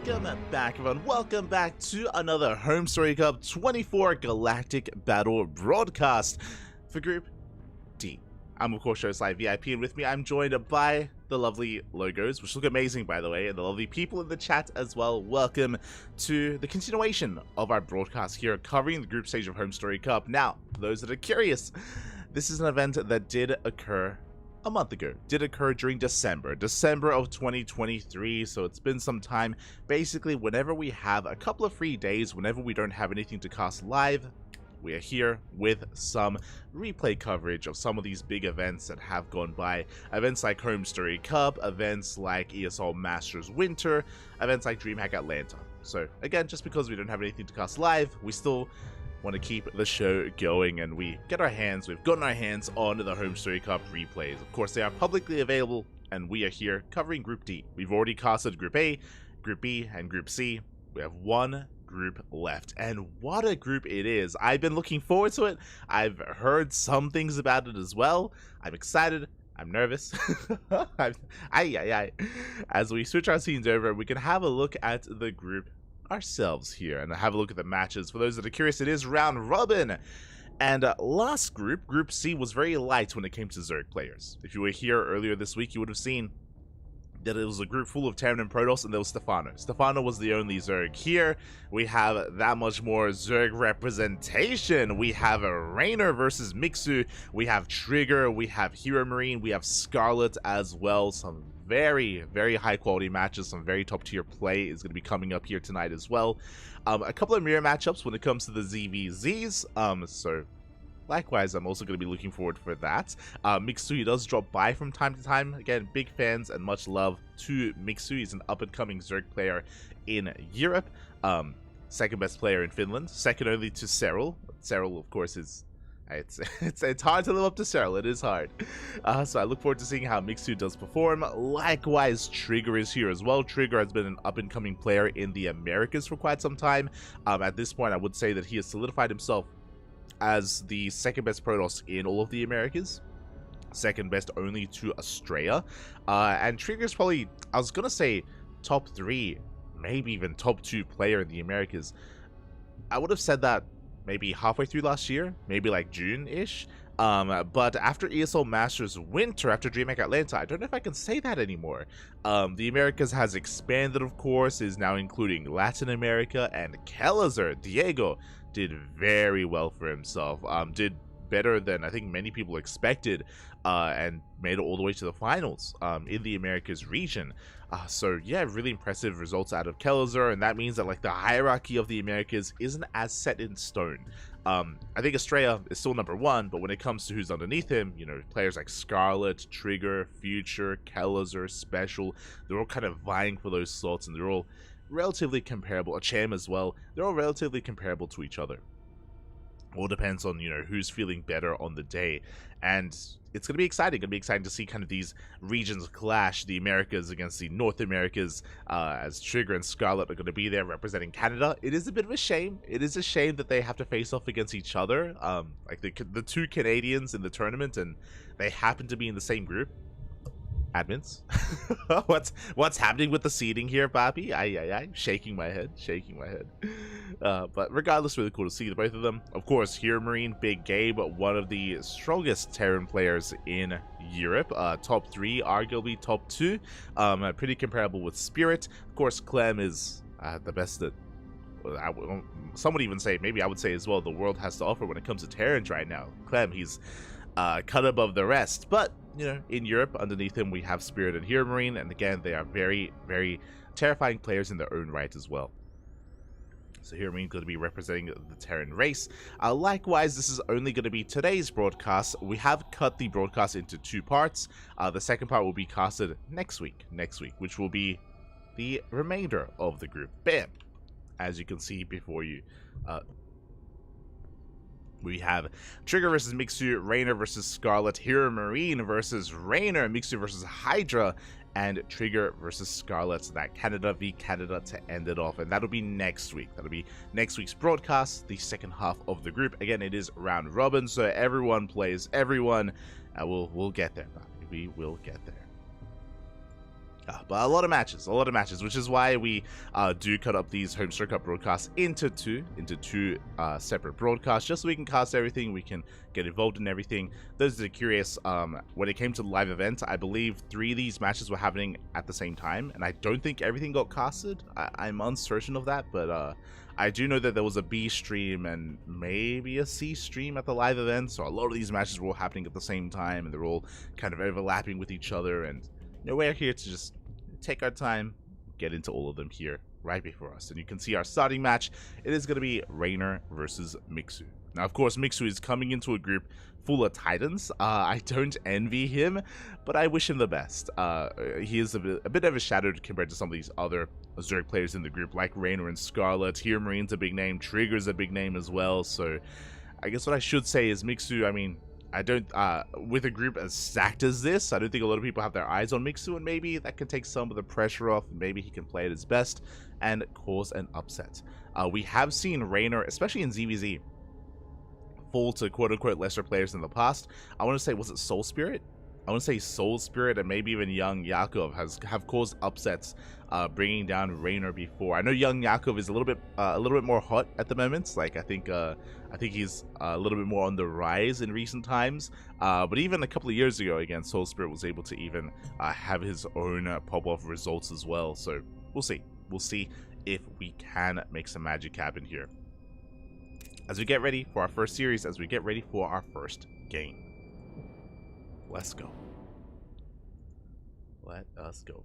Welcome back, everyone. Welcome back to another HomeStory Cup 24 Galactic Battle broadcast for Group D. I'm, of course, Showslide VIP, and with me, I'm joined by the lovely logos, which look amazing, by the way, and the lovely people in the chat as well. Welcome to the continuation of our broadcast here, covering the group stage of HomeStory Cup. Now, for those that are curious, this is an event that did occur a month ago. Did occur during December of 2023, so it's been some time. Basically, whenever we have a couple of free days, whenever we don't have anything to cast live, we are here with some replay coverage of some of these big events that have gone by. Events like HomeStory Cup, events like ESL Masters Winter, events like DreamHack Atlanta. So again, just because we don't have anything to cast live, we still want to keep the show going, and we've gotten our hands on the HomeStory Cup replays. Of course, they are publicly available, and we are here covering Group D. We've already casted Group A, Group B, and Group C. We have one group left, and what a group it is. I've been looking forward to it. I've heard some things about it as well. I'm excited. I'm nervous. As we switch our scenes over, we can have a look at the group ourselves here and have a look at the matches. For those that are curious, it is round robin, and last Group C, was very light when it came to Zerg players. If you were here earlier this week, you would have seen that it was a group full of Terran and Protoss, and there was Stefano. Stefano was the only Zerg. Here, we have that much more Zerg representation. We have a Rainer versus Mixu, we have Trigger, we have Hero Marine, we have Scarlet as well. Some very, very high quality matches, some very top tier play is going to be coming up here tonight as well. A couple of mirror matchups when it comes to the ZVZs, so likewise, I'm also going to be looking forward for that. Mixu does drop by from time to time. Again, big fans and much love to Mixu. He's an up-and-coming Zerg player in Europe. Second best player in Finland. Second only to Cyril. Cyril, of course, is... It's hard to live up to Cyril. It is hard. So I look forward to seeing how Mixu does perform. Likewise, Trigger is here as well. Trigger has been an up-and-coming player in the Americas for quite some time. At this point, I would say that he has solidified himself as the second best Protoss in all of the Americas, second best only to Australia, and Trigger's probably, I was gonna say, top 3, maybe even top 2 player in the Americas. I would have said that maybe halfway through last year, maybe like June-ish, but after ESL Masters Winter, after DreamHack Atlanta, I don't know if I can say that anymore. The Americas has expanded, of course, is now including Latin America, and Kelazar, Diego, did very well for himself, did better than I think many people expected, and made it all the way to the finals in the Americas region. So yeah, really impressive results out of Kelazar, and that means that like the hierarchy of the Americas isn't as set in stone. I think Australia is still number 1, but when it comes to who's underneath him, you know, players like Scarlet, Trigger, Future, Kelazar, Special, they're all kind of vying for those slots, and they're all relatively comparable. A Cham as well, they're all relatively comparable to each other. All depends on, you know, who's feeling better on the day, and it's going to be exciting. To see kind of these regions clash, the Americas against the North Americas, as Trigger and Scarlet are going to be there representing Canada. It is a bit of a shame. It is a shame that they have to face off against each other, like the 2 Canadians in the tournament, and they happen to be in the same group. Admins. What's happening with the seeding here, Bobby? Shaking my head. But regardless, really cool to see the both of them. Of course, Hero Marine, Big Gabe, one of the strongest Terran players in Europe. Top 3, arguably top 2. Pretty comparable with Spirit. Of course, Clem is the best that some would even say, maybe I would say as well, the world has to offer when it comes to Terrans right now. Clem, he's cut above the rest, but you know, in Europe, underneath him, we have Spirit and Hero Marine, and again, they are very, very terrifying players in their own right as well. So Hero Marine is going to be representing the Terran race. Likewise, this is only going to be today's broadcast. We have cut the broadcast into 2 parts. The second part will be casted next week, which will be the remainder of the group. Bam! As you can see before you, we have Trigger versus Mixu, Rainer versus Scarlet, Hero Marine versus Rainer, Mixu versus Hydra, and Trigger versus Scarlet. So that Canada v Canada to end it off, and that'll be next week. That'll be next week's broadcast, the second half of the group. Again, it is round robin, so everyone plays everyone. We'll get there. We will get there. But a lot of matches, which is why we do cut up these HomeStory Cup broadcasts into two separate broadcasts, just so we can cast everything, we can get involved in everything. Those that are curious, when it came to the live event, I believe 3 of these matches were happening at the same time, and I don't think everything got casted. I'm uncertain of that, but I do know that there was a B stream and maybe a C stream at the live event, so a lot of these matches were all happening at the same time, and they're all kind of overlapping with each other, and we're here to just take our time, get into all of them here right before us. And you can see our starting match. It is going to be Rainer versus Mixu. Now, of course, Mixu is coming into a group full of Titans. I don't envy him, but I wish him the best. He is a bit overshadowed compared to some of these other Zerg players in the group, like Rainer and Scarlet. Here, Marine's a big name. Trigger's a big name as well. So I guess what I should say is Mixu, I mean, I don't, with a group as stacked as this, I don't think a lot of people have their eyes on Mixu, and maybe that can take some of the pressure off, and maybe he can play at his best and cause an upset. We have seen Rainer, especially in ZVZ, fall to quote-unquote lesser players in the past. I want to say, was it Soul Spirit? I want to say Soul Spirit and maybe even Young Yakov have caused upsets, bringing down Rainer before. I know Young Yakov is a little bit more hot at the moment. Like I think he's a little bit more on the rise in recent times. But even a couple of years ago, again, Soul Spirit was able to even have his own pop-off results as well. So we'll see. We'll see if we can make some magic happen here as we get ready for our first series, as we get ready for our first game. Let's go. Let us go.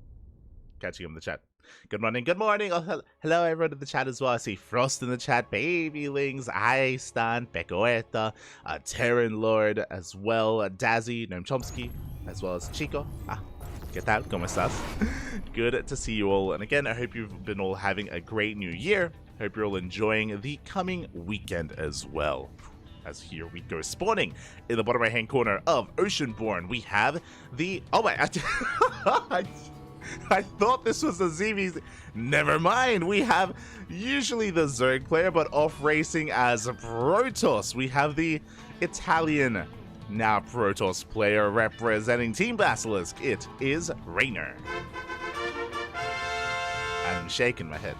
Catching him in the chat. Good morning, good morning. Oh, hello everyone in the chat as well. I see Frost in the chat, Babylings, Stan, Pecoeta, Terran Lord as well, Dazzy, Noam Chomsky, as well as Chico. ¿Qué tal? ¿Cómo estás? Good to see you all. And again, I hope you've been all having a great new year. Hope you're all enjoying the coming weekend as well. As here we go, spawning in the bottom right hand corner of Oceanborn, we have the, oh my, I thought this was a ZVZ. Never mind, we have usually the Zerg player, but off racing as Protoss. We have the Italian, now Protoss player representing Team Basilisk. It is Rainer. I'm shaking my head.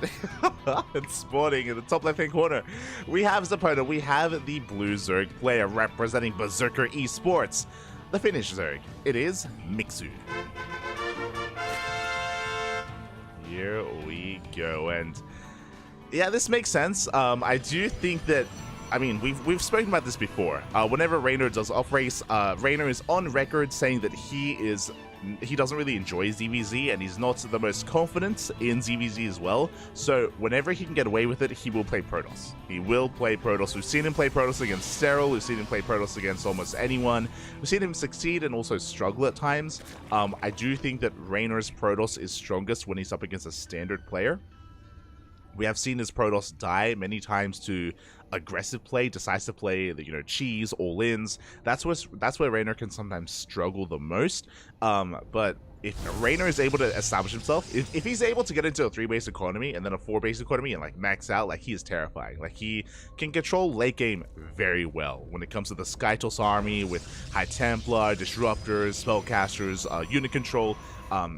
It's spawning in the top left hand corner. We have his opponent. We have the blue Zerg player representing Berserker Esports. The Finnish Zerg. It is Mixu. Here we go. And yeah, this makes sense. I do think that, I mean, we've spoken about this before. Whenever Rainer does off race, Rainer is on record saying that he doesn't really enjoy ZVZ, and he's not the most confident in ZVZ as well. So whenever he can get away with it, he will play Protoss. He will play Protoss. We've seen him play Protoss against Sterile. We've seen him play Protoss against almost anyone. We've seen him succeed and also struggle at times. I do think that Rainer's Protoss is strongest when he's up against a standard player. We have seen his Protoss die many times to aggressive play, decisive play, cheese, all-ins. That's where Rainer can sometimes struggle the most. But if Rainer is able to establish himself, if he's able to get into a 3-base economy and then a 4-base economy and like max out, like he is terrifying. Like he can control late game very well when it comes to the Skytos army with High Templar, Disruptors, Spellcasters, unit control.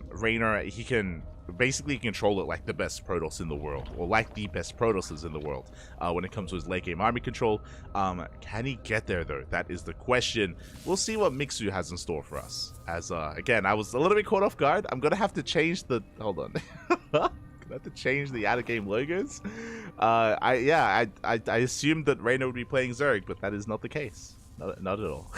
Rainer, he can basically control it like the best Protoss in the world, or like the best Protosses in the world when it comes to his late game army control. Can he get there though? That is the question. We'll see what Mixu has in store for us. As again, I was a little bit caught off guard. I'm gonna have to change the, hold on. I have to change the out of game logos. I assumed that Rainer would be playing Zerg, but that is not the case. Not at all.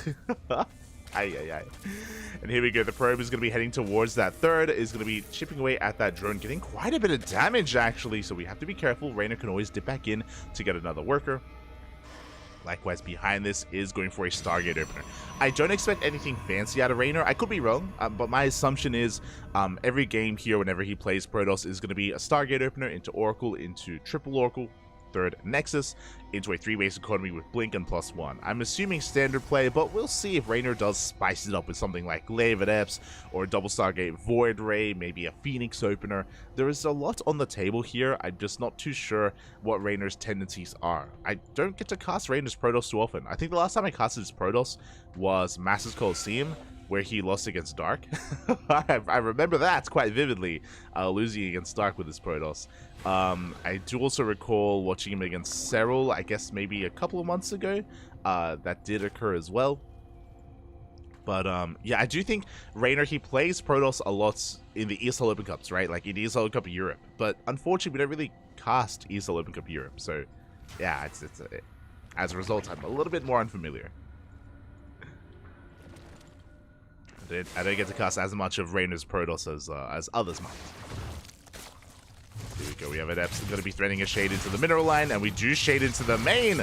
And here we go. The probe is going to be heading towards that third. Is going to be chipping away at that drone, getting quite a bit of damage actually. So we have to be careful. Rainer can always dip back in to get another worker. Likewise, behind this is going for a Stargate opener. I don't expect anything fancy out of Rainer. I could be wrong, but my assumption is every game here, whenever he plays Protoss, is going to be a Stargate opener into Oracle, into Triple Oracle, third Nexus, into a 3-base economy with Blink and +1. I'm assuming standard play, but we'll see if Rainer does spice it up with something like Glaive at Eps, or a double Stargate Void Ray, maybe a Phoenix opener. There is a lot on the table here. I'm just not too sure what Rainer's tendencies are. I don't get to cast Rainer's Protoss too often. I think the last time I casted his Protoss was Masters Coliseum, where he lost against Dark. I remember that quite vividly, losing against Dark with his Protoss. I do also recall watching him against Serral, I guess maybe a couple of months ago. That did occur as well. But yeah, I do think Raynor, he plays Protoss a lot in the ESL Open Cups, right? Like in ESL Open Cup Europe. But unfortunately, we don't really cast ESL Open Cup Europe. So yeah, as a result, I'm a little bit more unfamiliar. I don't get to cast as much of Raynor's Protoss as others might. Here we go, we have an Epson going to be threading a shade into the mineral line, and we do shade into the main.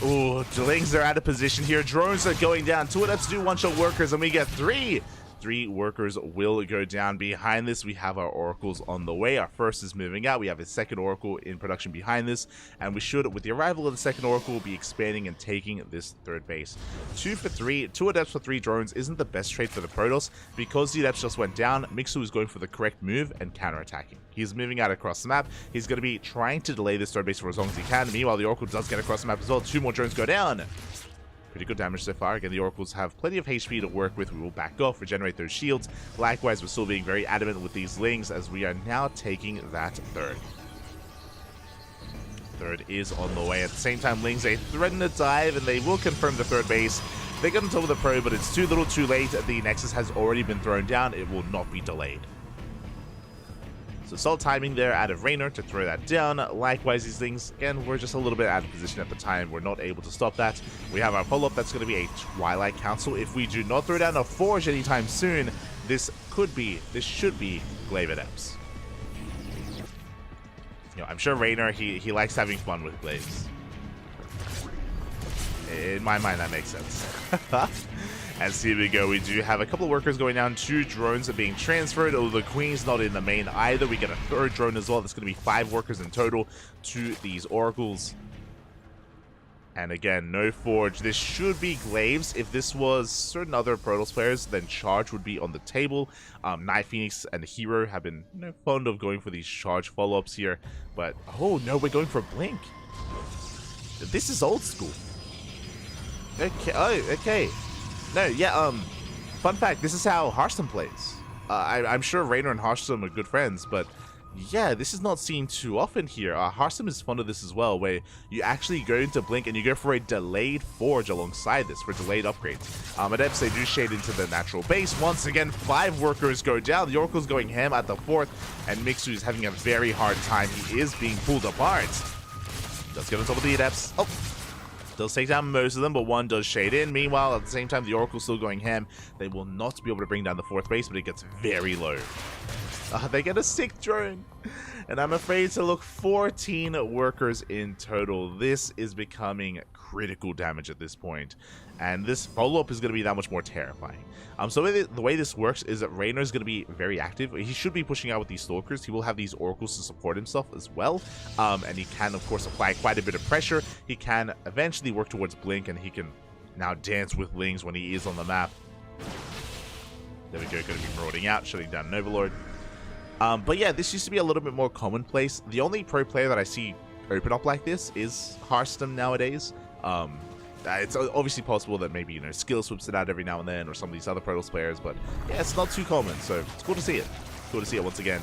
Ooh, Ducklings are out of position here. Drones are going down. 2 Adepts do one-shot workers, and we get 3. 3 workers will go down. Behind this, we have our oracles on the way. Our first is moving out. We have a second oracle in production behind this, and we should, with the arrival of the second oracle, be expanding and taking this third base. 2 for 3, 2 Adepts for 3 drones isn't the best trade for the Protoss. Because the Adepts just went down, Mixu is going for the correct move and counterattacking. He's moving out across the map. He's going to be trying to delay this third base for as long as he can. Meanwhile, the oracle does get across the map as well. 2 more drones go down. Pretty good damage so far. Again, the oracles have plenty of HP to work with. We will back off, regenerate those shields. Likewise, we're still being very adamant with these lings as we are now taking that third. Third is on the way. At the same time, lings, they threaten to dive, and they will confirm the third base. They get on top of the probe, but it's too little too late. The Nexus has already been thrown down. It will not be delayed. So solid timing there out of Raynor to throw that down. Likewise, these things, again, we're just a little bit out of position at the time. We're not able to stop that. We have our pull-up. That's going to be a Twilight Council. If we do not throw down a Forge anytime soon, this should be Glaive Adepts. You know, I'm sure Raynor, he likes having fun with Glaives. In my mind, that makes sense. And so here we go, we do have a couple of workers going down, 2 drones are being transferred, although the Queen's not in the main either. We get a third drone as well. That's going to be 5 workers in total to these oracles. And again, no Forge. This should be Glaives. If this was certain other Protoss players, then Charge would be on the table. Night Phoenix and Hero have been, you know, fond of going for these Charge follow-ups here. But, oh no, we're going for Blink. This is old school. Okay, oh, okay. No, yeah, fun fact, this is how Hearthstone plays. I'm sure Raynor and Hearthstone are good friends, but yeah, this is not seen too often here. Hearthstone is fond of this as well, where you actually go into Blink and you go for a delayed Forge alongside this for delayed upgrades. Adepts, they do shade into the natural base. Once again, 5 workers go down. The Oracle's going ham at the 4th, and Mixu is having a very hard time. He is being pulled apart. Does get on top of the Adepts. Oh! Does take down most of them, but 1 does shade in. Meanwhile, at the same time, the Oracle's still going ham. They will not be able to bring down the 4th base, but it gets very low. They get a 6th drone. And I'm afraid to look 14 workers in total. This is becoming critical damage at this point. And this follow-up is going to be that much more terrifying. So the way this works is that Raynor is going to be very active. He should be pushing out with these Stalkers. He will have these Oracles to support himself as well. And he can, of course, apply quite a bit of pressure. He can eventually work towards Blink, and he can now dance with Lings when he is on the map. There we go, going to be marauding out, shutting down an Overlord. But yeah, this used to be a little bit more commonplace. The only pro player that I see open up like this is Hearthstone nowadays. It's obviously possible that maybe, you know, Skill swips it out every now and then, or some of these other Protoss players, but yeah, it's not too common, so it's cool to see it. Cool to see it once again.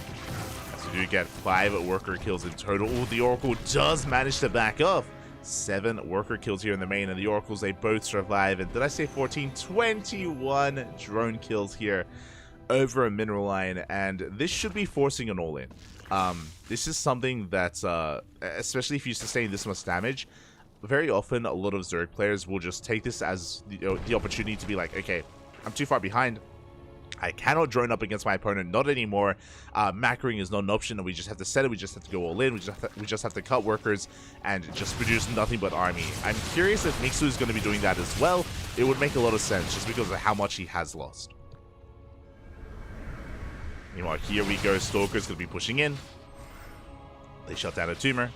As we do get 5 worker kills in total. Ooh, the Oracle does manage to back off. 7 worker kills here in the main, and the Oracles, they both survive. And did I say 14? 21 drone kills here over a mineral line, and this should be forcing an all-in. This is something that's, especially if you sustain this much damage, very often a lot of Zerg players will just take this as the opportunity to be like, okay, I'm too far behind. I cannot drone up against my opponent, not anymore. Macroing is not an option, and we just have to set it. We just have to go all in. We just have to cut workers and just produce nothing but army. I'm curious if Mixu is going to be doing that as well. It would make a lot of sense just because of how much he has lost. Meanwhile, here we go. Stalker's going to be pushing in. They shut down a tumor.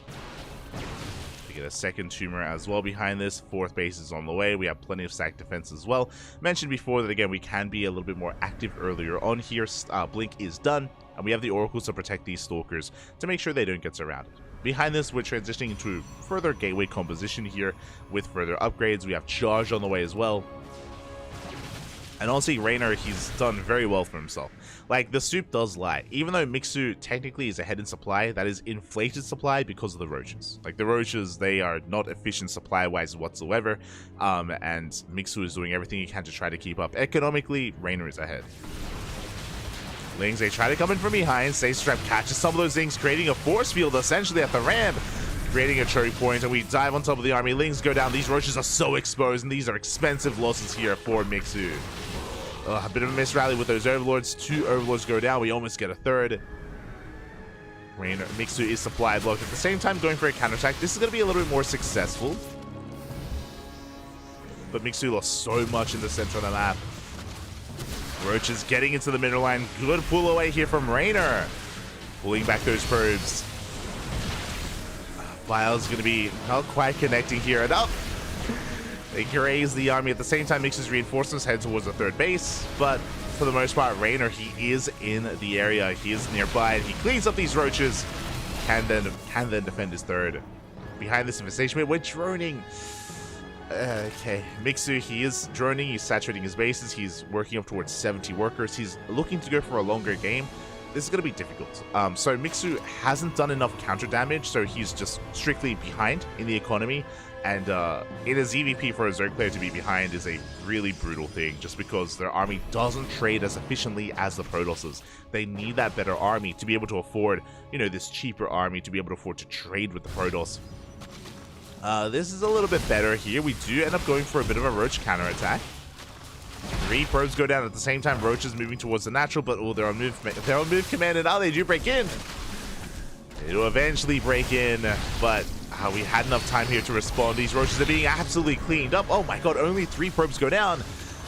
We get a second tumor as well behind this. 4th base is on the way. We have plenty of stack defense as well. Mentioned before that, again, we can be a little bit more active earlier on here. Blink is done, and we have the Oracles to protect these Stalkers to make sure they don't get surrounded. Behind this, we're transitioning into further gateway composition here with further upgrades. We have Charge on the way as well. And honestly, Raynor, he's done very well for himself. Like, the soup does lie. Even though Mixu technically is ahead in supply, that is inflated supply because of the roaches. Like, the roaches, they are not efficient supply-wise whatsoever. And Mixu is doing everything he can to try to keep up. Economically, Raynor is ahead. Lings, they try to come in from behind. Stasis Trap catches some of those things, creating a force field essentially at the ramp, creating a choke point, and we dive on top of the army. Lings go down. These roaches are so exposed, and these are expensive losses here for Mixu. A bit of a miss rally with those overlords. 2 overlords go down. We almost get a third. Raynor, Mixu is supply blocked. At the same time, going for a counterattack. This is going to be a little bit more successful. But Mixu lost so much in the center of the map. Roaches getting into the middle line. Good pull away here from Raynor. Pulling back those probes. File's going to be not quite connecting here. And up! They graze the army. At the same time, Mix's reinforcements head towards the third base. But for the most part, Raynor, he is in the area. He is nearby. And he cleans up these roaches. Can then defend his third. Behind this infestation, we're droning. Okay, Mixu, he is droning. He's saturating his bases. He's working up towards 70 workers. He's looking to go for a longer game. This is going to be difficult. So Mixu hasn't done enough counter damage, so he's just strictly behind in the economy. And in a ZVP for a Zerg player to be behind is a really brutal thing, just because their army doesn't trade as efficiently as the Protosses. They need that better army to be able to afford, you know, this cheaper army to be able to afford to trade with the Protoss. This is a little bit better here. We do end up going for a bit of a Roach counterattack. 3 probes go down at the same time. Roach is moving towards the natural, but they're on move command, and now they do break in. It'll eventually break in, but we had enough time here to respond. These roaches are being absolutely cleaned up. Oh my god, only 3 probes go down.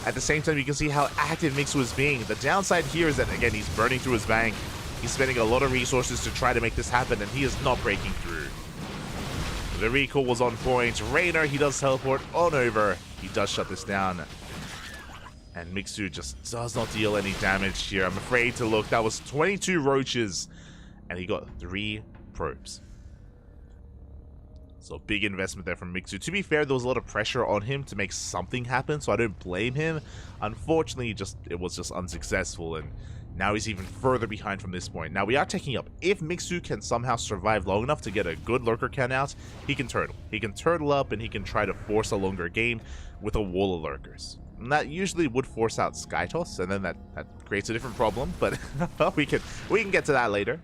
At the same time, you can see how active Mixu is being. The downside here is that, again, he's burning through his bank. He's spending a lot of resources to try to make this happen, and he is not breaking through. The recall was on point. Raynor, he does teleport on over. He does shut this down. And Mixu just does not deal any damage here. I'm afraid to look. That was 22 roaches. And he got 3 probes. So big investment there from Mixu. To be fair, there was a lot of pressure on him to make something happen, so I don't blame him. Unfortunately, it was just unsuccessful, and now he's even further behind from this point. Now we are taking up. If Mixu can somehow survive long enough to get a good lurker count out, he can turtle. He can turtle up, and he can try to force a longer game with a wall of lurkers. And that usually would force out Skytoss, and then that creates a different problem, but we can get to that later.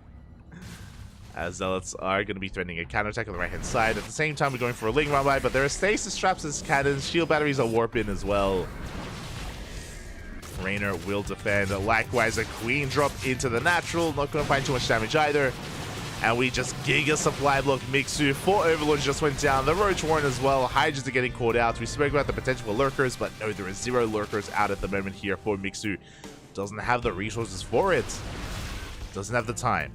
As Zealots are going to be threatening a counterattack on the right-hand side. At the same time, we're going for a Ling run-by, but there are stasis traps as cannons. Shield batteries are warp-in as well. Raynor will defend. Likewise, a Queen drop into the natural. Not going to find too much damage either. And we just Giga supply block Mixu. 4 Overlords just went down. The Roach Warren as well. Hydras are getting caught out. We spoke about the potential for lurkers, but no, there are 0 lurkers out at the moment here for Mixu. Doesn't have the resources for it. Doesn't have the time.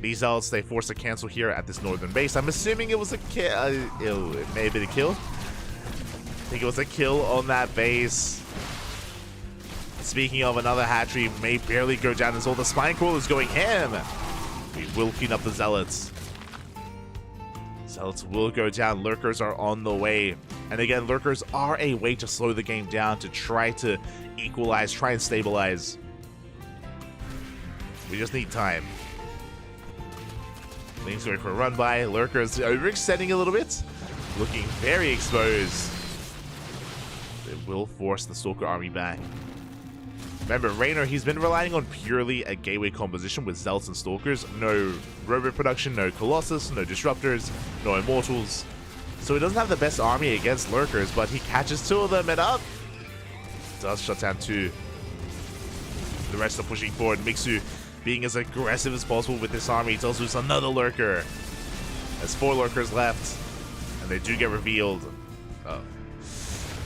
These Zealots, they force a cancel here at this northern base. I'm assuming it was a kill. It may have been a kill. I think it was a kill on that base. Speaking of, another hatchery may barely go down as all the Spine Crawlers going ham. We will clean up the Zealots. Zealots will go down. Lurkers are on the way. And again, Lurkers are a way to slow the game down, to try to equalize, try and stabilize. We just need time. Ling's going for a run by. Lurkers overextending a little bit. Looking very exposed. They will force the Stalker army back. Remember, Raynor, he's been relying on purely a gateway composition with Zealots and Stalkers. No robot production, no Colossus, no Disruptors, no Immortals. So he doesn't have the best army against Lurkers, but he catches 2 of them and up. Does shut down 2. The rest are pushing forward. Mixu being as aggressive as possible with this army. Does lose another Lurker. There's 4 Lurkers left, and they do get revealed.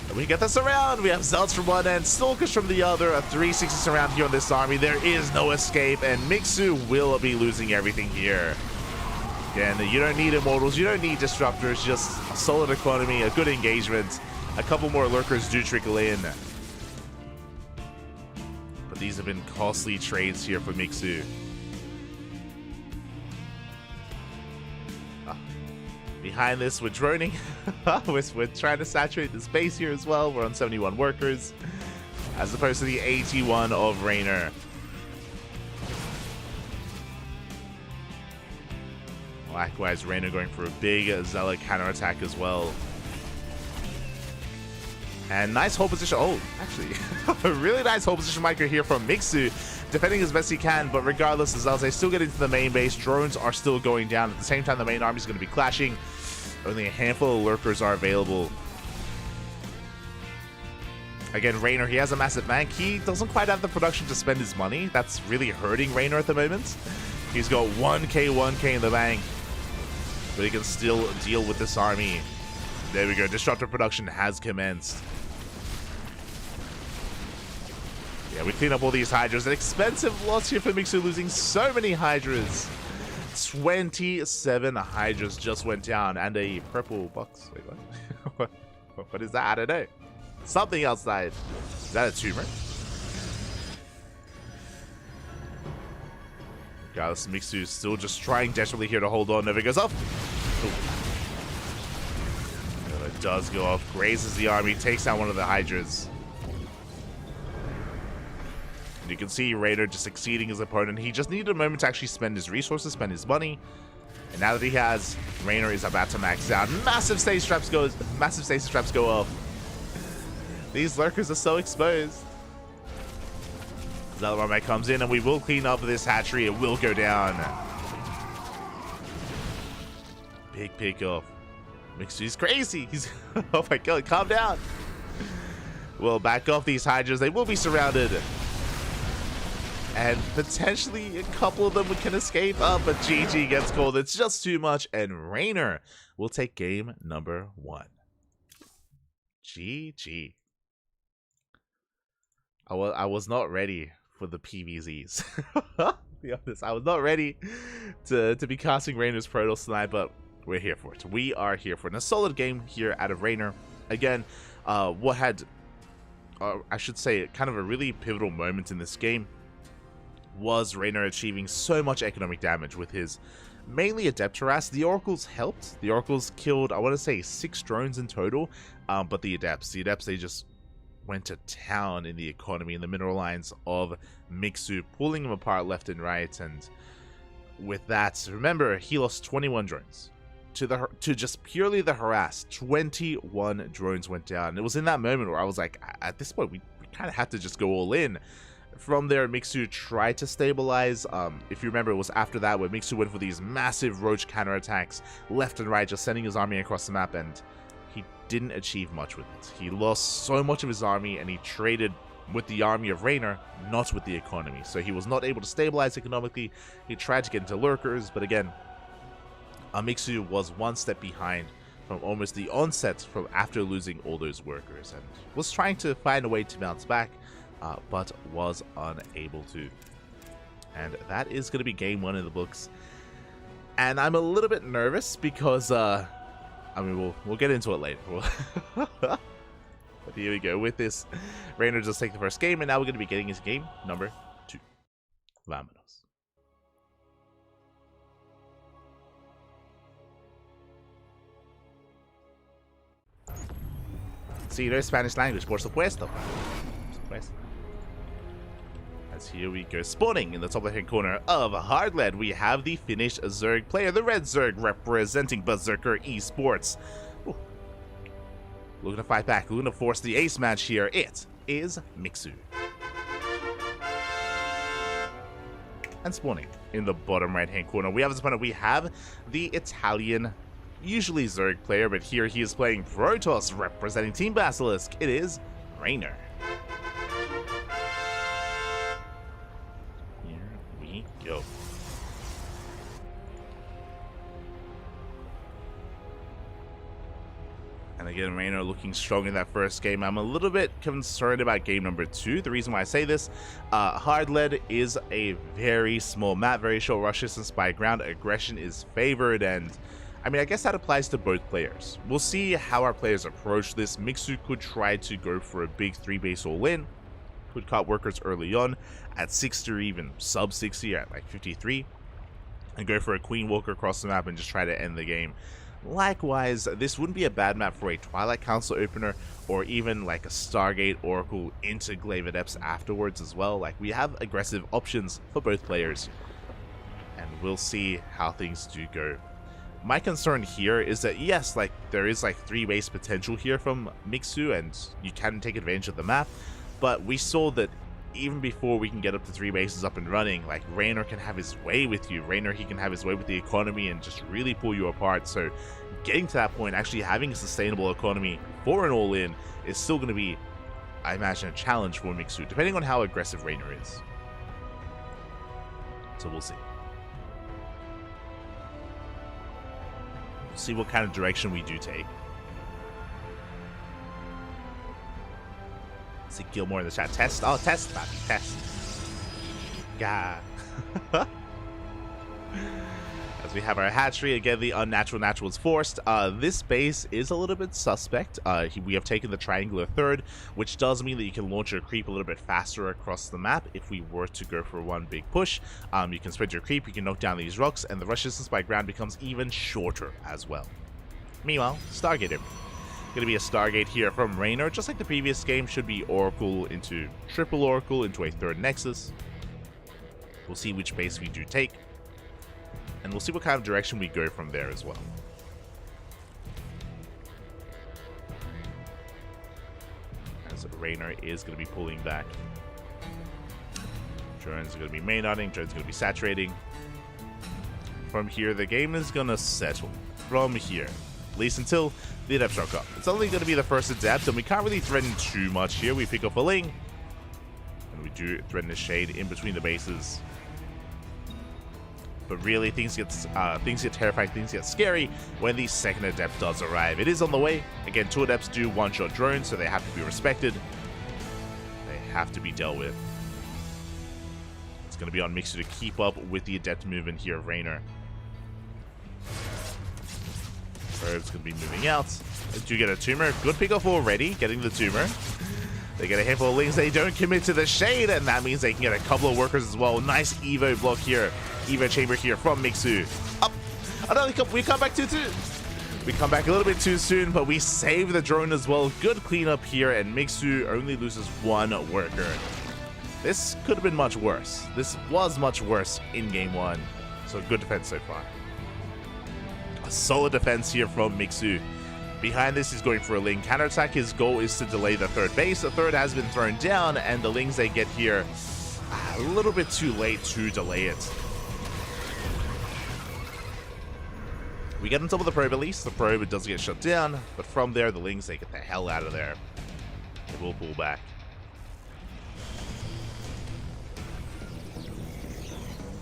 And we get this around. We have Zealots from one end, Stalkers from the other. A 360 surround here on this army. There is no escape, and Mixu will be losing everything here. Again, you don't need Immortals, you don't need Disruptors, just a solid economy, a good engagement. A couple more Lurkers do trickle in. But these have been costly trades here for Mixu. Behind this, we're droning. We're trying to saturate the space here as well. We're on 71 workers. as opposed to the 81 of Raynor. Likewise, Raynor going for a big Zealot counterattack as well. And nice hold position. Oh, actually, a really nice hold position micro here from Mixu, defending as best he can. But regardless, the Zealots still get into the main base. Drones are still going down. At the same time, the main army is going to be clashing. Only a handful of lurkers are available. Again, Raynor, he has a massive bank. He doesn't quite have the production to spend his money. That's really hurting Raynor at the moment. He's got 1k in the bank, but he can still deal with this army. There we go. Disruptor production has commenced. Yeah, we clean up all these Hydras. An expensive loss here for Mixu, losing so many Hydras. 27 Hydras just went down, and a purple box. Wait, what? What is that? I don't know. Something outside. Is that a tumor? Guys, Mixu is still just trying desperately here to hold on. Never goes off. Oh, it does go off. Grazes the army, takes down one of the Hydras. And you can see Raynor just exceeding his opponent. He just needed a moment to actually spend his resources, spend his money. And now that he has, Raynor is about to max out. Massive stasis traps go off. These lurkers are so exposed. Zealot comes in, and we will clean up this hatchery. It will go down. Big pick off. Mixu's crazy. He's oh my god, calm down. We'll back off these Hydras. They will be surrounded. And potentially a couple of them can escape. But GG gets called. It's just too much. And Raynor will take game number 1. GG. I was not ready for the PVZs. To be honest, I was not ready to be casting Raynor's Protoss tonight, but we're here for it. We are here for it. And a solid game here out of Raynor. Again, what had, I should say, kind of a really pivotal moment in this game was Raynor achieving so much economic damage with his mainly Adept harass. The Oracles helped. The Oracles killed, I want to say, 6 drones in total, but the Adepts, they just went to town in the economy and the mineral lines of Mixu, pulling them apart left and right. And with that, remember, he lost 21 drones to just purely the harass. 21 drones went down. It was in that moment where I was like, at this point, we kind of had to just go all in. From there, Mixu tried to stabilize. If you remember, it was after that where Mixu went for these massive roach counterattacks left and right, just sending his army across the map, and he didn't achieve much with it. He lost so much of his army, and he traded with the army of Raynor, not with the economy. So he was not able to stabilize economically. He tried to get into lurkers, but again, Mixu was one step behind from almost the onset from after losing all those workers, and was trying to find a way to bounce back, but was unable to. And that is going to be game 1 in the books. And I'm a little bit nervous because I mean, we'll get into it later. But here we go. With this, Raynor just take the first game, and now we're going to be getting into game number 2. Vámonos. Sí, no Spanish language, por supuesto. As here we go, spawning in the top left-hand corner of Hardlead, we have the Finnish Zerg player, the Red Zerg, representing Berserker Esports. Ooh. Looking to fight back, looking to force the ace match here. It is Mixu. And spawning in the bottom right-hand corner, we have as opponent, we have the Italian, usually Zerg player, but here he is playing Protoss, representing Team Basilisk. It is Raynor. Go. And again, Raynor looking strong in that first game. I'm a little bit concerned about game number 2. The reason why I say this, Hardlead is a very small map, very short rush distance by ground. Aggression is favored, and I mean, I guess that applies to both players. We'll see how our players approach this. Mixu could try to go for a big 3-base all-in. Could cut workers early on at 60 or even sub 60 at like 53, and go for a Queen Walker across the map and just try to end the game. Likewise, this wouldn't be a bad map for a Twilight Council opener, or even like a Stargate Oracle into Glaive Adepts afterwards as well. Like, we have aggressive options for both players, and we'll see how things do go. My concern here is that, yes, like, there is like 3-base potential here from Mixu, and you can take advantage of the map, but we saw that even before we can get up to 3 bases up and running, like, Raynor can have his way with you. Raynor, he can have his way with the economy and just really pull you apart. So getting to that point, actually having a sustainable economy for an all-in is still going to be, I imagine, a challenge for Mixu, depending on how aggressive Raynor is. So we'll see. We'll see what kind of direction we do take. See Gilmore in the chat. Test. Oh, test, Pappy. Test. God. As we have our hatchery, again, the unnatural natural is forced. This base is a little bit suspect. We have taken the triangular third, which does mean that you can launch your creep a little bit faster across the map if we were to go for one big push. You can spread your creep, you can knock down these rocks, and the rush distance by ground becomes even shorter as well. Meanwhile, Stargate everything. Going to be a Stargate here from Raynor, just like the previous game. Should be Oracle into triple Oracle into a third Nexus. We'll see which base we do take, and we'll see what kind of direction we go from there as well. As Raynor is going to be pulling back. Drones are going to be main-outing, drones are going to be saturating. From here, the game is going to settle. From here. At least until the Adept shock up. It's only going to be the first Adept, and we can't really threaten too much here. We pick up a Ling, and we do threaten a Shade in between the bases. But really, things get terrifying, things get scary when the second Adept does arrive. It is on the way. Again, 2 Adepts do one-shot drones, so they have to be respected. They have to be dealt with. It's going to be on Mixu to keep up with the Adept movement here of Raynor. Herb's going to be moving out. They do get a tumor. Good pick-off already, getting the tumor. They get a handful of Lings. They don't commit to the Shade, and that means they can get a couple of workers as well. Nice Evo block here. Evo chamber here from Mixu. Up. Another cup. We come back too soon. We come back a little bit too soon, but we save the drone as well. Good cleanup here, and Mixu only loses 1 worker. This could have been much worse. This was much worse in game 1. So good defense so far. Solid defense here from Mixu. Behind this, he's going for a Ling counterattack. His goal is to delay the third base. The third has been thrown down, and the Lings they get here a little bit too late to delay it. We get on top of the probe at least. The probe does get shut down, but from there, the Lings, they get the hell out of there. They will pull back.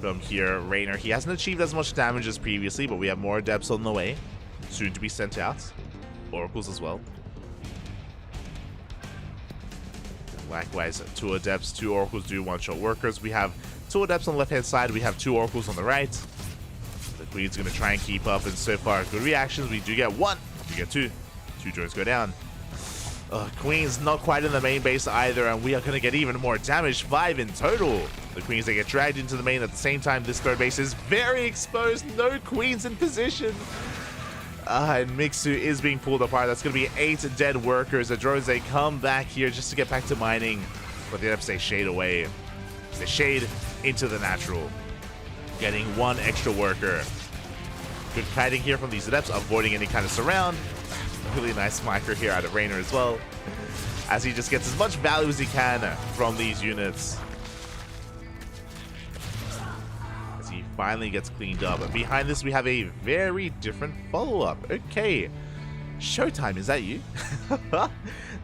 From here, Raynor, he hasn't achieved as much damage as previously, but we have more Adepts on the way, soon to be sent out. Oracles as well. Likewise, 2 Adepts, 2 Oracles do one-shot workers. We have 2 Adepts on the left-hand side, we have 2 Oracles on the right. The Queen's going to try and keep up, and so far, good reactions. We do get 1, we get 2. 2 drones go down. Queen's not quite in the main base either, and we are going to get even more damage, 5 in total. The Queens, they get dragged into the main at the same time. This third base is very exposed, no Queens in position. And Mixu is being pulled apart. That's going to be 8 dead workers. The drones, they come back here just to get back to mining, but they have to say Shade away. They Shade into the natural, getting 1 extra worker. Good kiting here from these Adepts, avoiding any kind of surround. Really nice micro here out of Raynor as well, as he just gets as much value as he can from these units. As he finally gets cleaned up. And behind this, we have a very different follow-up. Okay, Showtime, is that you?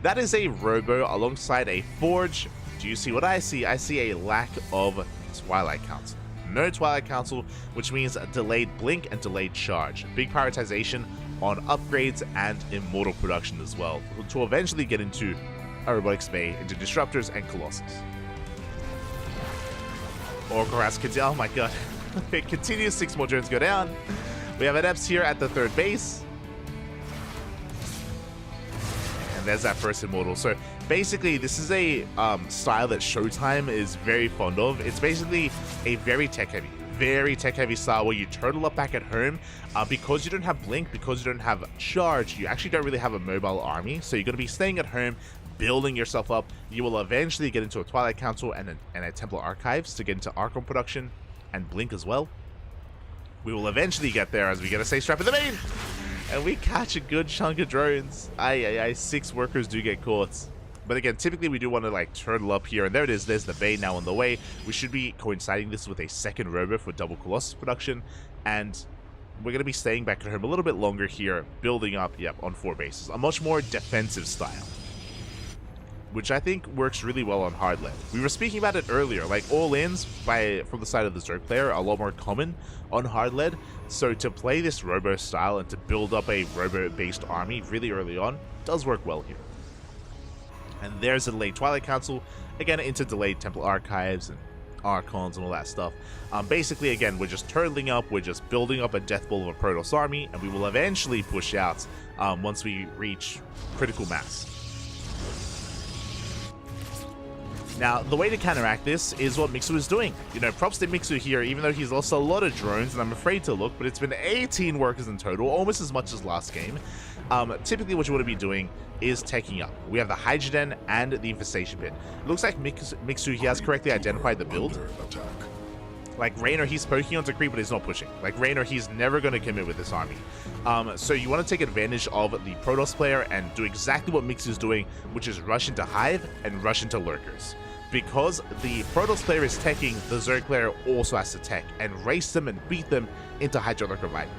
That is a Robo alongside a Forge. Do you see what I see? I see a lack of Twilight Council. No Twilight Council, which means a delayed blink and delayed charge. Big prioritization on upgrades and immortal production as well, to eventually get into a Robotics Bay, into Disruptors and Colossus. Oracle has continued. Oh my god. It continues, 6 more drones go down. We have Adepts here at the third base. And there's that first immortal. So basically, this is a style that Showtime is very fond of. It's basically a very tech-heavy, very tech-heavy style where you turtle up back at home. Because you don't have Blink, because you don't have Charge, you actually don't really have a mobile army, so you're going to be staying at home, building yourself up. You will eventually get into a Twilight Council and a Templar Archives to get into Archon production, and Blink as well. We will eventually get there as we get a safe strap in the main, and we catch a good chunk of drones. 6 workers do get caught. But again, typically we do want to like turtle up here, and there it is. There's the Bay now on the way. We should be coinciding this with a second robo for double Colossus production, and we're going to be staying back at home a little bit longer here, building up, on 4 bases. A much more defensive style, which I think works really well on hard lead. We were speaking about it earlier, like all-ins from the side of the Zerg player are a lot more common on hard lead, so to play this robo style and to build up a robo-based army really early on does work well here. And there's a delayed Twilight Council, again into delayed Templar Archives and Archons and all that stuff. Basically, again, we're just turtling up, we're just building up a death ball of a Protoss army, and we will eventually push out once we reach critical mass. Now, the way to counteract this is what Mixu is doing. Props to Mixu here, even though he's lost a lot of drones, and I'm afraid to look, but it's been 18 workers in total, almost as much as last game. Typically, what you want to be doing is taking up. We have the Hydrogen and the Infestation Pit. It looks like Mixu, he has correctly identified the build. Like Raynor, he's poking onto creep, but he's not pushing. Like Raynor, he's never going to commit with this army. So you want to take advantage of the Protoss player and do exactly what Mixu's doing, which is rush into Hive and rush into Lurkers. Because the Protoss player is teching, the Zerg player also has to tech and race them and beat them into Hydra Lurker Viper.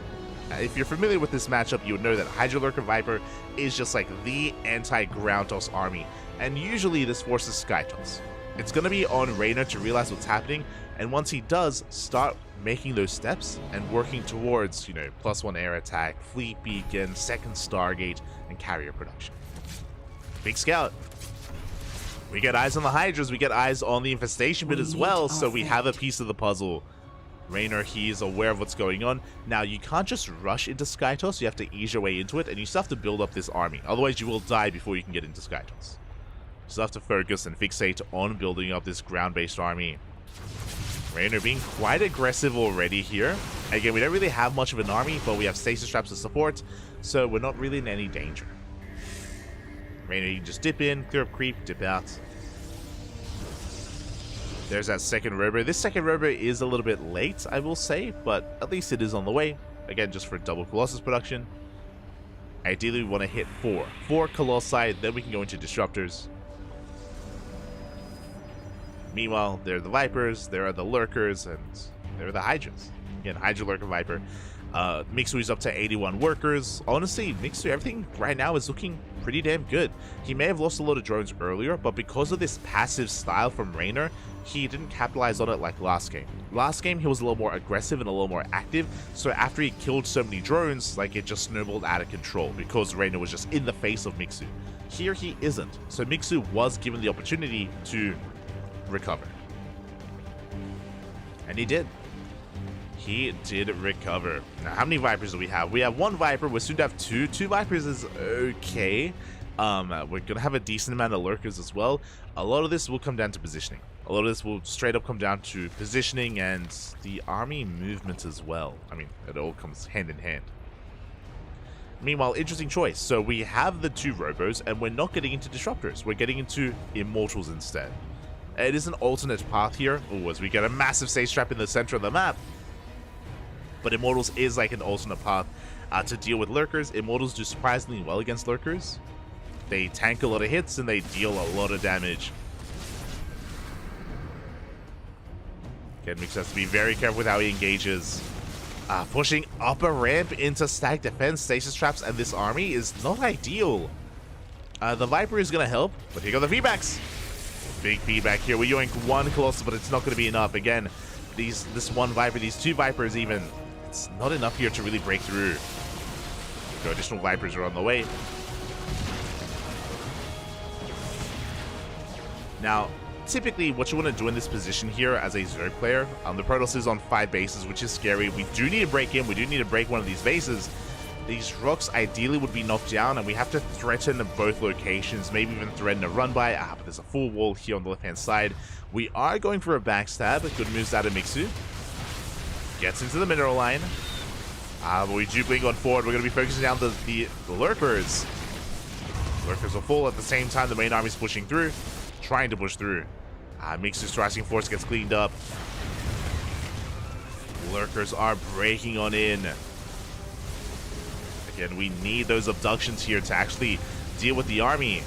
If you're familiar with this matchup, you would know that Hydra Lurker Viper is just like the anti-ground toss army, and usually this forces Sky Toss. It's going to be on Raynor to realize what's happening, and once he does, start making those steps and working towards, +1 air attack, fleet beacon, second Stargate, and carrier production. Big scout. We get eyes on the Hydras, we get eyes on the Infestation Pit as well, so we have a piece of the puzzle. Raynor, he's aware of what's going on. Now, you can't just rush into Skytoss, you have to ease your way into it, and you still have to build up this army. Otherwise, you will die before you can get into Skytoss. You still have to focus and fixate on building up this ground-based army. Raynor being quite aggressive already here. Again, we don't really have much of an army, but we have stasis traps to support, so we're not really in any danger. Raynor, you can just dip in, clear up creep, dip out. There's that second robo. This second robo is a little bit late, I will say, but at least it is on the way. Again, just for double Colossus production. Ideally, we want to hit 4 Colossi, then we can go into Disruptors. Meanwhile, there are the Vipers, there are the Lurkers, and there are the Hydras. Again, Hydra Lurker Viper. Mixu is up to 81 workers. Honestly, Mixu, everything right now is looking pretty damn good. He may have lost a lot of drones earlier, but because of this passive style from Raynor, he didn't capitalize on it like last game. Last game, he was a little more aggressive and a little more active, so after he killed so many drones, like, it just snowballed out of control because Raynor was just in the face of Mixu. Here, he isn't, so Mixu was given the opportunity to recover. And he did. He did recover. Now, how many Vipers do we have? We have 1 Viper. We're soon to have 2. 2 Vipers is okay. We're going to have a decent amount of Lurkers as well. A lot of this will come down to positioning. A lot of this will straight up come down to positioning and the army movement as well. I mean, it all comes hand in hand. Meanwhile, interesting choice. So we have the 2 Robos, and we're not getting into Disruptors. We're getting into Immortals instead. It is an alternate path here. Ooh, as we get a massive safe trap in the center of the map. But Immortals is like an alternate path to deal with Lurkers. Immortals do surprisingly well against Lurkers. They tank a lot of hits and they deal a lot of damage. Again, Mix has to be very careful with how he engages. Pushing up a ramp into stack defense, stasis traps, and this army is not ideal. The Viper is going to help, but here go the feedbacks. Big feedback here. We yoink 1 Colossus, but it's not going to be enough. Again, this 1 Viper, these 2 Vipers even, it's not enough here to really break through. So additional Vipers are on the way. Now, typically what you want to do in this position here as a Zerg player, the Protoss is on 5 bases, which is scary. We do need to break in. We do need to break one of these bases. These rocks ideally would be knocked down, and we have to threaten both locations, maybe even threaten a run by. But there's a full wall here on the left-hand side. We are going for a backstab. Good moves out of Mixu. Gets into the mineral line. But we do blink on forward. We're going to be focusing down the lurkers. Lurkers will fall at the same time the main army's pushing through. Trying to push through. Mixu's thrusting force gets cleaned up. Lurkers are breaking on in. Again, we need those abductions here to actually deal with the army.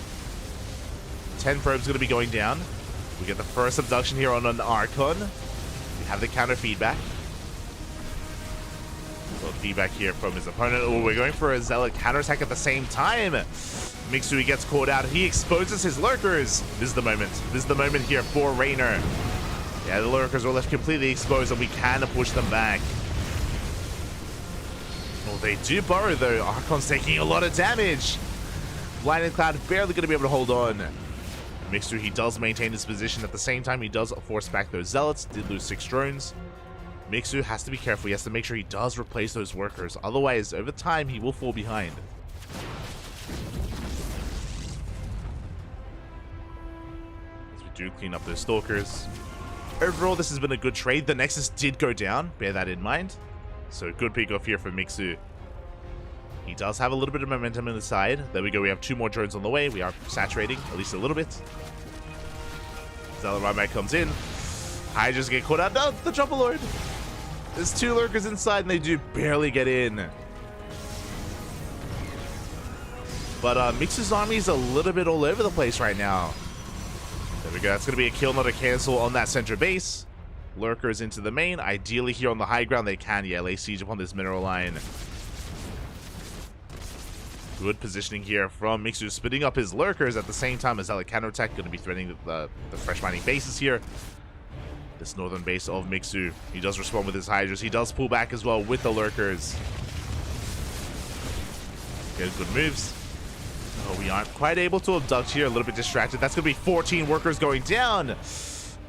10 probes going to be going down. We get the first abduction here on an Archon. We have the counter feedback. So feedback here from his opponent. Oh, we're going for a Zealot counterattack at the same time. Mixu gets caught out. He exposes his lurkers. This is the moment. This is the moment here for Raynor. Yeah, the lurkers are left completely exposed and we can push them back. Well, they do burrow though. Archon's taking a lot of damage. Blinding Cloud barely going to be able to hold on. Mixu, he does maintain his position. At the same time, he does force back those Zealots. Did lose 6 drones. Mixu has to be careful. He has to make sure he does replace those workers. Otherwise, over time, he will fall behind. As we do clean up those Stalkers. Overall, this has been a good trade. The Nexus did go down. Bear that in mind. So, good pick off here for Mixu. He does have a little bit of momentum in the side. There we go. We have 2 more drones on the way. We are saturating, at least a little bit. Zealot Ryback comes in. Hydras get caught out. No, the Jumper Lord. There's 2 lurkers inside, and they do barely get in. But Mixu's army is a little bit all over the place right now. There we go. That's going to be a kill, not a cancel on that center base. Lurkers into the main. Ideally here on the high ground, they can, yeah, lay siege upon this mineral line. Good positioning here from Mixu, spitting up his lurkers at the same time as Zealot counterattack. Going to be threatening the fresh mining bases here. This northern base of Mixu. He does respond with his Hydras. He does pull back as well with the lurkers. Good moves. Oh, we aren't quite able to abduct here. A little bit distracted. That's going to be 14 workers going down.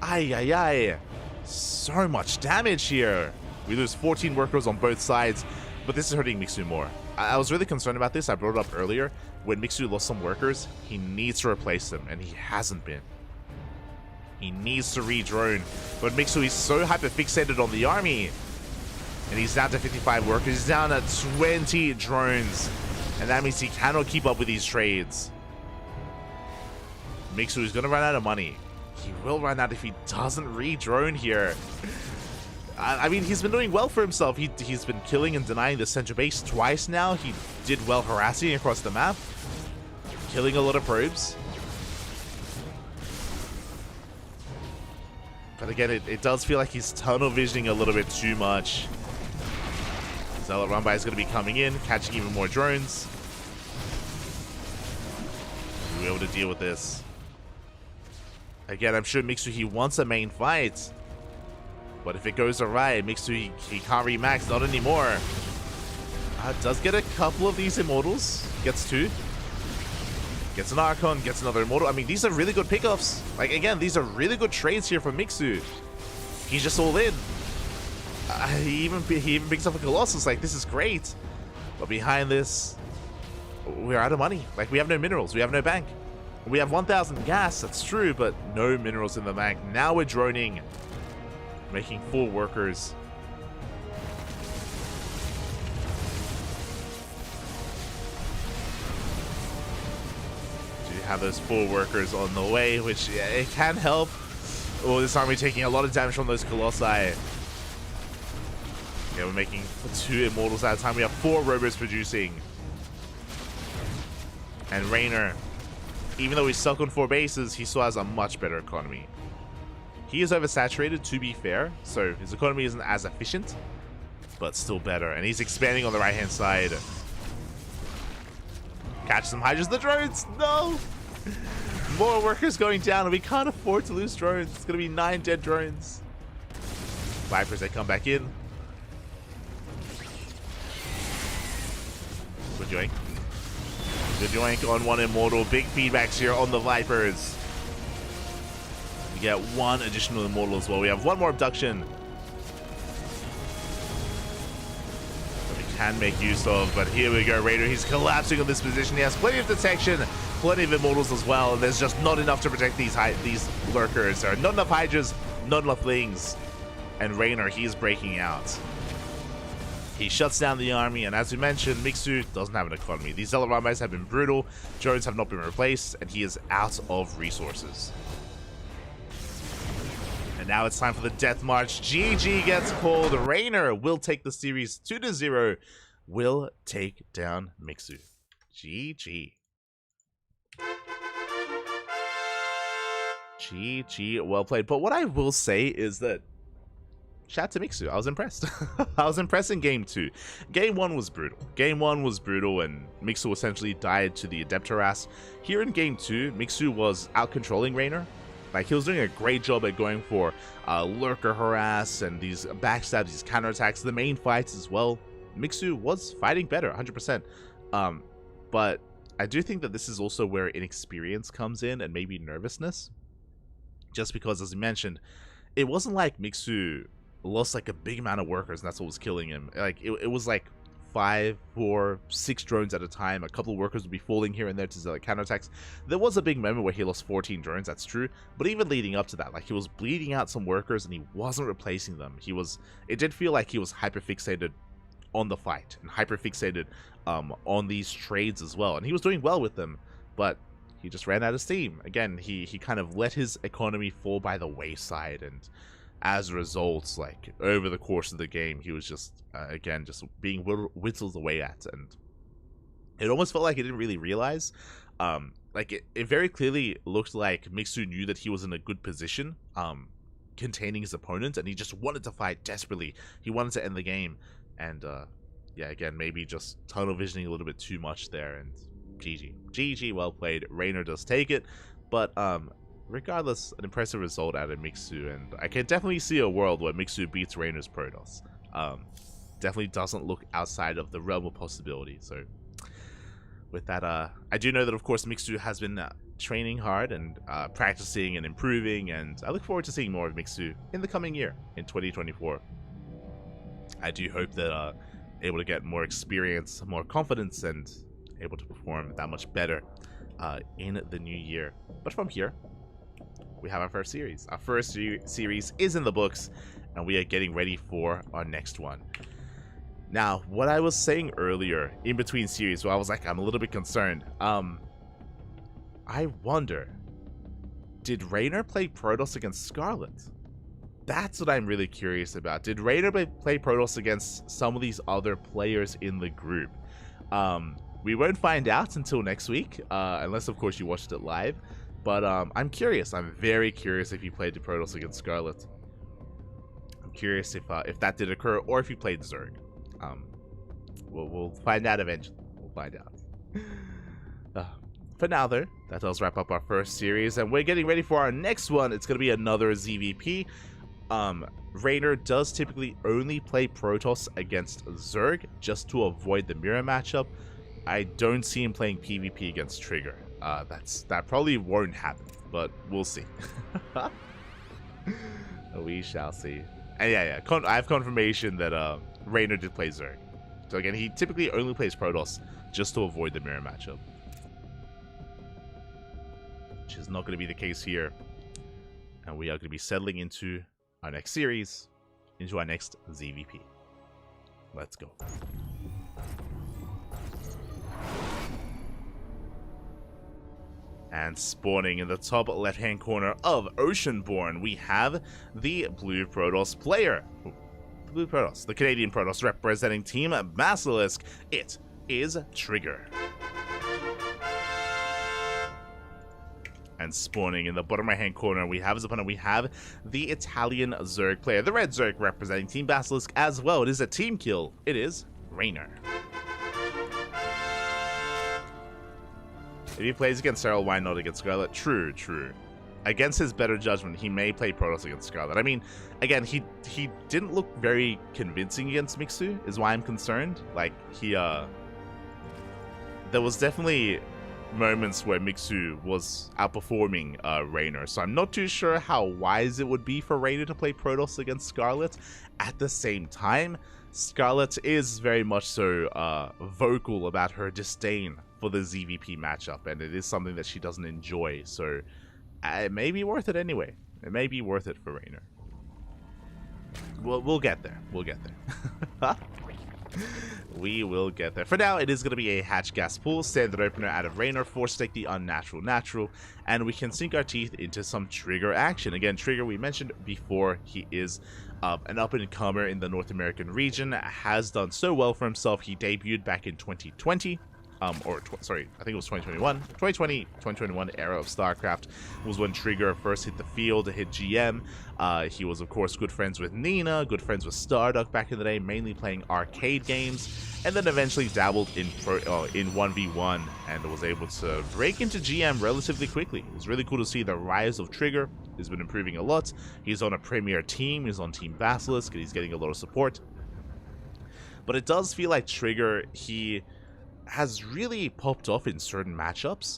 Ay, ay, ay. So much damage here. We lose 14 workers on both sides. But this is hurting Mixu more. I was really concerned about this. I brought it up earlier. When Mixu lost some workers, he needs to replace them, and he hasn't been. He needs to re-drone. But Mixu is so hyper-fixated on the army. And he's down to 55 workers. He's down to 20 drones. And that means he cannot keep up with these trades. Mixu is going to run out of money. He will run out if he doesn't re-drone here. I mean, he's been doing well for himself. He's been killing and denying the center base twice now. He did well harassing across the map. Killing a lot of probes. But again, it does feel like he's tunnel visioning a little bit too much. Zealot Runby is going to be coming in, catching even more drones. We'll be able to deal with this. Again, I'm sure Mixu, he wants a main fight. But if it goes awry, Mixu, he can't remax, not anymore. Does get a couple of these Immortals. Gets 2. Gets an Archon, gets another Immortal. I mean, these are really good pickups. Like, again, these are really good trades here from Mixu. He's just all in. He even picks up a Colossus. Like, this is great. But behind this, we're out of money. Like, we have no minerals. We have no bank. We have 1,000 gas, that's true, but no minerals in the bank. Now we're droning. Making 4 workers. Do you have those 4 workers on the way, which it can help. Oh, this army taking a lot of damage from those Colossi. Yeah, we're making 2 Immortals at a time. We have 4 Robos producing. And Raynor, even though he's stuck on 4 bases, he still has a much better economy. He is oversaturated, to be fair, so his economy isn't as efficient, but still better. And he's expanding on the right-hand side. Catch some Hydras. The drones! No! More workers going down, and we can't afford to lose drones. It's going to be 9 dead drones. Vipers, they come back in. Good joink. Good joink on 1 Immortal. Big feedbacks here on the Vipers. We get 1 additional Immortal as well. We have 1 more abduction that we can make use of, but here we go. Raider, he's collapsing on this position. He has plenty of detection, plenty of Immortals as well, and there's just not enough to protect these lurkers. There are not enough Hydras, not enough Lings, and Raynor, he's breaking out. He shuts down the army, and as we mentioned, Mixu doesn't have an economy. These Zealot rabbis have been brutal, drones have not been replaced, and he is out of resources. And now it's time for the death march. GG gets called. Rainer will take the series 2-0. Will take down Mixu. GG. GG, well played. But what I will say is that shout out to Mixu. I was impressed. I was impressed in game 2. Game 1 was brutal. Game 1 was brutal, and Mixu essentially died to the Adept Harass. Here in game 2, Mixu was out-controlling Rainer. Like, he was doing a great job at going for Lurker Harass and these backstabs, these counterattacks, the main fights as well. Mixu was fighting better, 100%. But I do think that this is also where inexperience comes in and maybe nervousness. Just because, as you mentioned, it wasn't like Mixu lost like a big amount of workers and that's what was killing him. Like it was like 5, 4, 6 drones at a time. A couple of workers would be falling here and there to like counterattacks. There was a big moment where he lost 14 drones, that's true, but even leading up to that, like, he was bleeding out some workers and he wasn't replacing them. It did feel like he was hyper-fixated on the fight and hyper-fixated on these trades as well, and he was doing well with them, but he just ran out of steam. Again, he kind of let his economy fall by the wayside, and as a result, like, over the course of the game, he was just, again, just being whittled away at, and it almost felt like he didn't really realize. Like, it very clearly looked like Mixu knew that he was in a good position, containing his opponent, and he just wanted to fight desperately. He wanted to end the game, and, yeah, again, maybe just tunnel visioning a little bit too much there, and GG. GG, well played. Rainer does take it, but, regardless, an impressive result out of Mixu, and I can definitely see a world where Mixu beats Rainer's Protoss. Definitely doesn't look outside of the realm of possibility. So, with that, I do know that, of course, Mixu has been training hard and practicing and improving, and I look forward to seeing more of Mixu in the coming year, in 2024. I do hope that able to get more experience, more confidence, and able to perform that much better in the new year. But from here, we have our first series. Our first series is in the books, and we are getting ready for our next one. Now, what I was saying earlier, in between series, where I was like, I'm a little bit concerned. I wonder, did Rainer play Protoss against Scarlet? That's what I'm really curious about. Did Rainer play Protoss against some of these other players in the group? We won't find out until next week, unless, of course, you watched it live. But I'm curious. I'm very curious if he played the Protoss against Scarlet. I'm curious if that did occur, or if he played Zerg. We'll find out eventually. We'll find out. For now, though, that does wrap up our first series, and we're getting ready for our next one. It's going to be another ZVP. Rainer does typically only play Protoss against Zerg, just to avoid the mirror matchup. I don't see him playing PvP against Trigger. That probably won't happen, but we'll see. We shall see. And yeah, I have confirmation that Rainer did play Zerg. So again, he typically only plays Protoss just to avoid the mirror matchup, which is not going to be the case here. And we are going to be settling into our next series, into our next ZVP. Let's go. And spawning in the top left-hand corner of Oceanborn, we have the Blue Protoss player. Blue Protoss, the Canadian Protoss representing Team Basilisk. It is Trigger. And spawning in the bottom right-hand corner, we have as opponent, we have the Italian Zerg player, the Red Zerg representing Team Basilisk as well. It is a team kill. It is Rainer. If he plays against Cyril, why not against Scarlet? True. Against his better judgment, he may play Protoss against Scarlet. I mean, again, he didn't look very convincing against Mixu, is why I'm concerned. Like, there was definitely moments where Mixu was outperforming Rainer, so I'm not too sure how wise it would be for Rainer to play Protoss against Scarlet. At the same time, Scarlet is very much so vocal about her disdain for the ZVP matchup, and it is something that she doesn't enjoy, so it may be worth it anyway. It may be worth it for Rainer. We'll get there. We'll get there. We will get there. For now, it is going to be a hatch gas pool, standard opener out of Raynor, force take the unnatural natural, and we can sink our teeth into some Trigger action. Again, Trigger, we mentioned before, he is an up-and-comer in the North American region, has done so well for himself. He debuted back in 2020. Sorry, I think it was 2021. 2021 era of StarCraft was when Trigger first hit the field, hit GM. He was, of course, good friends with Nina, good friends with Starduck back in the day, mainly playing arcade games, and then eventually dabbled in 1v1 and was able to break into GM relatively quickly. It was really cool to see the rise of Trigger. He's been improving a lot. He's on a premier team. He's on Team Basilisk, and he's getting a lot of support. But it does feel like Trigger, he has really popped off in certain matchups.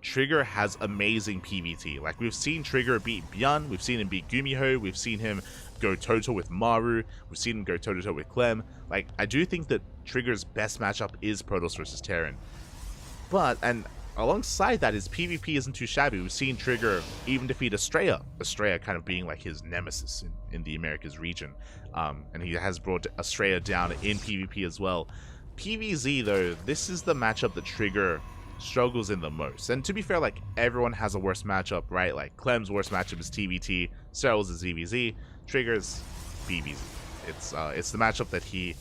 Trigger has amazing PvT. Like, we've seen Trigger beat Bjorn, we've seen him beat Gumiho, we've seen him go toe-to-toe with Maru, we've seen him go toe-to-toe with Clem. Like, I do think that Trigger's best matchup is Protoss versus Terran. And alongside that, his PvP isn't too shabby. We've seen Trigger even defeat Estrella. Estrella kind of being like his nemesis in the Americas region. And he has brought Estrella down in PvP as well. PvZ, though, this is the matchup that Trigger struggles in the most. And to be fair, like, everyone has a worst matchup, right? Like, Clem's worst matchup is TVT, Cyril's is ZVZ, Trigger's BVZ. It's the matchup that he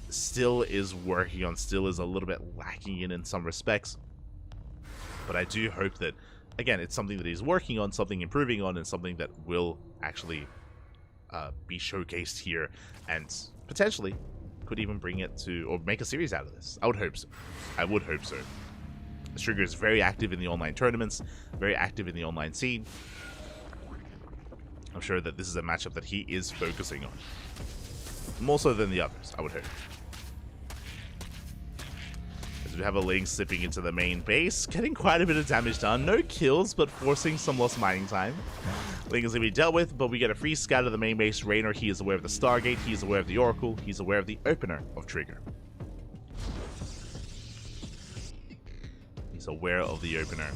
still is working on, still is a little bit lacking in some respects. But I do hope that, again, it's something that he's working on, something improving on, and something that will actually be showcased here, and potentially could even bring it to, or make a series out of this. I would hope so. I would hope so. Trigger is very active in the online tournaments, very active in the online scene. I'm sure that this is a matchup that he is focusing on. More so than the others, I would hope. As we have a Ling slipping into the main base, getting quite a bit of damage done. No kills, but forcing some lost mining time. Ling is going to be dealt with, but we get a free scout of the main base. Raynor, he is aware of the Stargate, he is aware of the Oracle, he's aware of the opener of Trigger. He's aware of the opener.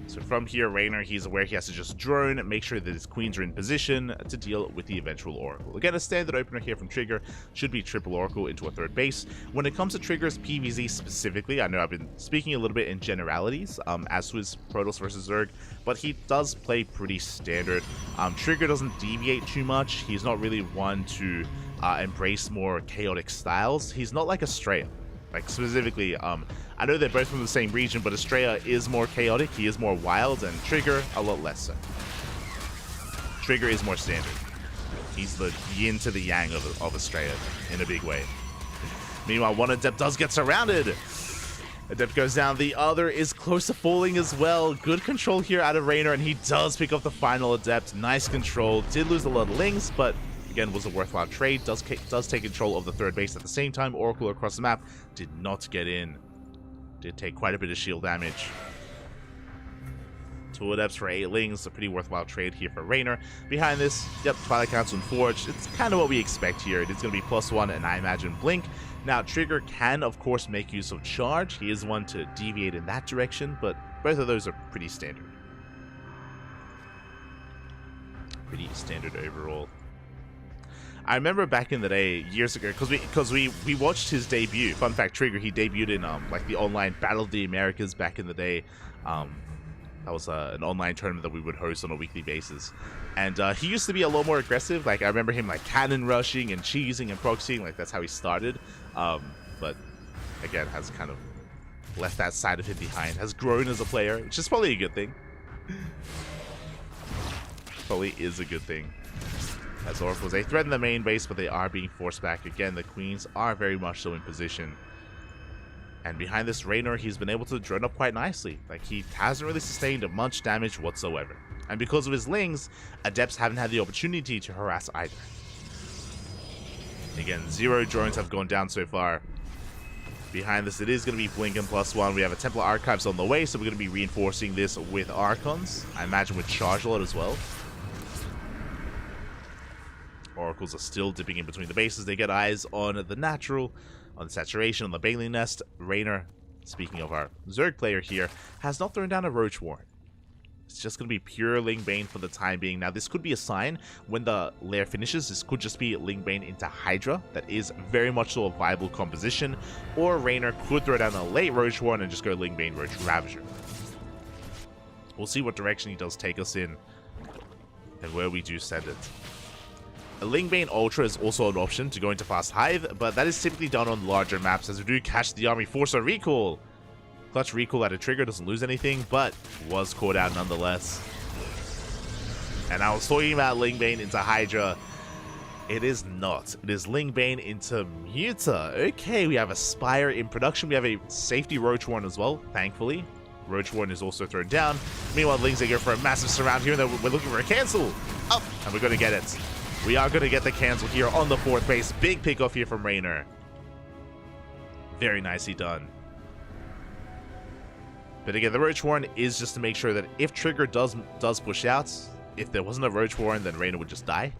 So from here, Raynor, he's aware he has to just drone, make sure that his queens are in position to deal with the eventual Oracle. Again, a standard opener here from Trigger should be triple Oracle into a third base. When it comes to Trigger's PvZ specifically, I know I've been speaking a little bit in generalities, as was Protoss versus Zerg, but he does play pretty standard. Trigger doesn't deviate too much. He's not really one to embrace more chaotic styles. He's not like Estrella. Like, specifically, I know they're both from the same region, but Estrella is more chaotic, he is more wild, and Trigger a lot less so. Trigger is more standard. He's the yin to the yang of Estrella in a big way. Meanwhile, one Adept does get surrounded. Adept goes down, the other is close to falling as well. Good control here out of Raynor, and he does pick up the final Adept. Nice control. Did lose a lot of Lings, but again, was a worthwhile trade. Does take control of the third base at the same time. Oracle across the map did not get in. Did take quite a bit of shield damage. 2 Adepts for 8 Lings. A pretty worthwhile trade here for Raynor. Behind this, yep, Twilight Council and Forge. It's kind of what we expect here. It is going to be +1 and I imagine Blink. Now, Trigger can, of course, make use of Charge. He is one to deviate in that direction, but both of those are pretty standard. Pretty standard overall. I remember back in the day, years ago, because we watched his debut. Fun fact, Trigger, he debuted in like the online Battle of the Americas back in the day. That was an online tournament that we would host on a weekly basis. And he used to be a lot more aggressive. Like, I remember him like cannon rushing and cheesing and proxying. Like, that's how he started. But again, has kind of left that side of him behind. Has grown as a player, which is probably a good thing. Probably is a good thing. As Oracles, they threaten the main base, but they are being forced back. Again, the queens are very much so in position. And behind this Raynor, he's been able to drone up quite nicely. Like, he hasn't really sustained much damage whatsoever. And because of his Lings, Adepts haven't had the opportunity to harass either. Again, 0 drones have gone down so far. Behind this, it is going to be Blink and +1. We have a Templar Archives on the way, so we're going to be reinforcing this with Archons. I imagine with Charge a lot as well. Oracles are still dipping in between the bases. They get eyes on the natural, on the saturation, on the Bailey Nest. Raynor, speaking of our Zerg player here, has not thrown down a Roach Warren. It's just going to be pure Ling Bane for the time being. Now, this could be a sign when the lair finishes. This could just be Ling Bane into Hydra. That is very much so a viable composition. Or Raynor could throw down a late Roach Warren and just go Ling Bane Roach Ravager. We'll see what direction he does take us in and where we do send it. A Ling Bane Ultra is also an option to go into Fast Hive, but that is typically done on larger maps as we do catch the army force a recall. Clutch recall at a trigger, doesn't lose anything, but was caught out nonetheless. And I was talking about Ling Bane into Hydra. It is not. It is Ling Bane into Muta. Okay, we have a Spire in production. We have a safety Roach Warren as well, thankfully. Roach Warren is also thrown down. Meanwhile, Lings, they go for a massive surround here, and we're looking for a cancel. Up, and we're going to get it. We are going to get the cancel here on the 4th base. Big pickoff here from Raynor. Very nicely done. But again, the Roach Warren is just to make sure that if Trigger does push out, if there wasn't a Roach Warren, then Raynor would just die.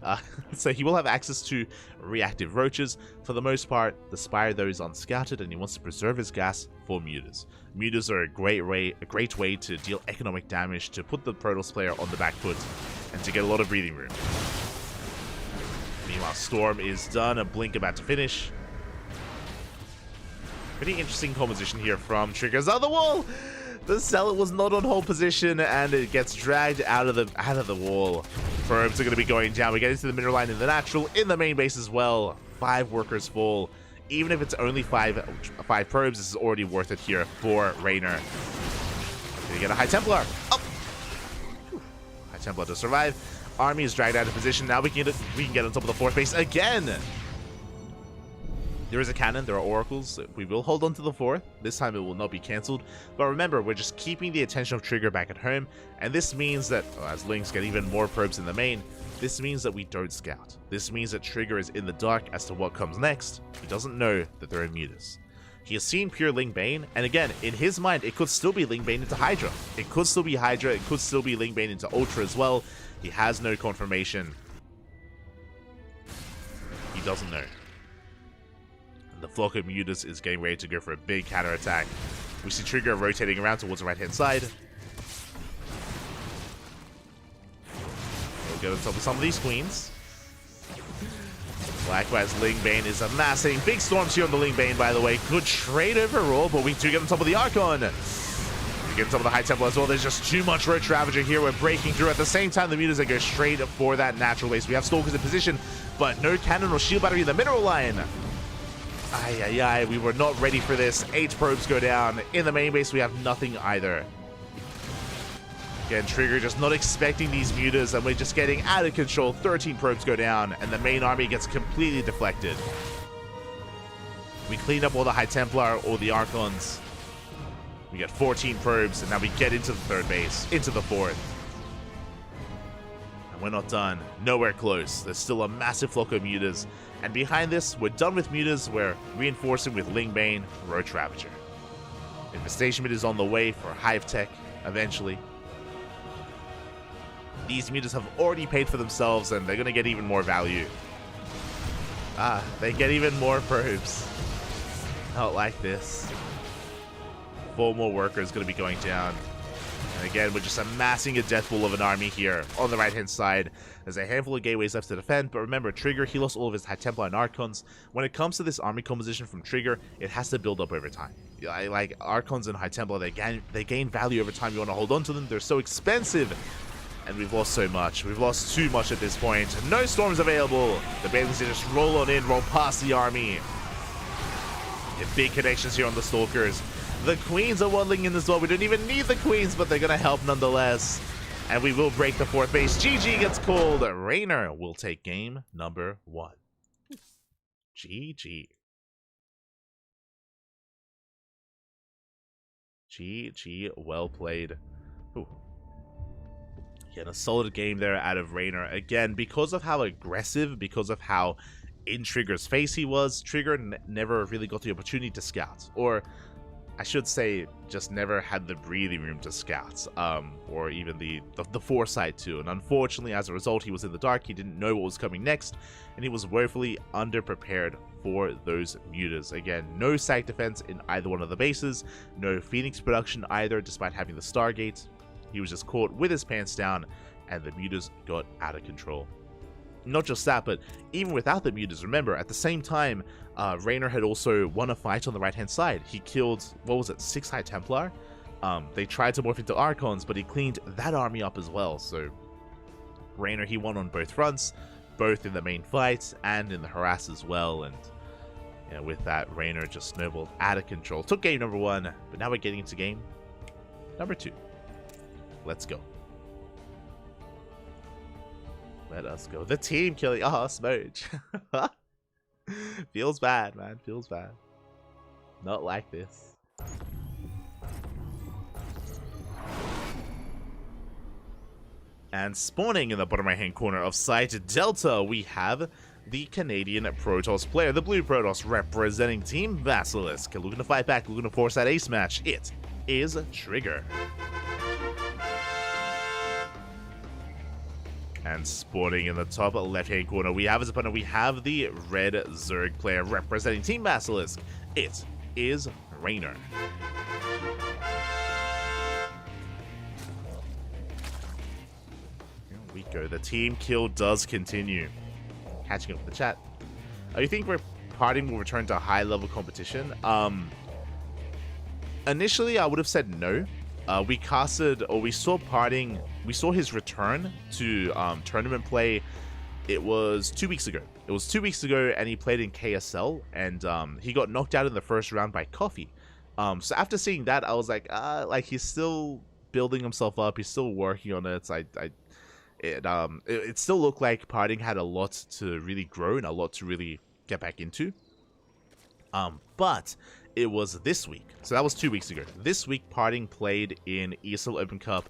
So he will have access to reactive Roaches. For the most part, the Spire, though, is unscouted, and he wants to preserve his gas for Mutas. Mutas are a great way to deal economic damage, to put the Protoss player on the back foot, and to get a lot of breathing room. Meanwhile, Storm is done, a Blink about to finish. Pretty interesting composition here from Trigger's other wall. The Zealot was not on hold position, and it gets dragged out of the wall. Probes are going to be going down. We get into the mineral line in the natural, in the main base as well. 5 workers fall. Even if it's only 5 probes, this is already worth it here for Raynor. Gonna get a High Templar. Up. High Templar to survive. Army is dragged out of position. Now we can get on top of the 4th base again. There is a cannon, there are oracles. We will hold on to the 4th. This time it will not be cancelled. But remember, we're just keeping the attention of Trigger back at home. And this means that, as Lings get even more probes in the main, this means that we don't scout. This means that Trigger is in the dark as to what comes next. He doesn't know that there are Mutas. He has seen pure Ling Bane, and again, in his mind, it could still be Ling Bane into Hydra. It could still be Hydra, it could still be Ling Bane into Ultra as well. He has no confirmation. He doesn't know. The flock of Mutas is getting ready to go for a big counterattack. We see Trigger rotating around towards the right-hand side. We'll get on top of some of these queens. Likewise, Ling Bane is amassing big storms here on the Ling Bane, by the way. Good trade overall, but we do get on top of the Archon. We get on top of the High Temple as well. There's just too much Roach Ravager here. We're breaking through. At the same time, the Mutas, they go straight for that natural base. We have Stalkers in position, but no cannon or shield battery in the mineral line. Ay, we were not ready for this. 8 probes go down. In the main base, we have nothing either. Again, Trigger just not expecting these Mutas, and we're just getting out of control. 13 probes go down, and the main army gets completely deflected. We clean up all the High Templar, all the Archons. We get 14 probes, and now we get into the 3rd base, into the 4th. And we're not done. Nowhere close. There's still a massive flock of Mutas. And behind this, we're done with Mutas. We're reinforcing with Ling Bane, Roach Ravager. Infestation Mid is on the way for Hive Tech, eventually. These Mutas have already paid for themselves, and they're going to get even more value. They get even more probes. Not like this. 4 more workers going to be going down. And again, we're just amassing a death pool of an army here on the right-hand side. There's a handful of gateways left to defend, but remember, Trigger, he lost all of his High Templar and Archons. When it comes to this army composition from Trigger, it has to build up over time. Like Archons and High Templar, they gain value over time. You want to hold on to them. They're so expensive. And we've lost so much. We've lost too much at this point. No storms available. The Banelings just roll on in, roll past the army. Get big connections here on the Stalkers. The Queens are waddling in as well. We don't even need the Queens, but they're going to help nonetheless. And we will break the 4th base. GG gets called. Raynor will take game number 1. GG. GG, well played. Ooh. Yeah, a solid game there out of Raynor. Again, because of how aggressive, because of how in Trigger's face he was, Trigger never really got the opportunity to scout. Or I should say, just never had the breathing room to scout, or even the foresight to. And unfortunately, as a result, he was in the dark. He didn't know what was coming next, and he was woefully underprepared for those Mutas. Again, no sack defense in either one of the bases, no Phoenix production either, despite having the Stargate. He was just caught with his pants down, and the mutas got out of control. Not just that, but even without the mutas, remember, at the same time, Raynor had also won a fight on the right-hand side. He killed, what was it, 6 High Templar? They tried to morph into Archons, but he cleaned that army up as well. So Raynor, he won on both fronts, both in the main fight and in the harass as well. And with that, Raynor just snowballed out of control. Took game number 1, but now we're getting into game number 2. Let's go. Let us go. The team killing. Oh, Smooch. Feels bad, man. Feels bad. Not like this. And spawning in the bottom right-hand corner of Site Delta, we have the Canadian Protoss player, the blue Protoss representing Team Basilisk. Looking to fight back, looking to force that ace match. It is Trigger. And spawning in the top left-hand corner, we have as opponent, we have the red Zerg player representing Team Basilisk. It is Raynor. Here we go. The team kill does continue. Catching up with the chat. You think parting will return to high-level competition? Initially, I would have said no. We casted, or we saw parting, we saw his return to tournament play. It was 2 weeks ago. It was 2 weeks ago, and he played in KSL, and he got knocked out in the first round by Coffee. So after seeing that, I was like he's still building himself up. He's still working on it. It still looked like parting had a lot to really grow and a lot to really get back into. But it was this week. So that was 2 weeks ago. This week, parting played in ESL Open Cup.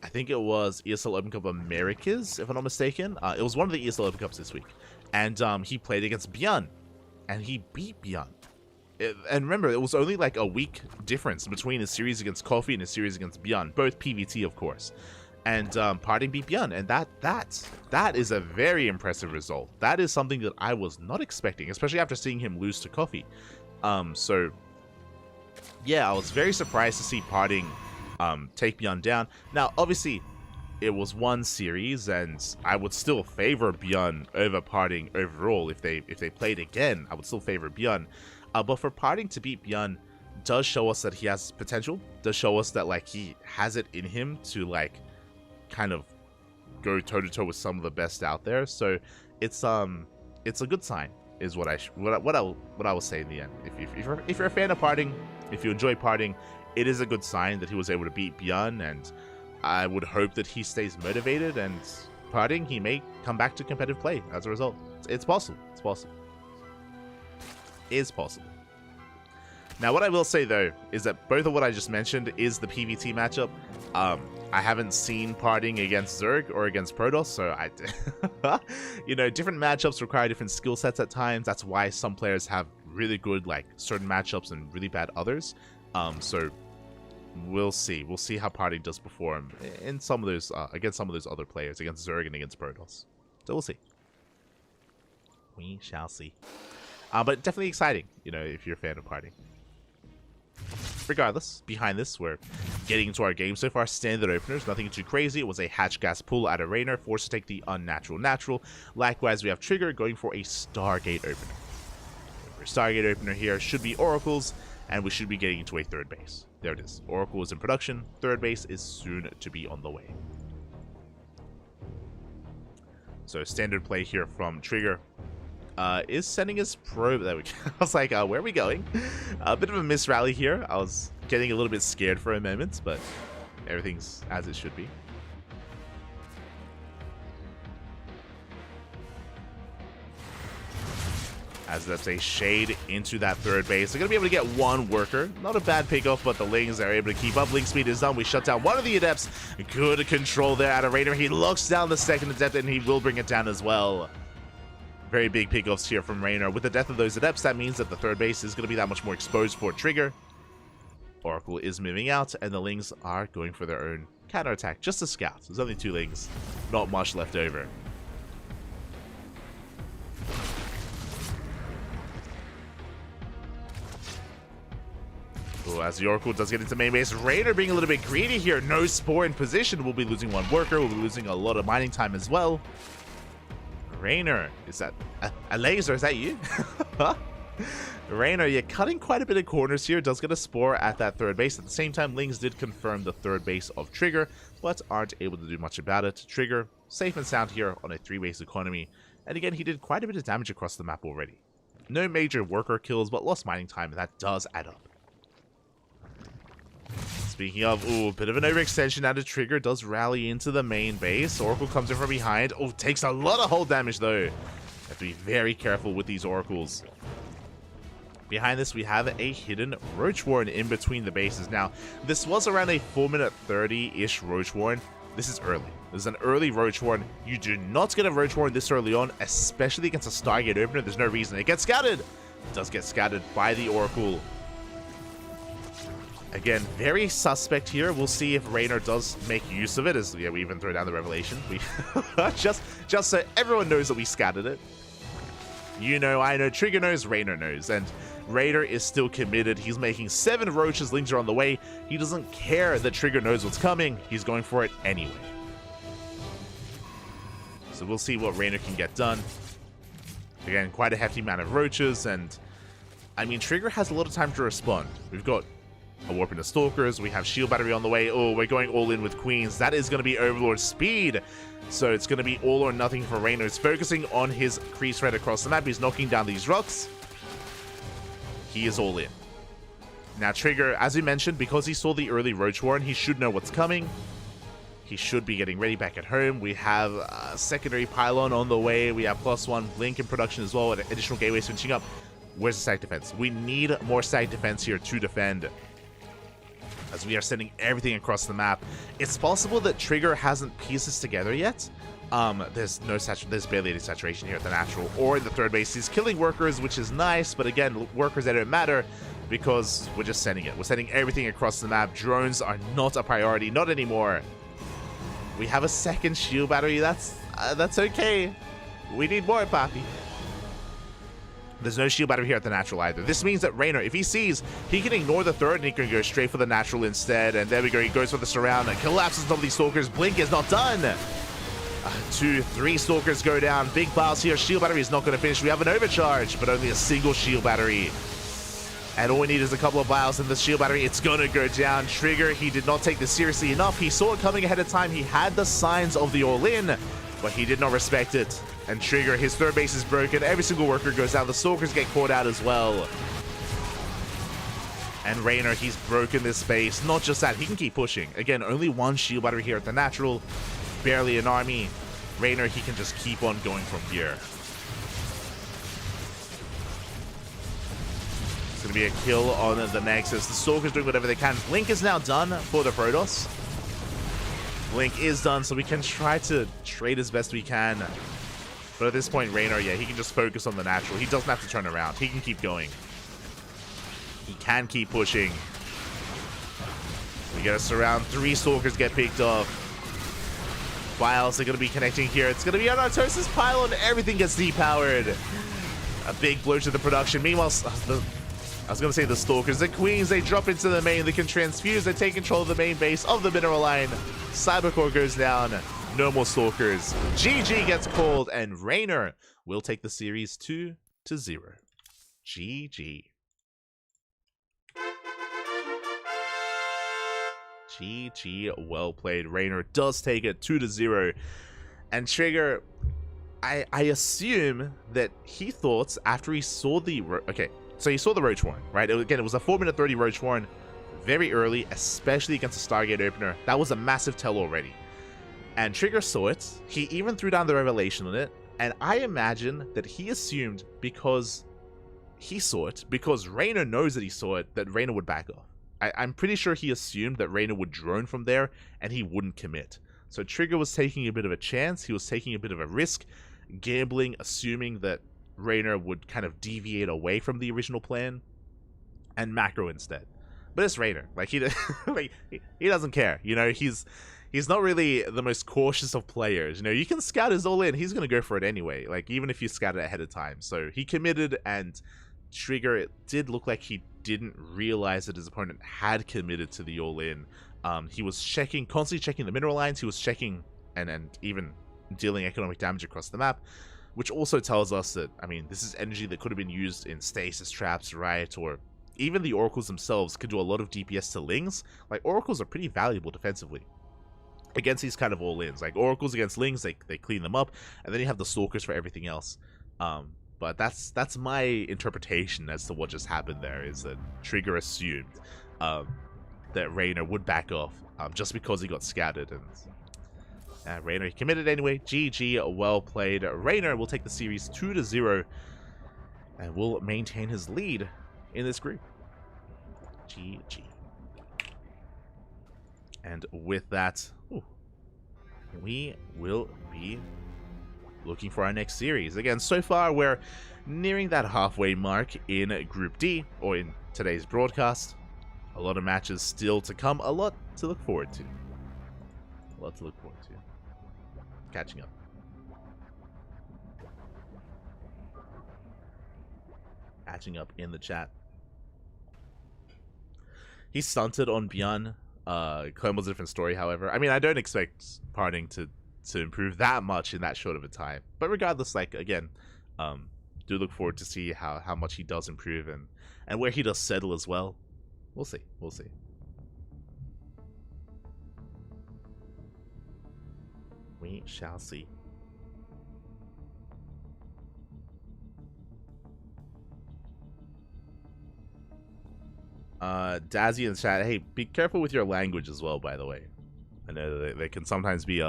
I think it was ESL Open Cup Americas, if I'm not mistaken. It was one of the ESL Open Cups this week. And he played against Bjorn. And he beat Bjorn. And remember, it was only like a week difference between his series against Coffee and his series against Bjorn. Both PVT, of course. And parting beat Bjorn. And that is a very impressive result. That is something that I was not expecting, especially after seeing him lose to Coffee. So yeah, I was very surprised to see parting take Bjorn down. Now, obviously, it was one series, and I would still favor Bjorn over parting overall. If they played again, I would still favor Bjorn. But for parting to beat Bjorn does show us that he has potential. Does show us that like he has it in him to like kind of go toe to toe with some of the best out there. So it's a good sign, is what I will say in the end. If you're a fan of parting, if you enjoy parting, it is a good sign that he was able to beat Bjorn, and I would hope that he stays motivated, and parting, he may come back to competitive play as a result. It's possible. It's possible. Is possible. Now, what I will say, though, is that both of what I just mentioned is the PVT matchup. I haven't seen parting against Zerg or against Protoss, so different matchups require different skill sets at times. That's why some players have really good, like, certain matchups and really bad others. So we'll see. We'll see how parting does perform in some of those, against some of those other players, against Zerg and against Protoss. So we'll see. We shall see. But definitely exciting, if you're a fan of parting. Regardless, behind this, we're getting into our game. So far, standard openers, nothing too crazy. It was a hatch gas pull out of Raynor, forced to take the unnatural natural. Likewise, we have Trigger going for a Stargate opener. For Stargate opener here should be Oracles, and we should be getting into a third base. There it is. Oracle is in production. Third base is soon to be on the way. So standard play here from Trigger. Is sending his probe. There we go. I was like, where are we going? A bit of a miss rally here. I was getting a little bit scared for a moment, but everything's as it should be. As that's a shade into that third base. They're going to be able to get one worker. Not a bad pickoff, but the Lings are able to keep up. Link speed is done. We shut down one of the Adepts. Good control there out of Raynor. He locks down the second Adept, and he will bring it down as well. Very big pickoffs here from Raynor. With the death of those Adepts, that means that the third base is going to be that much more exposed for Trigger. Oracle is moving out, and the Lings are going for their own counterattack. Just a scout. There's only 2 Lings. Not much left over. Ooh, as the Oracle does get into main base, Raider being a little bit greedy here. No Spore in position. We'll be losing one worker. We'll be losing a lot of mining time as well. Rainer, is that a laser? Is that you? Rainer, you're cutting quite a bit of corners here. Does get a Spore at that third base. At the same time, Lings did confirm the third base of Trigger, but aren't able to do much about it. Trigger, safe and sound here on a 3-base economy. And again, he did quite a bit of damage across the map already. No major worker kills, but lost mining time, and that does add up. Speaking of, ooh, a bit of an overextension out of Trigger, does rally into the main base. Oracle comes in from behind. Oh, takes a lot of hull damage though. Have to be very careful with these Oracles. Behind this, we have a hidden Roach Warren in between the bases. Now, this was around a 4-minute 30-ish Roach Warren. This is early. This is an early Roach Warren. You do not get a Roach Warren this early on, especially against a Stargate opener. There's no reason. It gets scattered. It does get scattered by the Oracle. Again, very suspect here. We'll see if Rainer does make use of it. As yeah, we even throw down the Revelation. We just so everyone knows that we scattered it. You know, I know, Trigger knows, Rainer knows, and Raider is still committed. He's making 7 roaches. Lings are on the way. He doesn't care that Trigger knows what's coming. He's going for it anyway. So we'll see what Rainer can get done. Again, quite a hefty amount of roaches, and I mean, Trigger has a lot of time to respond. We've got a warp into Stalkers. We have Shield Battery on the way. Oh, we're going all in with Queens. That is going to be Overlord speed. So it's going to be all or nothing for Rainer. He's focusing on his crease threat across the map. He's knocking down these rocks. He is all in. Now Trigger, as we mentioned, because he saw the early Roach Warren, he should know what's coming. He should be getting ready back at home. We have a secondary pylon on the way. We have +1 Blink in production as well, and additional gateways finishing up. Where's the side defense? We need more side defense here to defend, as we are sending everything across the map. It's possible that Trigger hasn't pieced this together yet. There's barely any saturation here at the natural or in the third base. He's killing workers, which is nice, but again, workers that don't matter because we're just sending it. We're sending everything across the map. Drones are not a priority, not anymore. We have a second shield battery. That's okay. We need more, Papi. There's no shield battery here at the natural either. This means that Rainer, if he sees, he can ignore the third and he can go straight for the natural instead. And there we go. He goes for the surround and collapses some of these Stalkers. Blink is not done. 2, 3 Stalkers go down. Big piles here. Shield battery is not going to finish. We have an overcharge, but only a single shield battery. And all we need is a couple of vials in the shield battery. It's going to go down. Trigger, he did not take this seriously enough. He saw it coming ahead of time. He had the signs of the all-in, but he did not respect it. And Trigger, his third base is broken. Every single worker goes down. The Stalkers get caught out as well. And Rainer, he's broken this base. Not just that, he can keep pushing. Again, only 1 shield battery here at the natural. Barely an army. Rainer, he can just keep on going from here. It's going to be a kill on the Nexus. The Stalkers doing whatever they can. Blink is now done for the Protoss. Blink is done, so we can try to trade as best we can. But at this point, Rainer, yeah, he can just focus on the natural. He doesn't have to turn around. He can keep going. He can keep pushing. We get a surround. 3 Stalkers get picked off. Vials are going to be connecting here. It's going to be on Artosis pylon. Everything gets depowered. A big blow to the production. Meanwhile, I was going to say the Stalkers. The Queens, they drop into the main. They can transfuse. They take control of the main base of the mineral line. Cybercore goes down. No more Stalkers. GG gets called, and Rainer will take the series 2-0. GG. GG, well played. Rainer does take it 2-0. And Trigger, I assume that he thought after he saw the... Okay, so he saw the Roach Warren, right? Again, it was a 4-minute 30 Roach Warren. Very early, especially against a Stargate opener. That was a massive tell already. And Trigger saw it. He even threw down the Revelation on it. And I imagine that he assumed because he saw it, because Rainer knows that he saw it, that Rainer would back off. I'm pretty sure he assumed that Rainer would drone from there and he wouldn't commit. So Trigger was taking a bit of a chance. He was taking a bit of a risk, gambling, assuming that Rainer would kind of deviate away from the original plan and macro instead. But it's Rainer. Like, he doesn't care. You know, he's not really the most cautious of players. You know, you can scout his all in. He's going to go for it anyway. Like, even if you scout it ahead of time. So he committed, and Trigger, it did look like he didn't realize that his opponent had committed to the all-in. He was constantly checking the mineral lines. He was checking and even dealing economic damage across the map, which also tells us that, I mean, this is energy that could have been used in stasis traps, right? Or even the oracles themselves could do a lot of DPS to lings. Like, oracles are pretty valuable defensively against these kind of all-ins. Like, oracles against lings, they clean them up, and then you have the stalkers for everything else. But that's my interpretation as to what just happened there, is that Trigger assumed that Raynor would back off just because he got scattered, and Raynor, he committed anyway. GG, well played. Raynor will take the series 2-0 and will maintain his lead in this group. GG. And with that, we will be looking for our next series. Again, so far we're nearing that halfway mark in Group D, or in today's broadcast. A lot of matches still to come, a lot to look forward to. A lot to look forward to. Catching up. Catching up in the chat. He's stunted on Bjorn. Clem was a different story, however. I mean, I don't expect Parting to improve that much in that short of a time. But regardless, like, again, do look forward to see how much he does improve and where he does settle as well. We'll see. We'll see. We shall see. Dazzy in the chat, hey, be careful with your language as well, by the way. I know they can sometimes be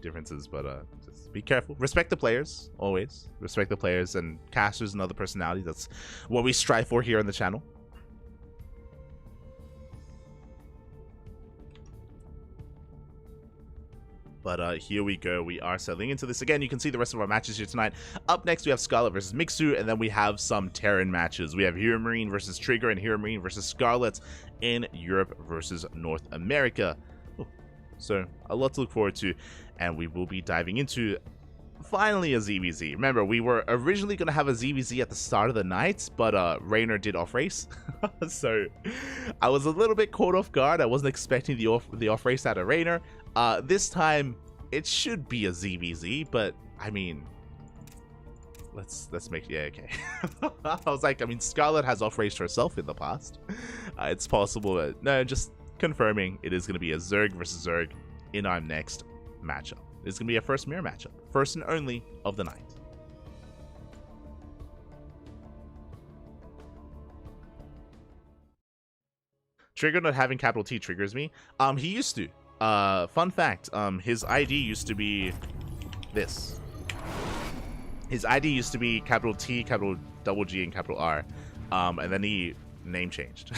differences, but just be careful. Respect the players, always. Respect the players and casters and other personalities. That's what we strive for here on the channel. But here we go. We are settling into this. Again, you can see the rest of our matches here tonight. Up next, we have Scarlet versus Mixu, and then we have some Terran matches. We have Hero Marine versus Trigger and Hero Marine versus Scarlet in Europe versus North America. So, a lot to look forward to, and we will be diving into, finally, a ZVZ. Remember, we were originally going to have a ZVZ at the start of the night, but Raynor did off-race. So, I was a little bit caught off guard. I wasn't expecting the off-race out of Raynor. This time, it should be a ZVZ, but, I mean, let's make, yeah, okay. I was like, I mean, Scarlet has off-raced herself in the past. It's possible, but no, just confirming it is going to be a Zerg versus Zerg in our next matchup. It's going to be a first mirror matchup. First and only of the night. Trigger not having capital T triggers me. He used to. Fun fact, his ID used to be this. His ID used to be capital T, capital double G, and capital R. And then he name changed.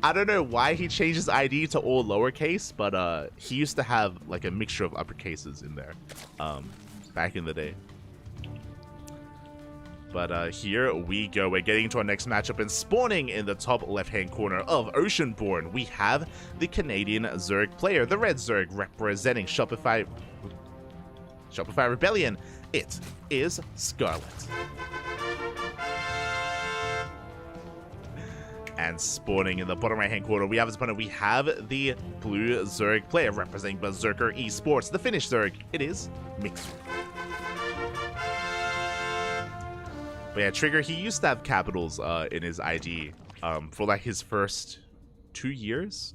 I don't know why he changed his ID to all lowercase, but he used to have like a mixture of uppercases in there back in the day. But here we go. We're getting into our next matchup, and spawning in the top left-hand corner of Oceanborn, we have the Canadian Zerg player, the Red Zerg, representing Shopify Rebellion. It is Scarlet. And spawning in the bottom right-hand corner, we have his opponent. We have the Blue Zerg player, representing Berserker Esports, the Finnish Zerg. It is Mixu. But yeah, Trigger, he used to have capitals in his ID for like his first 2 years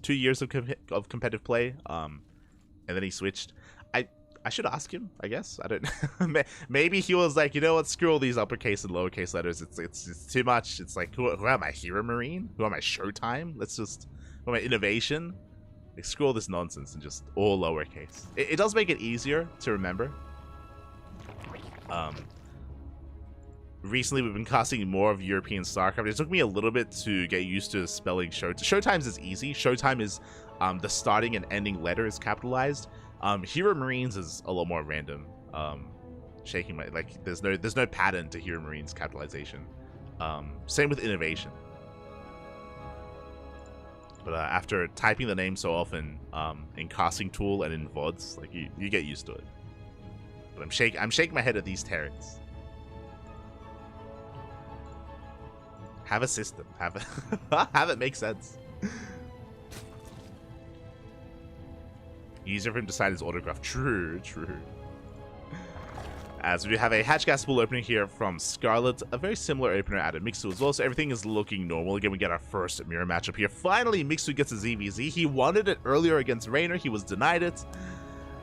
of competitive play, and then he switched. I should ask him, I guess. I don't know. Maybe he was like, you know what, screw all these uppercase and lowercase letters. It's too much. It's like, who am I, Hero Marine? Who am I, Showtime? Who am I, Innovation? Like, screw all this nonsense and just all lowercase. It does make it easier to remember. Recently, we've been casting more of European StarCraft. It took me a little bit to get used to spelling Showtime's is easy. Showtime is the starting and ending letter is capitalized. Hero Marines is a lot more random. Shaking my, like, there's no pattern to Hero Marines capitalization. Same with Innovation. But after typing the name so often in Casting Tool and in VODs, like you get used to it. But I'm shaking my head at these Terrans. Have a system. Have it, have it make sense. Easier for him to sign his autograph. True, true. As we do have a hatch gas pool opening here from Scarlet, a very similar opener out of Mixu as well, so everything is looking normal. Again, we get our first mirror matchup here. Finally, Mixu gets a ZVZ. He wanted it earlier against Rainer, he was denied it,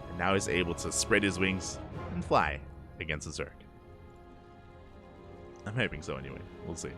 and now he's able to spread his wings and fly against a Zerg. I'm hoping so anyway, we'll see.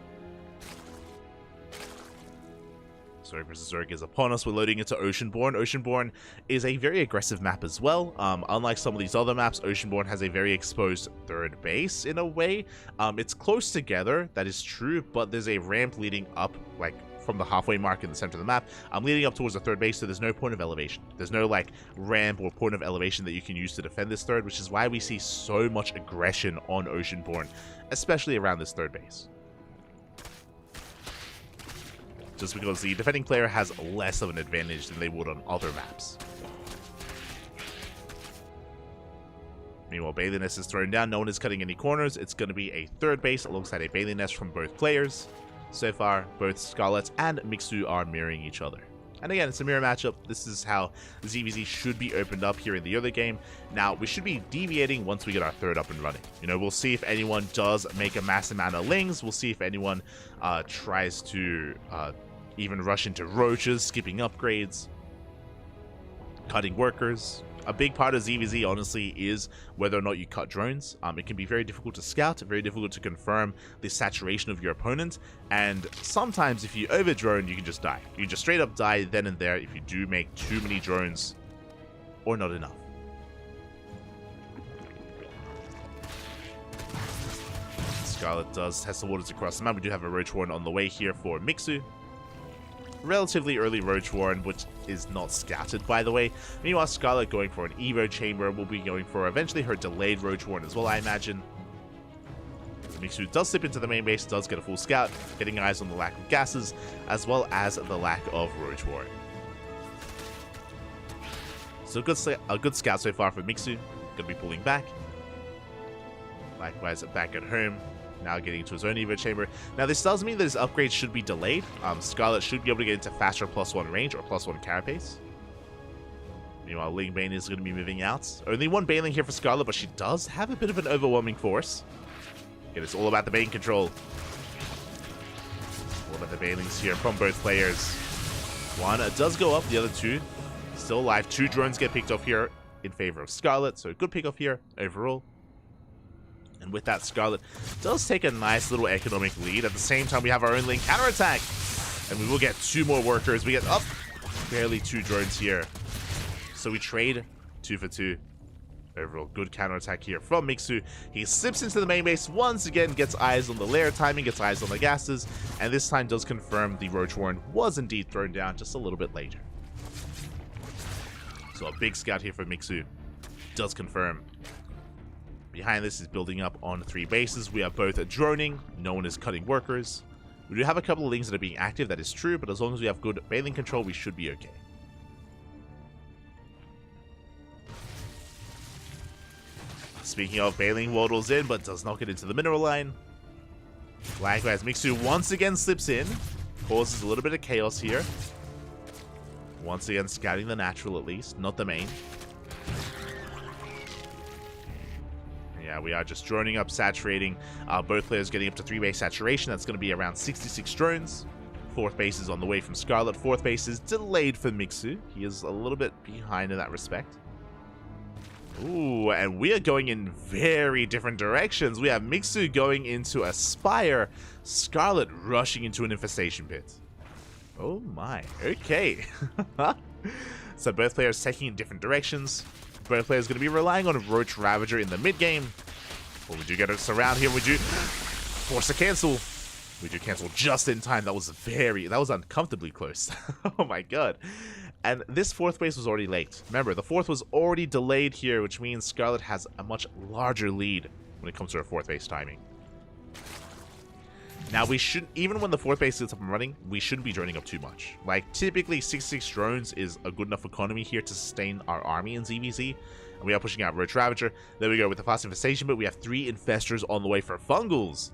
Zerg vs. Zerg is upon us. We're loading into Oceanborn. Oceanborn is a very aggressive map as well. Unlike some of these other maps, Oceanborn has a very exposed third base in a way. It's close together, that is true, but there's a ramp leading up, like, from the halfway mark in the center of the map. I'm leading up towards the third base, so there's no point of elevation. There's no, like, ramp or point of elevation that you can use to defend this third, which is why we see so much aggression on Oceanborn, especially around this third base. Just because the defending player has less of an advantage than they would on other maps. Meanwhile, Bailey Nest is thrown down. No one is cutting any corners. It's going to be a third base alongside a Bailey Nest from both players. So far, both Scarlet and Mixu are mirroring each other. And again, it's a mirror matchup. This is how ZVZ should be opened up here in the other game. Now, we should be deviating once we get our third up and running. You know, we'll see if anyone does make a mass amount of lings. We'll see if anyone tries to even rush into roaches, skipping upgrades, cutting workers. A big part of ZVZ, honestly, is whether or not you cut drones. It can be very difficult to scout, very difficult to confirm the saturation of your opponent, and sometimes if you over drone, you can just die. You can just straight up die then and there if you do make too many drones or not enough. Scarlet does test the waters across the map. We do have a Roach Warren on the way here for Mixu. Relatively early Roach Warren, which is not scouted, by the way. Meanwhile, Scarlet going for an Evo Chamber, will be going for eventually her delayed Roach Warren as well, I imagine. Mixu does slip into the main base, does get a full scout, getting eyes on the lack of gases, as well as the lack of Roach Warren. So a good scout so far for Mixu. Going to be pulling back. Likewise, back at home. Now getting into his own Evo Chamber. Now this does mean that his upgrade should be delayed. Scarlet should be able to get into faster +1 range or +1 carapace. Meanwhile, Ling Bane is going to be moving out. Only one Baneling here for Scarlet, but she does have a bit of an overwhelming force. Again, it's all about the Bane control. All about the Banelings here from both players. One does go up, the other two still alive. 2 drones get picked off here in favor of Scarlet, so good pick off here overall. And with that, Scarlet does take a nice little economic lead. At the same time, we have our own link counterattack. And we will get 2 more workers. We get up barely 2 drones here. So we trade 2 for 2. Overall, good counterattack here from Mixu. He slips into the main base once again, gets eyes on the lair timing, gets eyes on the gases, and this time does confirm the Roach Warren was indeed thrown down just a little bit later. So a big scout here for Mixu. Does confirm. Behind this is building up on 3 bases. We are both droning. No one is cutting workers. We do have a couple of lings that are being active, that is true, but as long as we have good Baneling control, we should be okay. Speaking of, Baneling waddles in, but does not get into the mineral line. Likewise, Mixu once again slips in. Causes a little bit of chaos here. Once again, scouting the natural at least, not the main. Yeah, we are just droning up, saturating. Both players getting up to 3 base saturation. That's going to be around 66 drones. 4th base is on the way from Scarlet. 4th base is delayed for Mixu. He is a little bit behind in that respect. Ooh, and we are going in very different directions. We have Mixu going into a Spire. Scarlet rushing into an Infestation Pit. Oh my, okay. So both players taking in different directions. Both players going to be relying on Roach Ravager in the mid game. But we do get a surround here. We do force a cancel. We do cancel just in time. That was uncomfortably close. Oh my god. And this 4th base was already late. Remember, the 4th was already delayed here, which means Scarlet has a much larger lead when it comes to her 4th base timing. Now, we shouldn't, even when the 4th base is up and running, we shouldn't be droning up too much. Like, typically 66 drones is a good enough economy here to sustain our army in ZVZ. And we are pushing out Roach Ravager. There we go with the fast infestation, but we have 3 infestors on the way for Fungals.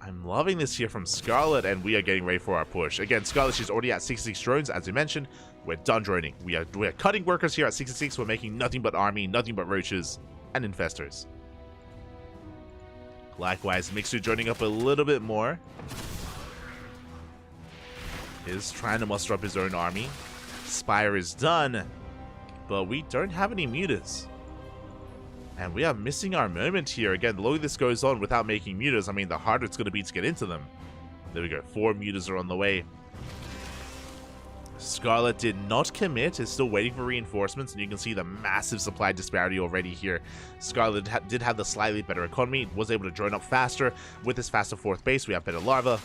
I'm loving this here from Scarlet, and we are getting ready for our push. Again, Scarlet, she's already at 66 drones, as we mentioned. We're done droning. We're cutting workers here at 66. We're making nothing but army, nothing but roaches, and infestors. Likewise, Mixu joining up a little bit more. Is trying to muster up his own army. Spire is done, but we don't have any mutas. And we are missing our moment here. Again, the longer this goes on without making mutas, I mean, the harder it's going to be to get into them. There we go. 4 mutas are on the way. Scarlet did not commit, is still waiting for reinforcements, and you can see the massive supply disparity already here. Scarlet did have the slightly better economy, was able to drone up faster. With this faster 4th base, we have better larva.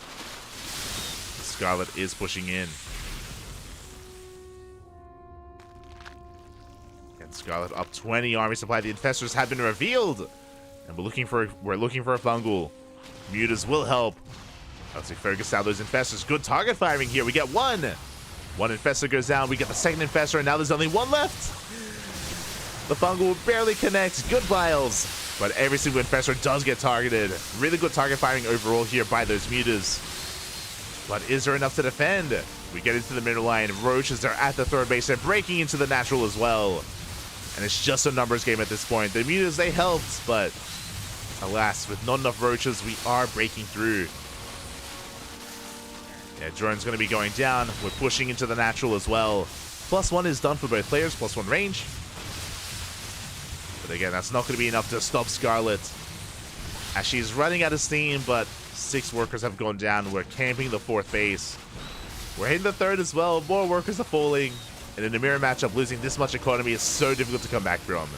Scarlet is pushing in. And Scarlet up 20 army supply. The infestors have been revealed, and we're looking for a fungal. Mutas will help. Let's see, focus out those infestors. Good target firing here. We get one. One infestor goes down. We get the second infestor, and now there's only one left. The fungal barely connects. Good vials, but every single infestor does get targeted. Really good target firing overall here by those mutas. But is there enough to defend? We get into the middle line. Roaches are at the 3rd base. They're breaking into the natural as well. And it's just a numbers game at this point. The mutas, they helped, but alas, with not enough roaches, we are breaking through. Yeah, drone's going to be going down. We're pushing into the natural as well. +1 is done for both players. +1 range. But again, that's not going to be enough to stop Scarlet, as she's running out of steam, but 6 workers have gone down. We're camping the 4th base. We're hitting the 3rd as well. More workers are falling. And in a mirror matchup, losing this much economy is so difficult to come back from.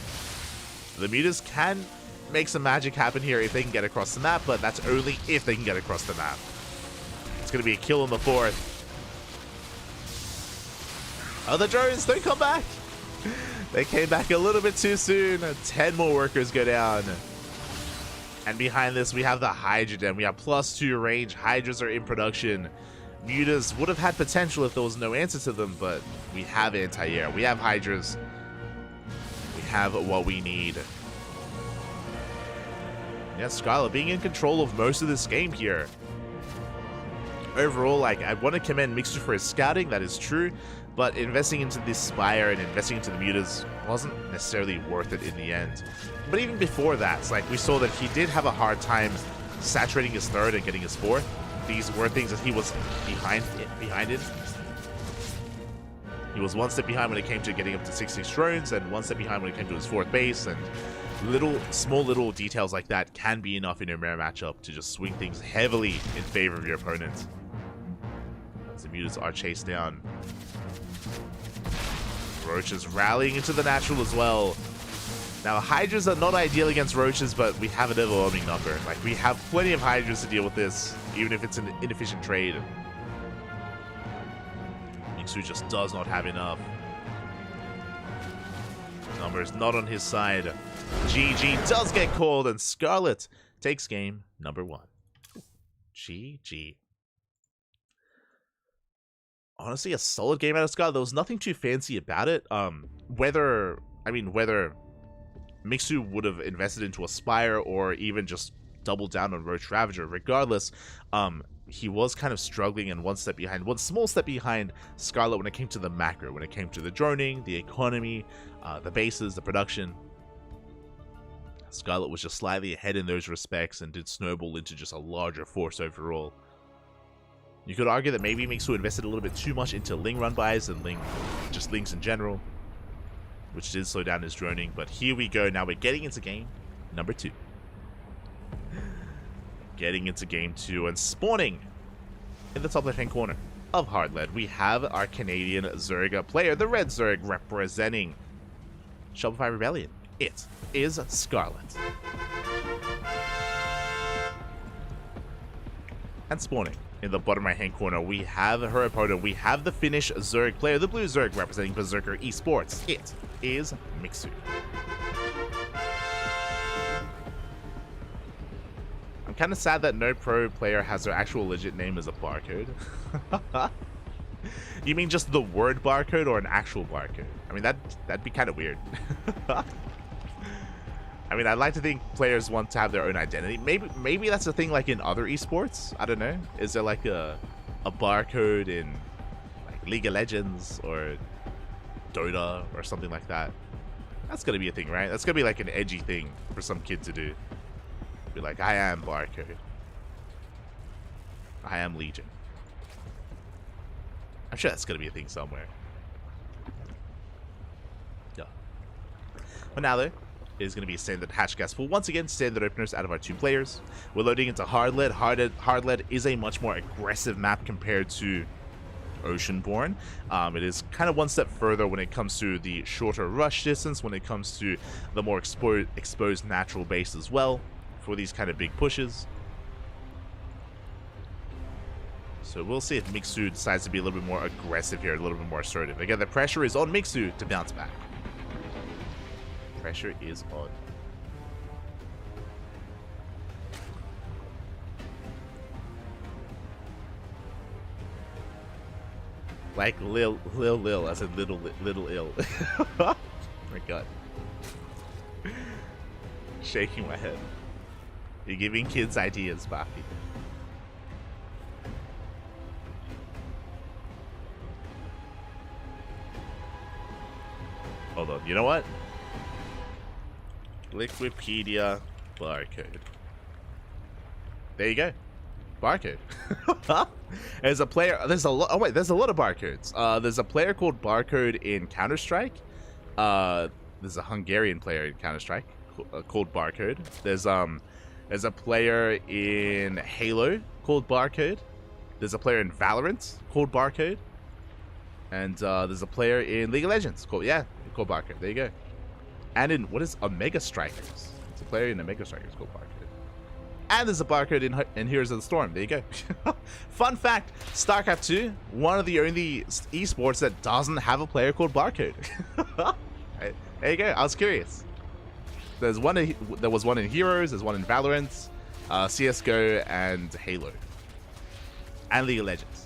The mutas can make some magic happen here if they can get across the map, but that's only if they can get across the map. It's going to be a kill on the 4th. Oh, the drones, don't come back. They came back a little bit too soon. 10 more workers go down. And behind this, we have the Hydra Den. We have +2 range. Hydras are in production. Mutas would have had potential if there was no answer to them, but we have anti-air. We have Hydras. We have what we need. Yeah, Scarlet being in control of most of this game here. Overall, like, I want to commend Mixer for his scouting, that is true, but investing into this Spire and investing into the mutas wasn't necessarily worth it in the end. But even before that, like, we saw that he did have a hard time saturating his 3rd and getting his 4th. These were things that he was behind it. He was 1 step behind when it came to getting up to 66 drones, and 1 step behind when it came to his 4th base, and small little details like that can be enough in a rare matchup to just swing things heavily in favor of your opponent. As the mutas are chased down. Roaches rallying into the natural as well. Now, Hydras are not ideal against roaches, but we have an overwhelming number. Like, we have plenty of Hydras to deal with this, even if it's an inefficient trade. Mixu just does not have enough. Number is not on his side. GG does get called, and Scarlet takes game number 1. GG. Honestly, a solid game out of Scarlet. There was nothing too fancy about it. Whether Mixu would have invested into a Spire or even just doubled down on Roach Ravager, regardless, he was kind of struggling and 1 step behind, 1 small step behind Scarlet when it came to the macro, when it came to the droning, the economy, the bases, the production. Scarlet was just slightly ahead in those respects and did snowball into just a larger force overall. You could argue that maybe Mixu invested a little bit too much into Ling run buys and just Lings in general, which did slow down his droning, but here we go. Now we're getting into game number 2. Getting into game 2 and spawning in the top left-hand corner of Hardlead, we have our Canadian Zerg player, the Red Zerg, representing Shopify Rebellion. It is Scarlet. And spawning in the bottom right-hand corner, we have her opponent. We have the Finnish Zerg player, the Blue Zerg, representing Berserker Esports. It is Mixu. I'm kind of sad that no pro player has their actual legit name as a barcode. You mean just the word barcode or an actual barcode? I mean, that'd be kind of weird. I mean, I'd like to think players want to have their own identity. Maybe that's a thing like in other esports. I don't know. Is there like a barcode in like League of Legends or Dota or something like that? That's gonna be a thing, right? That's gonna be like an edgy thing for some kid to do. Be like, I am barcode. I am Legion. I'm sure that's gonna be a thing somewhere. Yeah. But now though, is going to be a standard hatch gas pool. Once again, standard openers out of our 2 players. We're loading into hard lead. Hard lead is a much more aggressive map compared to Oceanborn. It is kind of one step further when it comes to the shorter rush distance, when it comes to the more exposed natural base as well for these kind of big pushes. So we'll see if Mixu decides to be a little bit more aggressive here, a little bit more assertive. Again, the pressure is on Mixu to bounce back. Pressure is on. Like Lil, I said little ill. Oh my god. Shaking my head. You're giving kids ideas, Bafi. Hold on, you know what? Liquipedia barcode. There you go. Barcode. There's a player. There's a lot. Oh wait, there's a lot of barcodes. There's a player called Barcode in Counter-Strike. There's a Hungarian player in Counter-Strike called Barcode. There's a player in Halo called Barcode. There's a player in Valorant called Barcode. And there's a player in League of Legends called called Barcode. There you go. And in, what is Omega Strikers? It's a player in Omega Strikers called Barcode. And there's a Barcode in Heroes of the Storm. There you go. Fun fact, StarCraft 2, one of the only esports that doesn't have a player called Barcode. There you go. I was curious. There was one in Heroes, there's one in Valorant, CSGO, and Halo. And League of Legends.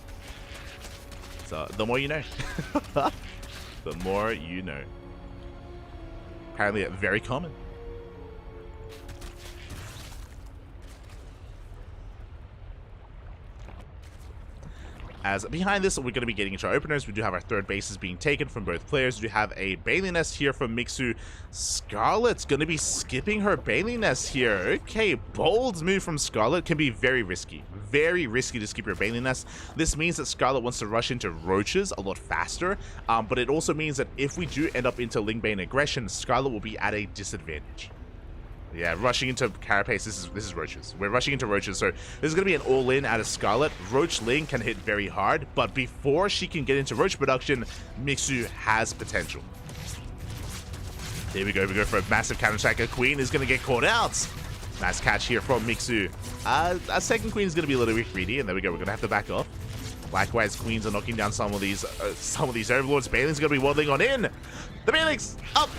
So, the more you know. The more you know. Apparently very common. As behind this, we're going to be getting into our openers. We do have our third bases being taken from both players. We do have a Bailey Nest here from Mixu. Scarlet's going to be skipping her Bailey Nest here. Okay, bold move from Scarlet. Can be very risky. Very risky to skip your Bailey Nest. This means that Scarlet wants to rush into roaches a lot faster. But it also means that if we do end up into Lingbane aggression, Scarlet will be at a disadvantage. Yeah, rushing into Carapace, this is roaches. We're rushing into roaches, so this is going to be an all-in out of Scarlet. Roach Ling can hit very hard, but before she can get into roach production, Mixu has potential. Here we go for a massive counter-attack. A Queen is going to get caught out. Nice catch here from Mixu. Our second Queen is going to be a little bit greedy, and there we go, we're going to have to back off. Likewise, Queens are knocking down some of these Overlords. Bailing's going to be waddling on in. The Bailing's up.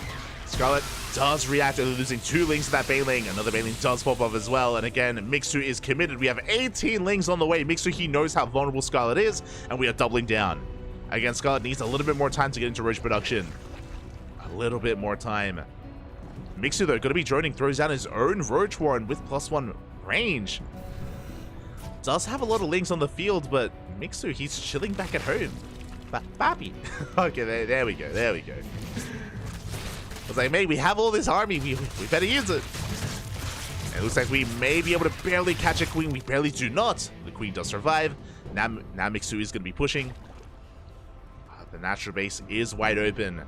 Scarlet does react, only losing 2 Lings to that Bailing. Another Bailing does pop off as well. And again, Mixu is committed. We have 18 Lings on the way. Mixu, he knows how vulnerable Scarlet is, and we are doubling down. Again, Scarlet needs a little bit more time to get into roach production. A little bit more time. Mixu, though, going to be droning, throws down his own Roach Warren with +1 range. Does have a lot of Lings on the field, but Mixu, he's chilling back at home. Papi. Okay, there we go. There we go. I was like, mate, we have all this army. We better use it. And it looks like we may be able to barely catch a Queen. We barely do not. The Queen does survive. Now Mixu is going to be pushing. The natural base is wide open.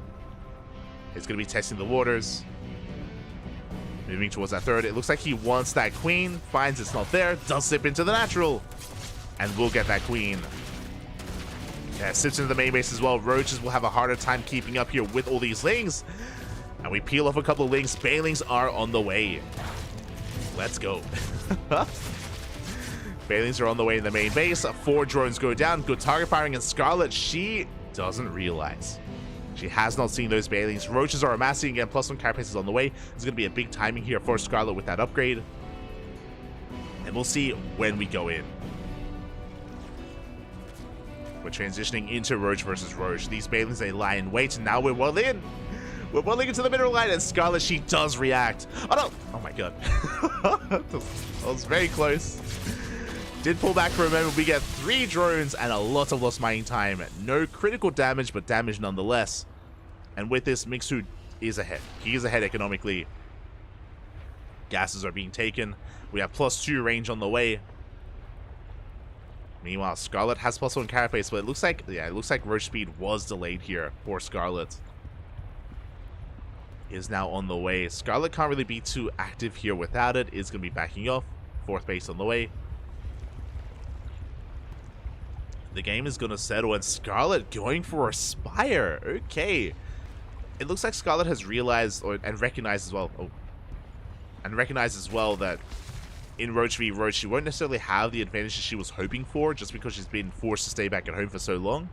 He's going to be testing the waters. Moving towards that third. It looks like he wants that Queen. Finds it's not there. Does slip into the natural. And we'll get that Queen. Yeah, slips into the main base as well. Roaches will have a harder time keeping up here with all these Lings. And we peel off a couple of Lings. Bailings are on the way. Let's go. Bailings are on the way in the main base. 4 drones go down. Good target firing. And Scarlet, she doesn't realize. She has not seen those Bailings. Roaches are amassing again. +1 carapace is on the way. There's going to be a big timing here for Scarlet with that upgrade. And we'll see when we go in. We're transitioning into Roach versus Roach. These Bailings, they lie in wait. And now we're well in. We're rolling into the middle line, and Scarlet, she does react. Oh no! Oh my god. That was very close. Did pull back for a moment. We get 3 drones and a lot of lost mining time. No critical damage, but damage nonetheless. And with this, Mixu is ahead. He is ahead economically. Gases are being taken. We have +2 range on the way. Meanwhile, Scarlet has +1 carapace, but it looks like, yeah, it looks like Roach speed was delayed here for Scarlet. Is now on the way. Scarlet can't really be too active here without it. Is going to be backing off. 4th base on the way. The game is going to settle, and Scarlet going for a Spire. Okay. It looks like Scarlet has realized and recognized as well. Oh. And recognized as well that in Roach v Roach, she won't necessarily have the advantage that she was hoping for just because she's been forced to stay back at home for so long.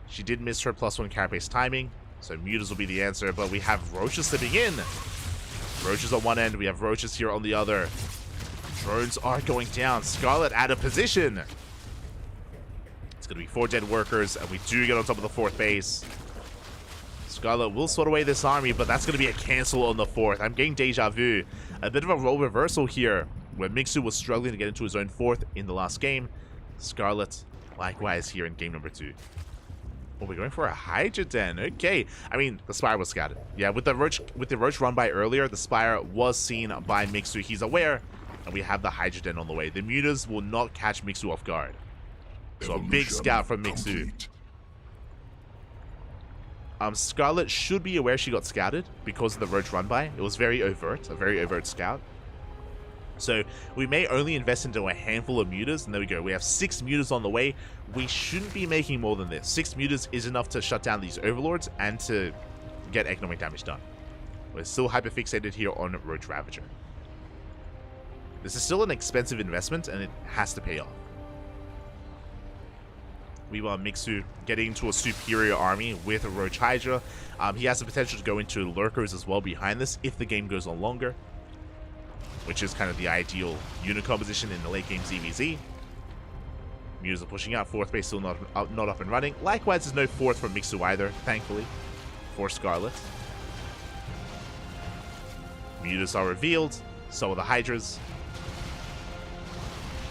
She did miss her +1 carapace timing, so Mutas will be the answer, but we have Roaches slipping in. Roaches on one end, we have Roaches here on the other. Drones are going down. Scarlet out of position. It's going to be 4 dead workers, and we do get on top of the 4th base. Scarlet will sort away this army, but that's going to be a cancel on the 4th. I'm getting deja vu. A bit of a role reversal here, where Mixu was struggling to get into his own 4th in the last game. Scarlet, likewise here in game number 2. Oh, we're going for a Hydra Den. Okay. I mean, the Spire was scattered. Yeah, with the Roach run by earlier, the Spire was seen by Mixu. He's aware, and we have the Hydra Den on the way. The Mutas will not catch Mixu off guard. So a big scout from Mixu. Scarlet should be aware she got scouted because of the Roach run by. It was very overt, a very overt scout. So we may only invest into a handful of Mutas, and there we go. We have 6 Mutas on the way. We shouldn't be making more than this. 6 Mutas is enough to shut down these Overlords and to get economic damage done. We're still hyperfixated here on Roach Ravager. This is still an expensive investment, and it has to pay off. We want Mixu getting into a superior army with a Roach Hydra. He has the potential to go into Lurkers as well behind this if the game goes on longer, which is kind of the ideal unit composition in the late game ZVZ. Mutas are pushing out. 4th base still not up and running. Likewise, there's no 4th from Mixu either, thankfully, for Scarlet. Mutas are revealed. So are the Hydras.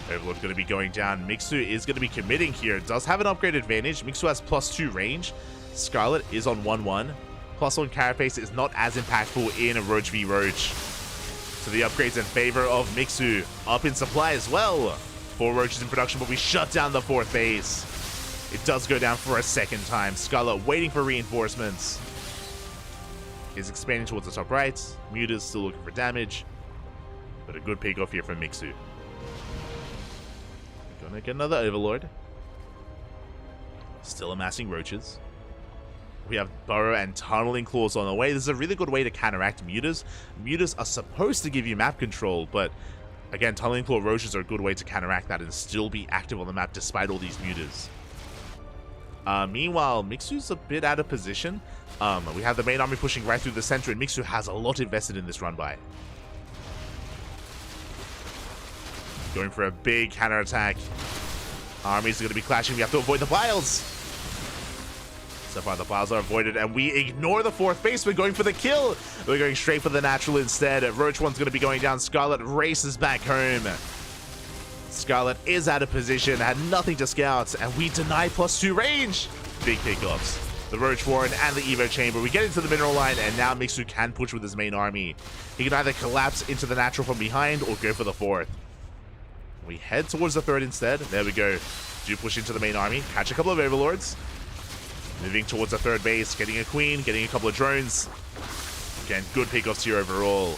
Overlord going to be going down. Mixu is going to be committing here. Does have an upgrade advantage. Mixu has +2 range. Scarlet is on 1-1. +1 carapace is not as impactful in a Roach v Roach. So the upgrades in favor of Mixu. Up in supply as well. 4 Roaches in production, but we shut down the 4th base. It does go down for a 2nd time. Scarlet waiting for reinforcements. Is expanding towards the top right. Mutas still looking for damage. But a good pick off here from Mixu. Gonna get another Overlord. Still amassing Roaches. We have Burrow and Tunneling Claws on the way. This is a really good way to counteract Mutas. Mutas are supposed to give you map control, but again, Tunneling Claw Roaches are a good way to counteract that and still be active on the map despite all these Mutas. Meanwhile, Mixu's a bit out of position. We have the main army pushing right through the center, and Mixu has a lot invested in this run-by. Going for a big counterattack. Armies are going to be clashing. We have to avoid the piles. So far, the piles are avoided, and we ignore the 4th base. We're going for the kill. We're going straight for the natural instead. Roach 1's going to be going down. Scarlet races back home. Scarlet is out of position, had nothing to scout, and we deny +2 range. Big pickups. The Roach Warren and the Evo Chamber. We get into the mineral line, and now Mixu can push with his main army. He can either collapse into the natural from behind or go for the 4th. We head towards the 3rd instead. There we go. Do push into the main army. Catch a couple of Overlords. Moving towards the 3rd base. Getting a Queen. Getting a couple of drones. Again, good pickoffs here overall.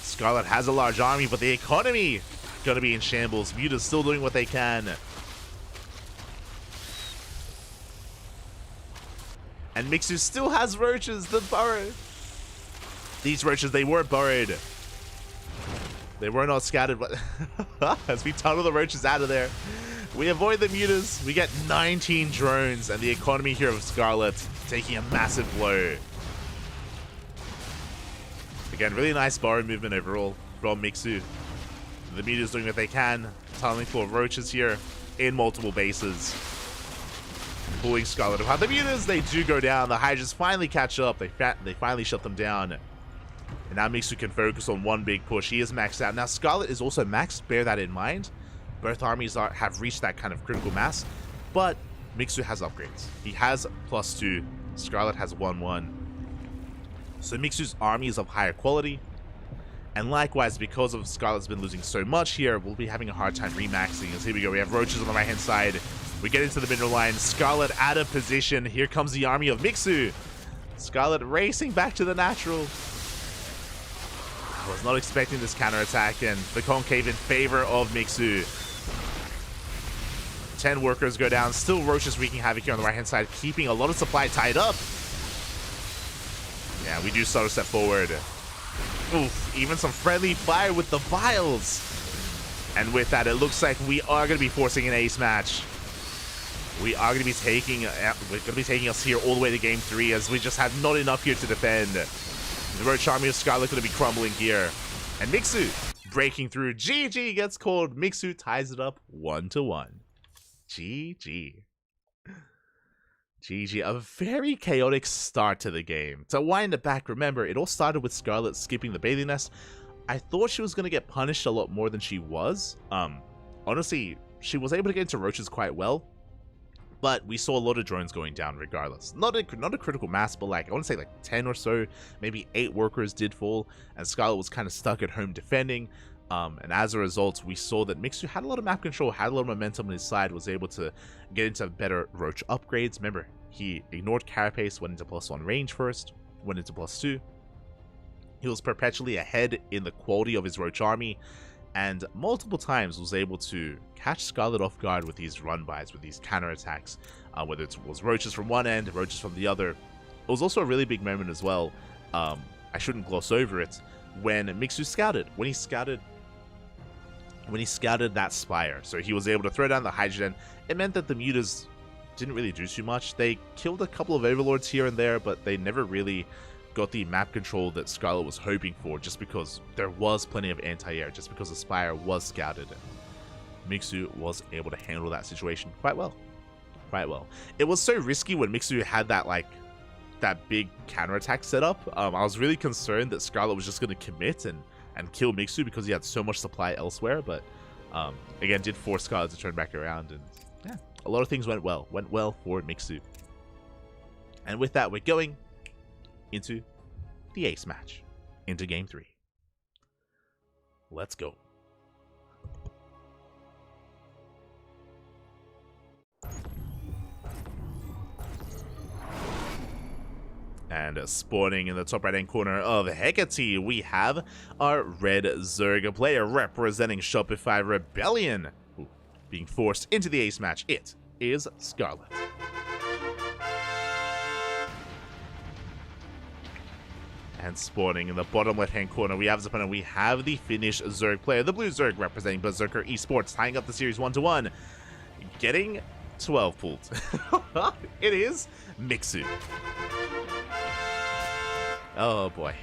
Scarlet has a large army, but the economy going to be in shambles. Muta's still doing what they can. And Mixu still has Roaches. The burrow. These Roaches, they were burrowed. They were not scattered, but as we tunnel the Roaches out of there, we avoid the Mutas. We get 19 drones, and the economy here of Scarlet taking a massive blow. Again, really nice borrow movement overall from Mixu. The Mutas doing what they can. Tunneling for Roaches here in multiple bases. pulling Scarlet apart. The Mutas, they do go down. The Hydras finally catch up. They finally shut them down. And now Mixu can focus on one big push. He is maxed out. Now Scarlet is also maxed. Bear that in mind. Both armies have reached that kind of critical mass. But Mixu has upgrades. He has +2. Scarlet has 1-1. So Mixu's army is of higher quality. And likewise, because of Scarlet's been losing so much here, we'll be having a hard time remaxing. As here we go, we have Roaches on the right-hand side. We get into the middle line. Scarlet out of position. Here comes the army of Mixu. Scarlet racing back to the natural. I was not expecting this counterattack, and the concave in favor of Mixu. 10 workers go down. Still Roaches wreaking havoc here on the right-hand side, keeping a lot of supply tied up. Yeah, we do start a step forward. Oof, even some friendly fire with the vials. And with that, it looks like we are going to be forcing an ace match. We are going to be taking us here all the way to game 3, as we just have not enough here to defend. The Roach army of Scarlet going to be crumbling here. And Mixu breaking through. GG gets called. Mixu ties it up 1-1. GG. GG. A very chaotic start to the game. To wind it back, remember, it all started with Scarlet skipping the bathing nest. I thought she was going to get punished a lot more than she was. Honestly, she was able to get into Roaches quite well. But we saw a lot of drones going down regardless. Not a critical mass, but like, I want to say like 10 or so, maybe 8 workers did fall, and Scarlet was kind of stuck at home defending. And as a result, we saw that Mixu had a lot of map control, had a lot of momentum on his side, was able to get into better Roach upgrades. Remember, he ignored Carapace, went into +1 range first, went into +2. He was perpetually ahead in the quality of his Roach army, and multiple times was able to catch Scarlet off guard with these run-bys, with these counterattacks, whether it was Roaches from one end, Roaches from the other. It was also a really big moment as well, I shouldn't gloss over it, when Mixu scouted. When he scouted that Spire, so he was able to throw down the Hydrogen. It meant that the Mutas didn't really do too much. They killed a couple of Overlords here and there, but they never really got the map control that Scarlet was hoping for, just because there was plenty of anti-air, just because the Spire was scouted. Mixu was able to handle that situation quite well. Quite well. It was so risky when Mixu had that, like, that big counterattack set up. I was really concerned that Scarlet was just going to commit and kill Mixu because he had so much supply elsewhere, but again, did force Scarlet to turn back around, and yeah, a lot of things went well for Mixu. And with that, we're going into the ace match, into game 3. Let's go. And spawning in the top right-hand corner of Hecate, we have our red Zerg player representing Shopify Rebellion. Ooh, being forced into the ace match, it is Scarlet. And spawning in the bottom left-hand corner, we have the Finnish Zerg player, the blue Zerg representing Berserker Esports, tying up the series 1-1, getting 12 pulled. It is Mixu. Oh boy.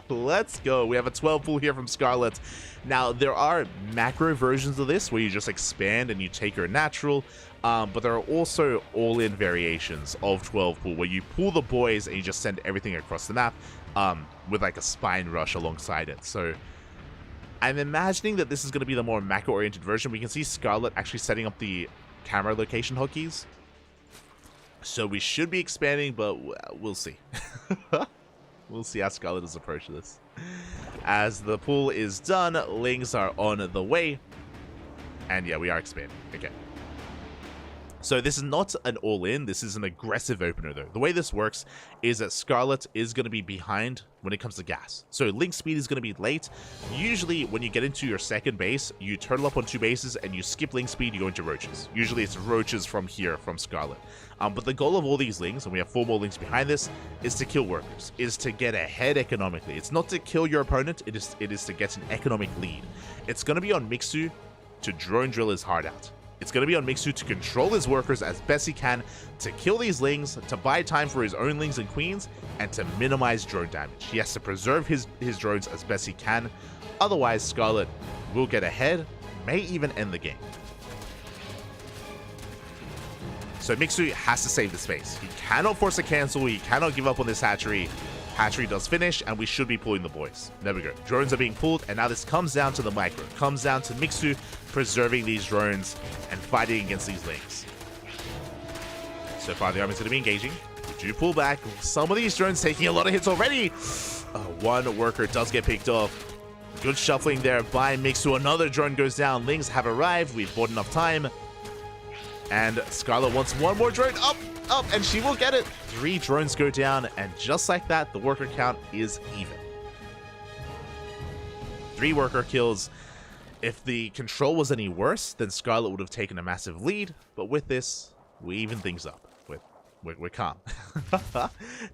Let's go. We have a 12 pull here from Scarlet. Now, there are macro versions of this where you just expand and you take your natural, but there are also all-in variations of 12 pull where you pull the boys and you just send everything across the map with like a spine rush alongside it. So I'm imagining that this is going to be the more macro-oriented version. We can see Scarlet actually setting up the camera location hotkeys. So we should be expanding, but we'll see. We'll see how Scarlet is approaching this. As the pool is done, Lings are on the way. And yeah, we are expanding. Okay. So this is not an all-in, this is an aggressive opener though. The way this works is that Scarlet is going to be behind when it comes to gas. So link speed is going to be late. Usually when you get into your second base, you turtle up on 2 bases and you skip link speed, you go into Roaches. Usually it's Roaches from here, from Scarlet. But the goal of all these links, and we have 4 more links behind this, is to kill workers, is to get ahead economically. It's not to kill your opponent, it is to get an economic lead. It's going to be on Mixu to drone drill his heart out. It's going to be on Mixu to control his workers as best he can, to kill these lings, to buy time for his own lings and queens, and to minimize drone damage. He has to preserve his drones as best he can. Otherwise, Scarlet will get ahead, may even end the game. So Mixu has to save the space. He cannot force a cancel. He cannot give up on this hatchery. Hatchery does finish, and we should be pulling the boys. There we go. Drones are being pulled, and now this comes down to the micro. It comes down to Mixu preserving these drones and fighting against these links. So far, the army's going to be engaging. We do pull back. Some of these drones taking a lot of hits already. One worker does get picked off. Good shuffling there by Mixu. Another drone goes down. Lings have arrived. We've bought enough time. And Scarlet wants one more drone. Up, and she will get it. 3 drones go down, and just like that, the worker count is even. 3 worker kills. If the control was any worse, then Scarlet would have taken a massive lead, but with this, we even things up. We're calm.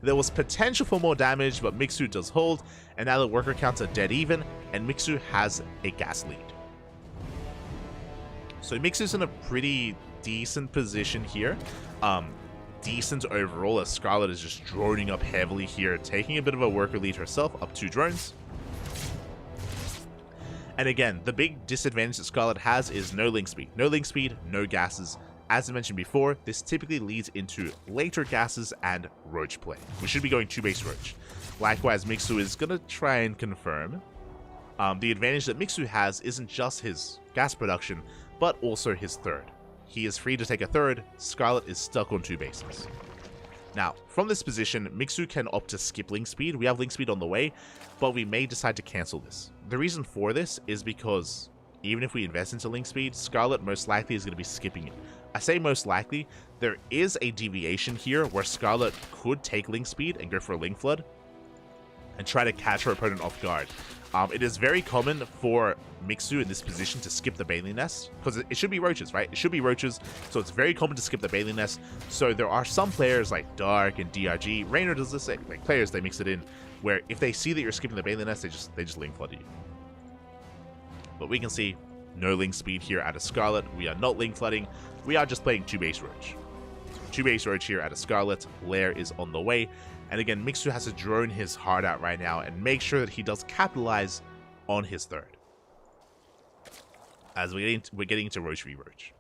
There was potential for more damage, but Mixu does hold, and now the worker counts are dead even, and Mixu has a gas lead. So Mixu's in a pretty decent position here. Decent overall, as Scarlet is just droning up heavily here, taking a bit of a worker lead herself, up 2 drones. And again, the big disadvantage that Scarlet has is no link speed. No link speed, no gases. As I mentioned before, this typically leads into later gases and roach play. We should be going 2-base roach. Likewise, Mixu is going to try and confirm. The advantage that Mixu has isn't just his gas production, but also his third. He is free to take a third. Scarlet is stuck on 2 bases. Now, from this position, Mixu can opt to skip link speed. We have link speed on the way, but we may decide to cancel this. The reason for this is because even if we invest into link speed, Scarlet most likely is going to be skipping it. I say most likely, there is a deviation here where Scarlet could take link speed and go for a link flood and try to catch her opponent off guard. It is very common for Mixu in this position to skip the Bailey Nest, because it should be roaches, right? It should be roaches, so it's very common to skip the Bailey Nest. So there are some players like Dark and DRG, Raynor does this, like players, they mix it in, where if they see that you're skipping the Bailey Nest, they just link flood you. But we can see no link speed here out of Scarlet. We are not link flooding. We are just playing 2-base roach. 2-base roach here out of Scarlet. Lair is on the way. And again, Mixu has to drone his heart out right now and make sure that he does capitalize on his third. As we're getting into Roach v Roach.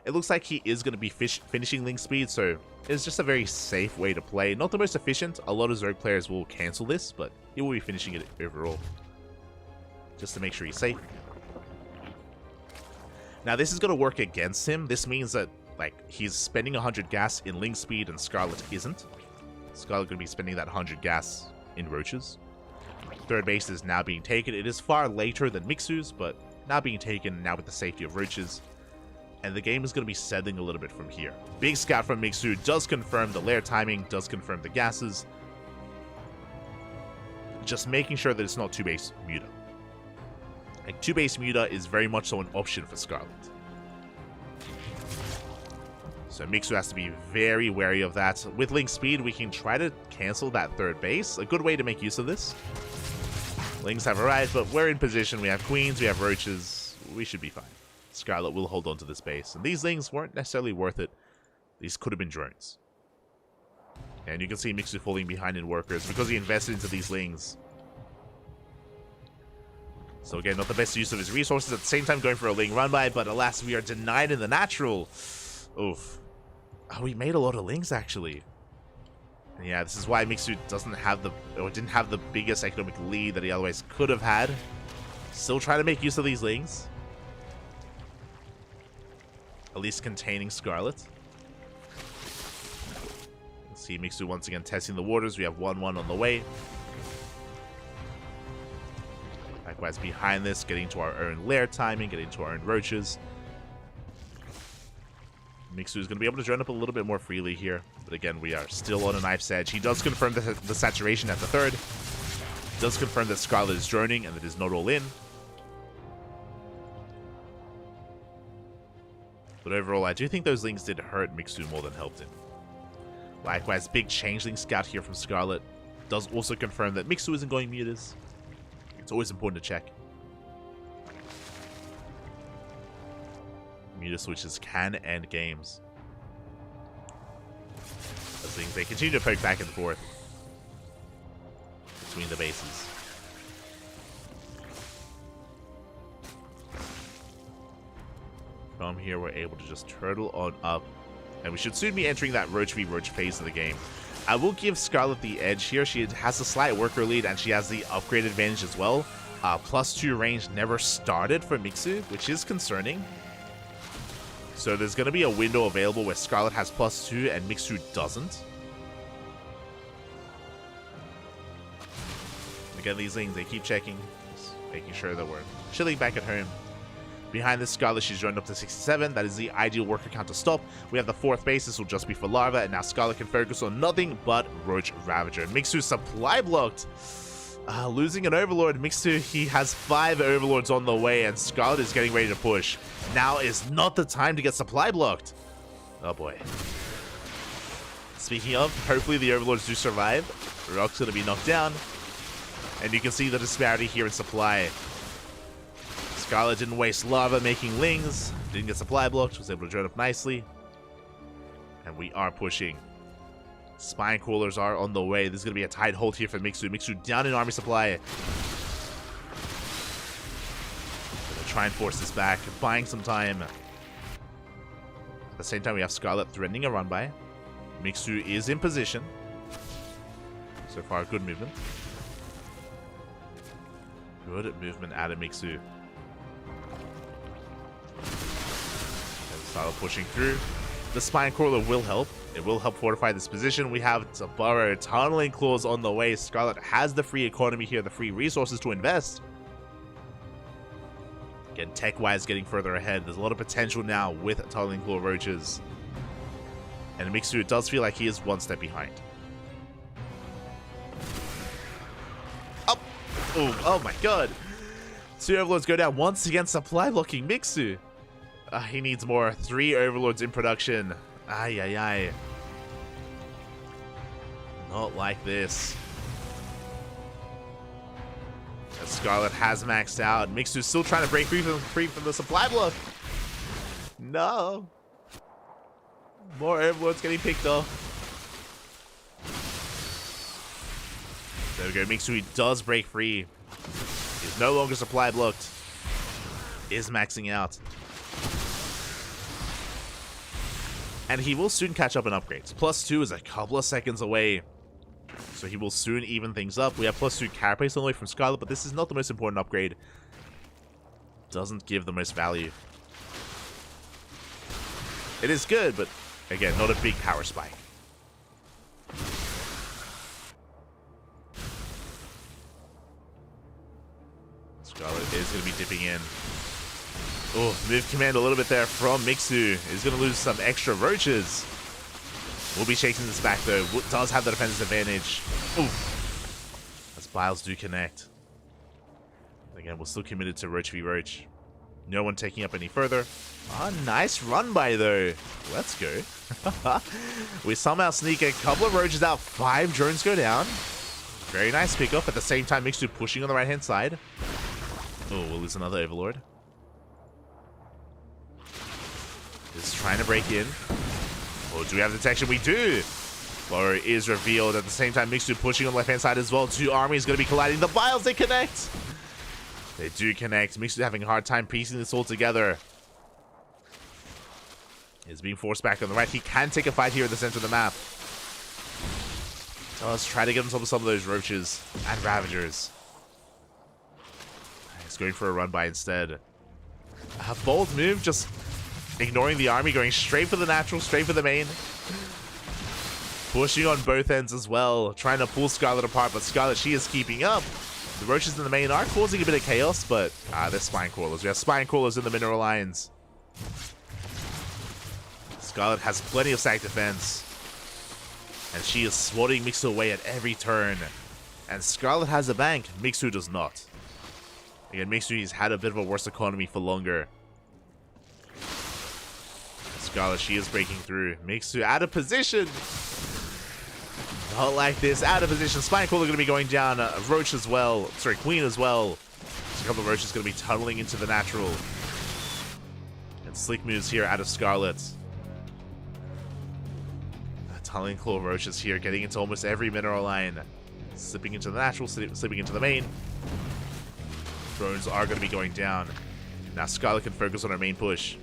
It looks like he is going to be finishing link speed, so it's just a very safe way to play. Not the most efficient. A lot of Zerg players will cancel this, but he will be finishing it overall. Just to make sure he's safe. Now this is going to work against him. This means that he's spending 100 gas in link speed and Scarlet isn't. Scarlet going to be spending that 100 gas in roaches. Third base is now being taken. It is far later than Mixu's, but now being taken now with the safety of roaches. And the game is going to be settling a little bit from here. Big scout from Mixu does confirm the lair timing, does confirm the gases. Just making sure that it's not 2-base Muta. Like 2-base Muta is very much so an option for Scarlet. So Mixu has to be very wary of that. With link speed, we can try to cancel that third base. A good way to make use of this. Lings have arrived, but we're in position. We have queens, we have roaches. We should be fine. Scarlet will hold on to this base. And these lings weren't necessarily worth it. These could have been drones. And you can see Mixu falling behind in workers because he invested into these lings. So again, not the best use of his resources. At the same time, going for a ling run by, but alas, we are denied in the natural. Oof. Oh, we made a lot of lings actually. And yeah, this is why Mixu didn't have the biggest economic lead that he otherwise could have had. Still trying to make use of these lings. At least containing Scarlet. See Mixu once again testing the waters. We have 1-1 on the way. Likewise behind this, getting to our own lair timing, getting to our own roaches. Mixu is going to be able to drone up a little bit more freely here. But again, we are still on a knife's edge. He does confirm the saturation at the third. He does confirm that Scarlet is droning and that it is not all in. But overall, I do think those lings did hurt Mixu more than helped him. Likewise, big changeling scout here from Scarlet. Does also confirm that Mixu isn't going mutas. It's always important to check. Muta switches can end games. As they continue to poke back and forth between the bases. From here, we're able to just turtle on up. And we should soon be entering that Roach v Roach phase of the game. I will give Scarlet the edge here. She has a slight worker lead, and she has the upgrade advantage as well. +2 range never started for Mixu, which is concerning. So there's going to be a window available where Scarlet has +2 and Mixu doesn't. Again, these things, they keep checking, just making sure that we're chilling back at home. Behind this Scarlet, she's joined up to 67. That is the ideal worker count to stop. We have the 4th base. This will just be for Larva, and now Scarlet can focus on nothing but Roach Ravager. Mixu supply blocked. Losing an Overlord. Mixu, he has 5 Overlords on the way, and Scarlet is getting ready to push. Now is not the time to get supply blocked. Oh boy. Speaking of, hopefully the Overlords do survive. Rock's going to be knocked down. And you can see the disparity here in supply. Scarlet didn't waste Larva making Lings, didn't get supply blocked, was able to join up nicely. And we are pushing. Spine Crawlers are on the way. This is going to be a tight hold here for Mixu. Mixu down in army supply. Gonna try and force this back, buying some time. At the same time, we have Scarlet threatening a run by. Mixu is in position. So far, good movement. Good movement out of Mixu. Scarlet pushing through. The Spine Crawler will help. It will help fortify this position. We have to burrow Tunneling Claws on the way. Scarlet has the free economy here, the free resources to invest. Again, tech-wise, getting further ahead. There's a lot of potential now with Tunneling Claw Roaches. And Mixu, it does feel like he is one step behind. Oh, oh my god. 2 Overlords go down once again, supply blocking Mixu. He needs more. 3 Overlords in production. Ay, ay, ay. Not like this. As Scarlet has maxed out. Mixu's still trying to break free from the supply block. No. More Overlords getting picked off. There we go. Mixu does break free. He's no longer supply blocked. Is maxing out. And he will soon catch up in upgrades. +2 is a couple of seconds away. So he will soon even things up. We have +2 carapace on the way from Scarlet, but this is not the most important upgrade. Doesn't give the most value. It is good, but again, not a big power spike. Scarlet is going to be dipping in. Oh, move command a little bit there from Mixu. He's going to lose some extra roaches. We'll be chasing this back though. Does have the defensive advantage. Oof. As Biles do connect. Again, we're still committed to Roach v Roach. No one taking up any further. Ah, nice run by though. Let's go. We somehow sneak a couple of roaches out. 5 drones go down. Very nice pickup. At the same time, Mixu pushing on the right hand side. Oh, we'll lose another Overlord. Just trying to break in. Oh, do we have detection? We do! Blower is revealed. At the same time, Mixu pushing on the left-hand side as well. 2 armies going to be colliding. The Biles, they connect! They do connect. Mixu having a hard time piecing this all together. He's being forced back on the right. He can take a fight here at the center of the map. So let's try to get himself some of those roaches and ravagers. He's going for a run by instead. A bold move, just ignoring the army, going straight for the natural, straight for the main. Pushing on both ends as well, trying to pull Scarlet apart, but Scarlet, she is keeping up. The roaches in the main are causing a bit of chaos, but they're Spine Crawlers. We have Spine Crawlers in the mineral lines. Scarlet has plenty of sack defense. And she is swatting Mixu away at every turn. And Scarlet has a bank, Mixu does not. Again, Mixu has had a bit of a worse economy for longer. Scarlet, she is breaking through. Mixu out of position. Not like this. Out of position. Spine Crawler going to be going down. Roach as well. Sorry, Queen as well. There's a couple of Roaches going to be tunneling into the natural. And slick moves here out of Scarlet. Tunneling Claw Roaches here, getting into almost every mineral line. Slipping into the natural, slipping into the main. Drones are going to be going down. Now Scarlet can focus on her main push.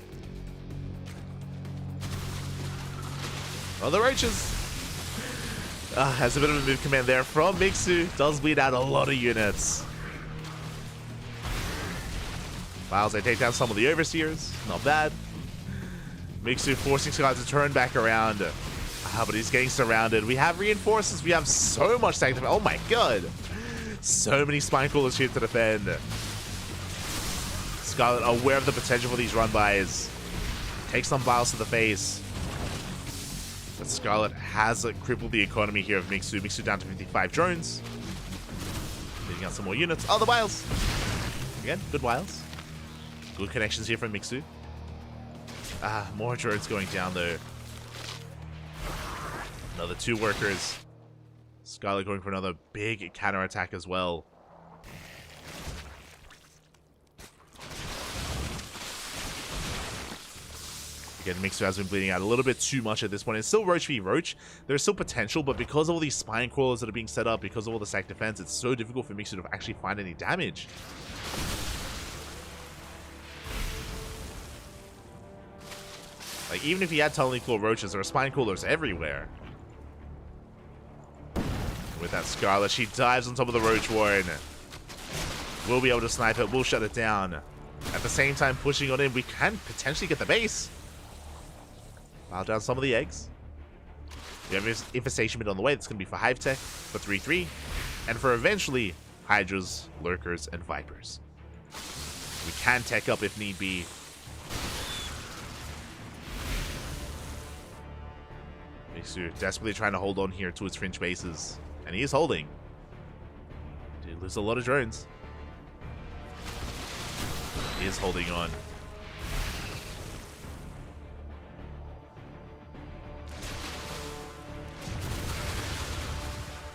Oh, the roaches. Has a bit of a move command there from Mixu. Does bleed out a lot of units. Files, they take down some of the Overseers. Not bad. Mixu forcing Skylar to turn back around. But he's getting surrounded. We have reinforcements. We have so much tank to defend. Oh my god. So many spine crawlers here to defend. Scarlet aware of the potential for these run-bys. Takes some vials to the face. But Scarlet has crippled the economy here of Mixu. Mixu down to 55 drones. Leading out some more units. Oh, the vials. Again, good vials. Good connections here from Mixu. More drones going down though. Another 2 workers. Scarlet going for another big counterattack as well. Again, Mixu has been bleeding out a little bit too much at this point. It's still Roach v Roach. There's still potential, but because of all these spine crawlers that are being set up, because of all the sack defense, it's so difficult for Mixu to actually find any damage. Like, even if he had Tunneling Claw Roaches, there are spine crawlers everywhere. With that Scarlet, she dives on top of the Roach Warren. We'll be able to snipe it. We'll shut it down. At the same time, pushing on in, we can potentially get the base. Pile down some of the eggs. We have Infestation Mid on the way. That's going to be for Hive Tech, for 3-3, and for eventually Hydras, Lurkers, and Vipers. We can tech up if need be. Mixu desperately trying to hold on here to its fringe bases. And he is holding. Dude, lose a lot of drones. He is holding on.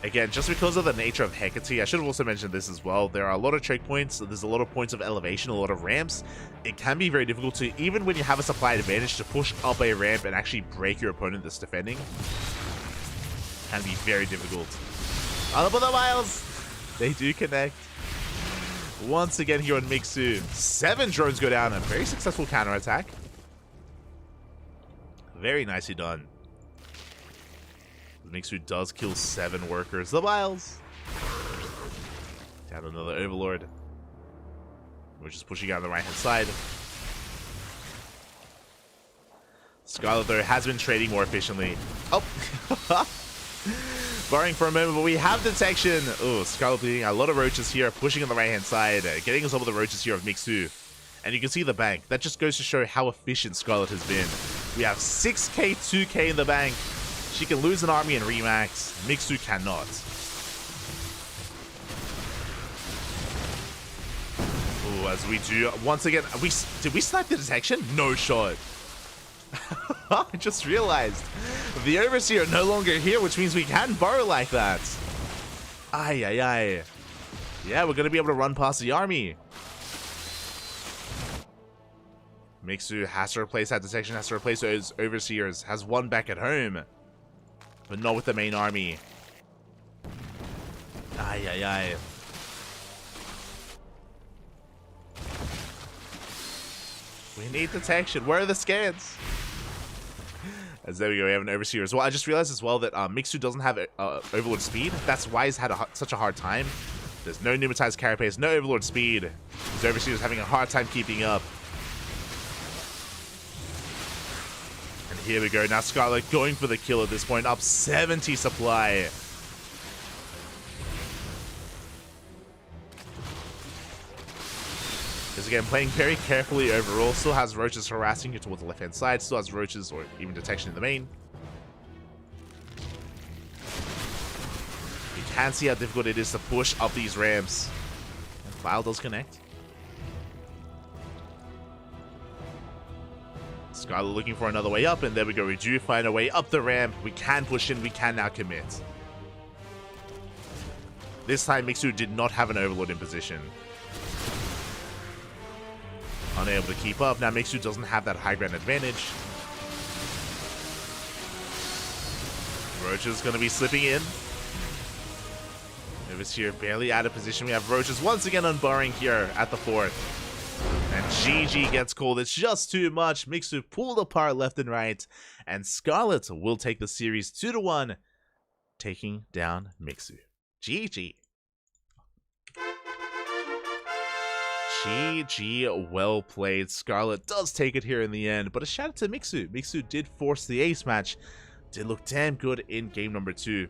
Again, just because of the nature of Hecate, I should have also mentioned this as well. There are a lot of choke points. There's a lot of points of elevation, a lot of ramps. It can be very difficult to, even when you have a supply advantage, to push up a ramp and actually break your opponent that's defending. Can be very difficult. All up on the miles! They do connect. Once again here on Mixu. 7 drones go down. A very successful counterattack. Very nicely done. Mixu does kill 7 workers. The miles! Down another Overlord. We're just pushing out on the right-hand side. Scarlet, though, has been trading more efficiently. Oh! Barring for a moment, but we have detection. Oh, Scarlet bleeding a lot of roaches here, pushing on the right-hand side, getting us over the roaches here of Mixu. And you can see the bank. That just goes to show how efficient Scarlet has been. We have 6k, 2k in the bank. She can lose an army and remax. Mixu cannot. Oh, as we do once again. Did we snipe the detection? No shot. I just realized the Overseer no longer here, which means we can burrow like that. Ay, ay, ay. Yeah, we're going to be able to run past the army. Mixu has to replace that detection, has to replace those Overseers, has one back at home, but not with the main army. Ay, ay, ay. We need detection. Where are the scans? As there we go, we have an Overseer as well. I just realized as well that Mixu doesn't have Overlord speed. That's why he's had such a hard time. There's no pneumatized carapace, no Overlord speed. His Overseer is having a hard time keeping up. And here we go. Now Scarlet going for the kill at this point. Up 70 supply. Because again, playing very carefully overall. Still has roaches harassing you towards the left-hand side. Still has roaches or even detection in the main. You can see how difficult it is to push up these ramps. And File does connect. Scarlet looking for another way up, and there we go. We do find a way up the ramp. We can push in. We can now commit. This time, Mixu did not have an Overlord in position. Unable to keep up. Now Mixu doesn't have that high ground advantage. Roach is going to be slipping in. Overseer barely out of position. We have Roaches once again unburring here at the 4th. And GG gets called. It's just too much. Mixu pulled apart left and right, and Scarlet will take the series 2-1, taking down Mixu. GG. GG, well played. Scarlet does take it here in the end, but a shout out to Mixu. Mixu did force the ace match. Did look damn good in game number 2.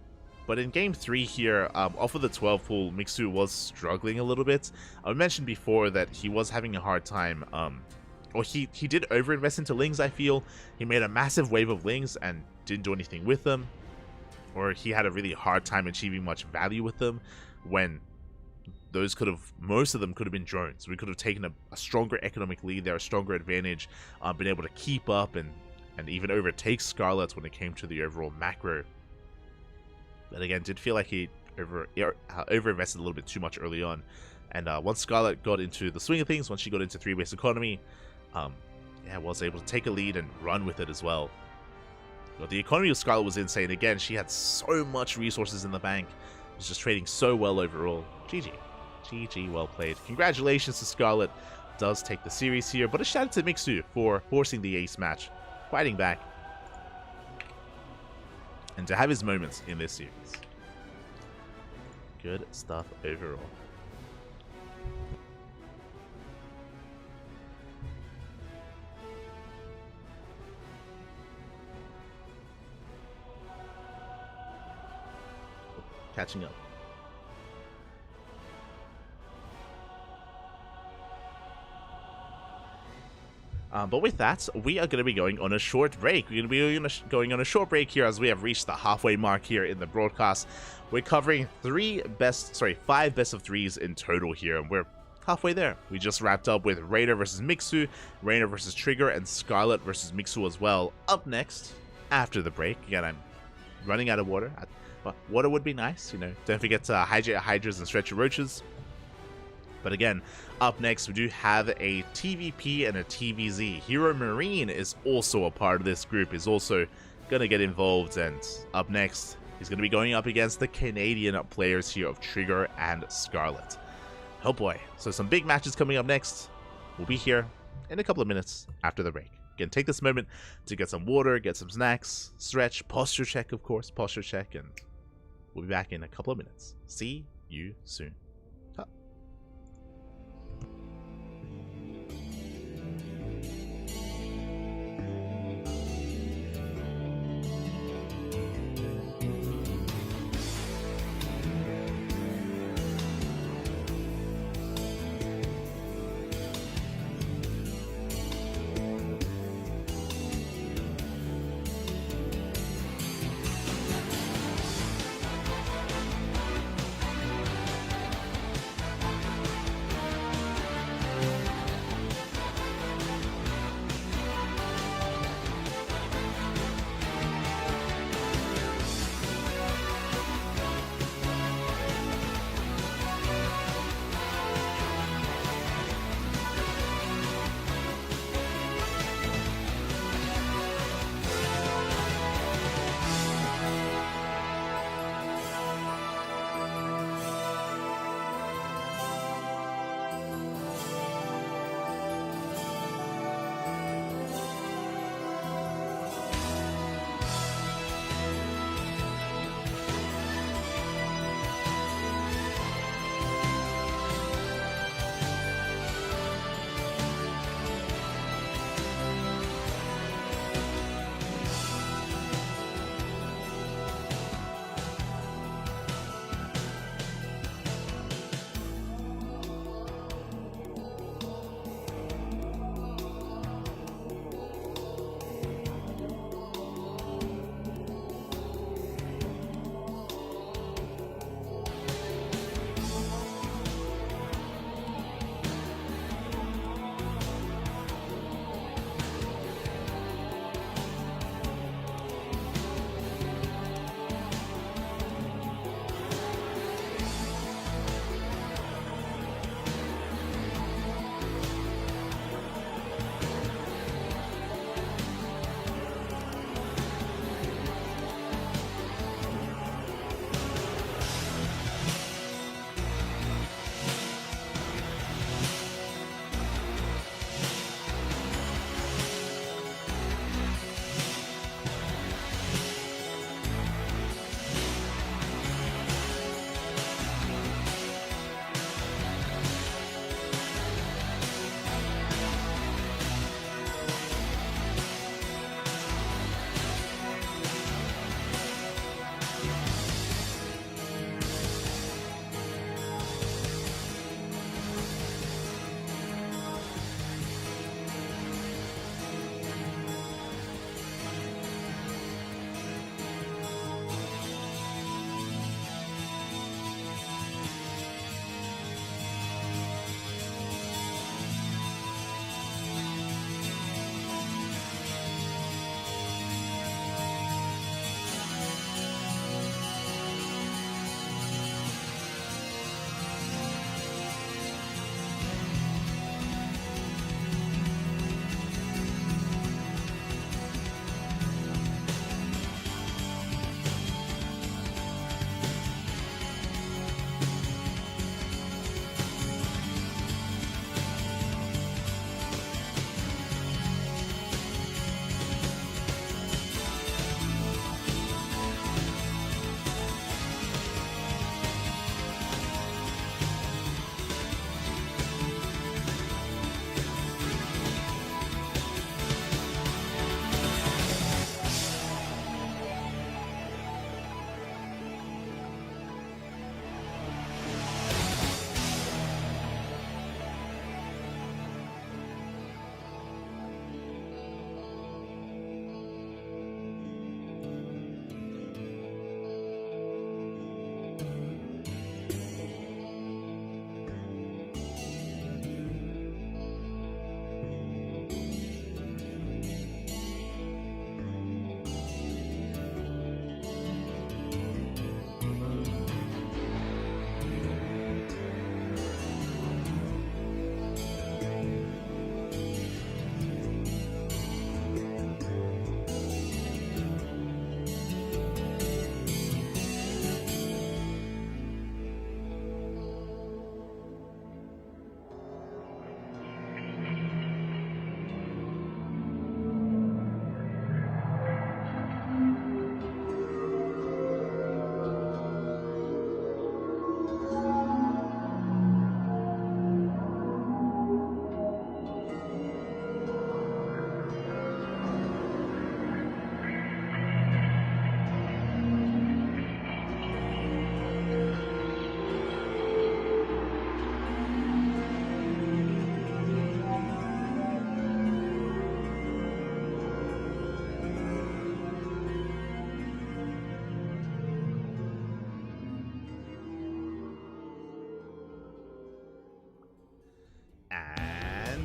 But in game 3 here, off of the 12 pool, Mixu was struggling a little bit. I mentioned before that he was having a hard time, or he did overinvest into Lings, I feel. He made a massive wave of Lings and didn't do anything with them. Or he had a really hard time achieving much value with them, when those most of them could have been drones. We could have taken a stronger economic lead there, a stronger advantage, been able to keep up and even overtake Scarlet when it came to the overall macro. But again, did feel like he overinvested a little bit too much early on. And once Scarlet got into the swing of things, once she got into 3-base economy, yeah, was able to take a lead and run with it as well. But the economy of Scarlet was insane. Again, she had so much resources in the bank. Was just trading so well overall. GG. GG, well played. Congratulations to Scarlet. Does take the series here, but a shout out to Mixu for forcing the ace match, fighting back, and to have his moments in this series. Good stuff overall. Catching up. But with that, we are going to be going on a short break. We're going to be going on a short break here as we have reached the halfway mark here in the broadcast. We're covering 5 best of 3s in total here, and we're halfway there. We just wrapped up with Raider versus Mixu, Rainer versus Trigger, and Scarlet versus Mixu as well. Up next, after the break, again, I'm running out of water. But water would be nice, you know. Don't forget to hydrate your hydras and stretch your roaches. But again, up next, we do have a TVP and a TVZ. Hero Marine is also a part of this group, is also going to get involved. And up next, he's going to be going up against the Canadian players here of Trigger and Scarlet. Oh boy. So some big matches coming up next. We'll be here in a couple of minutes after the break. Again, take this moment to get some water, get some snacks, stretch, posture check, of course, posture check, and we'll be back in a couple of minutes. See you soon.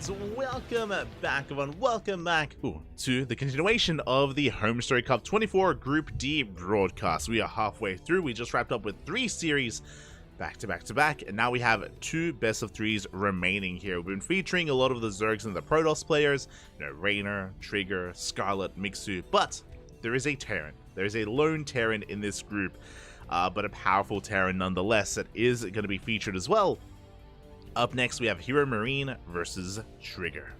Ducklings, welcome back everyone, welcome back to the continuation of the HomeStory Cup 24 Group D broadcast. We are halfway through. We just wrapped up with 3 series back to back to back, and now we have 2 best of 3s remaining here. We've been featuring a lot of the Zergs and the Protoss players, Raynor, Trigger, Scarlet, Mixu, but there is a Terran. There is a lone Terran in this group, but a powerful Terran nonetheless that is going to be featured as well. Up next, we have Hero Marine versus Trigger.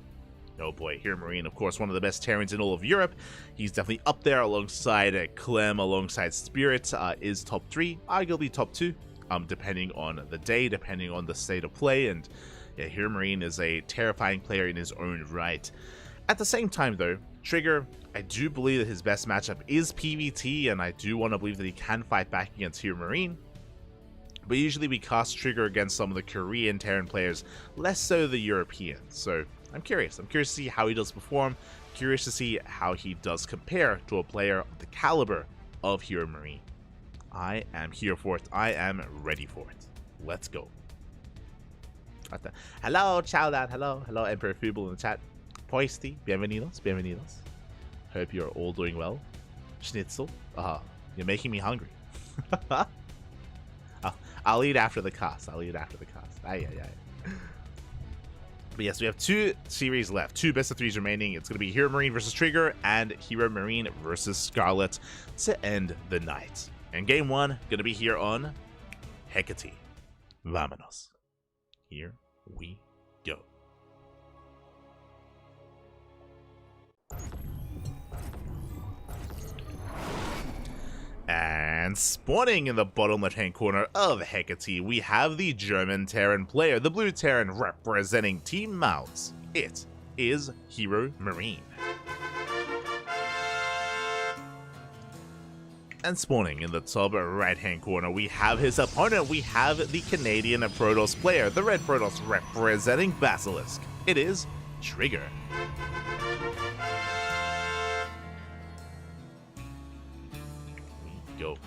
Oh boy, Hero Marine, of course, one of the best Terrans in all of Europe. He's definitely up there alongside Clem, alongside Spirit, is top 3, arguably top 2, depending on the day, depending on the state of play. And yeah, Hero Marine is a terrifying player in his own right. At the same time, though, Trigger, I do believe that his best matchup is PvT, and I do want to believe that he can fight back against Hero Marine. But usually we cast Trigger against some of the Korean Terran players, less so the Europeans. So I'm curious. I'm curious to see how he does perform. Curious to see how he does compare to a player of the caliber of Hero Marine. I am here for it. I am ready for it. Let's go. Hello, Chowdad. Hello, Emperor Fuble in the chat. Poisty, bienvenidos, bienvenidos. Hope you're all doing well. Schnitzel, you're making me hungry. I'll eat after the cast. Aye. But yes, we have 2 series left. 2 best of 3s remaining. It's going to be Hero Marine versus Trigger and Hero Marine versus Scarlet to end the night. And game 1 going to be here on Hecate. Vámonos. Here we go. And spawning in the bottom left-hand corner of Hecate, we have the German Terran player, the blue Terran representing Team Mouse. It is Hero Marine. And spawning in the top right-hand corner, we have his opponent. We have the Canadian Protoss player, the red Protoss representing Basilisk. It is Trigger. Go.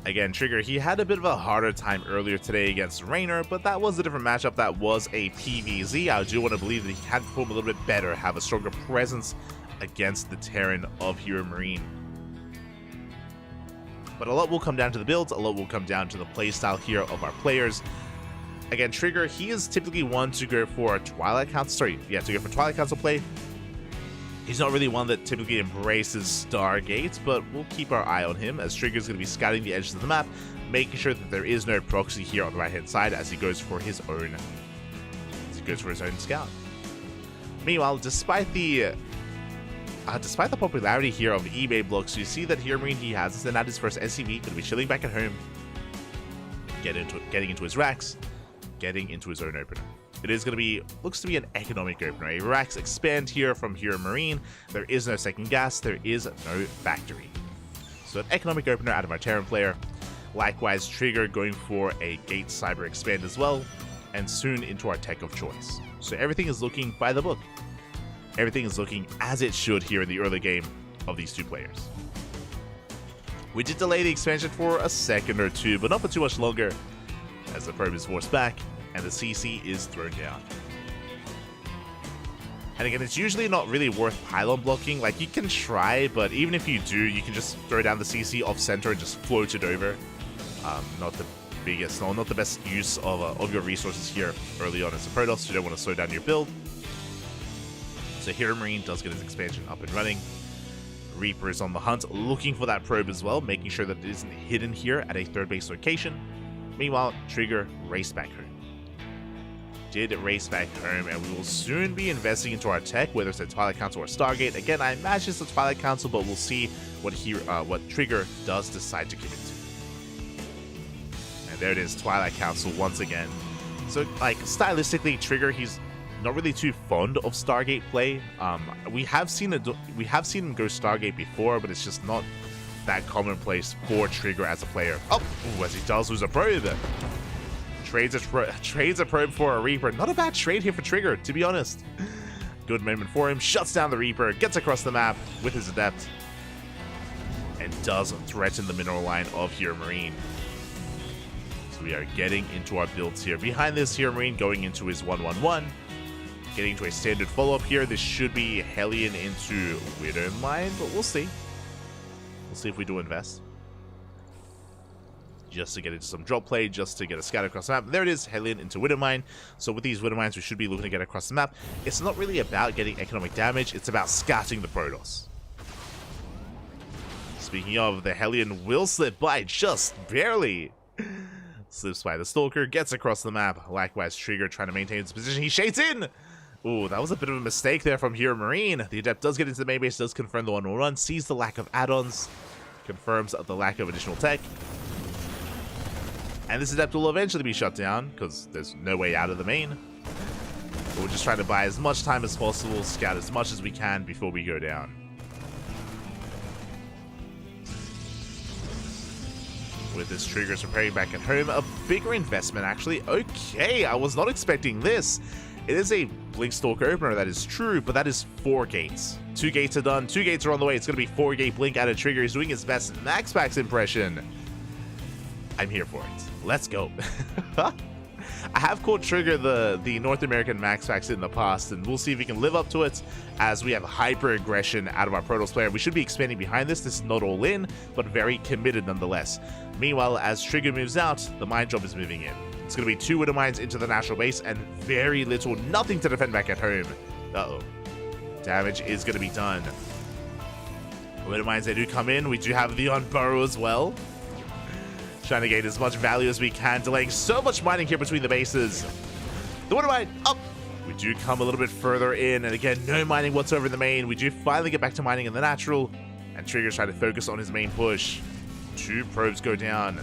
Again, Trigger, he had a bit of a harder time earlier today against Raynor, but that was a different matchup. That was a PvZ. I do want to believe that he can perform a little bit better, have a stronger presence against the Terran of Hero Marine. But a lot will come down to the builds, a lot will come down to the playstyle here of our players. Again, Trigger, he is typically one to go for Twilight Council, to go for Twilight Council play. He's not really one that typically embraces Stargate, but we'll keep our eye on him as Trigger's going to be scouting the edges of the map, making sure that there is no proxy here on the right-hand side as he goes for his own scout. Meanwhile, despite the popularity here of eBay blocks, you see that Hero Marine, he has sent out his first SCV, going to be chilling back at home, getting into his racks, getting into his own opener. It is going to be, looks to be an economic opener. A racks expand here from Hero Marine. There is no second gas. There is no factory. So an economic opener out of our Terran player. Likewise, Trigger going for a Gate Cyber expand as well. And soon into our tech of choice. So everything is looking by the book. Everything is looking as it should here in the early game of these 2 players. We did delay the expansion for a second or 2, but not for too much longer, as the probe is forced back and the CC is thrown down. And again, it's usually not really worth pylon blocking. Like, you can try, but even if you do, you can just throw down the CC off center and just float it over. Not the best use of your resources here early on as a Protoss. You don't want to slow down your build. So Hero Marine does get his expansion up and running. Reaper is on the hunt, looking for that probe as well, making sure that it isn't hidden here at a 3rd base location. Meanwhile, Trigger raced back home. Did race back home, and we will soon be investing into our tech, whether it's a Twilight Council or Stargate. Again, I imagine it's a Twilight Council, but we'll see what Trigger does decide to commit to. And there it is, Twilight Council once again. So, like, stylistically, Trigger, he's not really too fond of Stargate play. We have seen him go Stargate before, but it's just not that commonplace for Trigger as a player. Oh, as he does lose a probe. Trades a probe for a Reaper. Not a bad trade here for Trigger, to be honest. Good moment for him. Shuts down the Reaper. Gets across the map with his Adept. And does threaten the mineral line of Hero Marine. So we are getting into our builds here. Behind this here, Marine going into his 1-1-1. Getting into a standard follow-up here. This should be Hellion into Widowmine, but we'll see. We'll see if we do invest. Just to get into some drop play, just to get a scout across the map. There it is, Hellion into Widowmine. So with these Widowmines, we should be looking to get across the map. It's not really about getting economic damage, it's about scouting the Protoss. Speaking of, the Hellion will slip by just barely. Slips by the Stalker, gets across the map. Likewise, Trigger trying to maintain his position. He shades in! Ooh, that was a bit of a mistake there from Hero Marine. The Adept does get into the main base, does confirm the 1-1-1, sees the lack of add-ons, confirms the lack of additional tech. And this Adept will eventually be shut down, because there's no way out of the main. But we're just trying to buy as much time as possible, scout as much as we can before we go down. With this Trigger's preparing back at home, a bigger investment actually. Okay, I was not expecting this. It is a Blink Stalker opener, that is true, but that is 4 gates. 2 gates are done, 2 gates are on the way. It's going to be 4-gate Blink out of Trigger. He's doing his best Max Packs impression. I'm here for it. Let's go. I have called Trigger the North American Max Packs in the past, and we'll see if we can live up to it as we have hyper aggression out of our Protoss player. We should be expanding behind this. This is not all in, but very committed nonetheless. Meanwhile, as Trigger moves out, the mine job is moving in. It's going to be 2 Widow Mines into the natural base and very little, nothing to defend back at home. Uh-oh. Damage is going to be done. Widow Mines, they do come in. We do have the on burrow as well. Trying to gain as much value as we can, delaying so much mining here between the bases. The Widow Mine up. We do come a little bit further in, and again, no mining whatsoever in the main. We do finally get back to mining in the natural, and Trigger's trying to focus on his main push. 2 probes go down.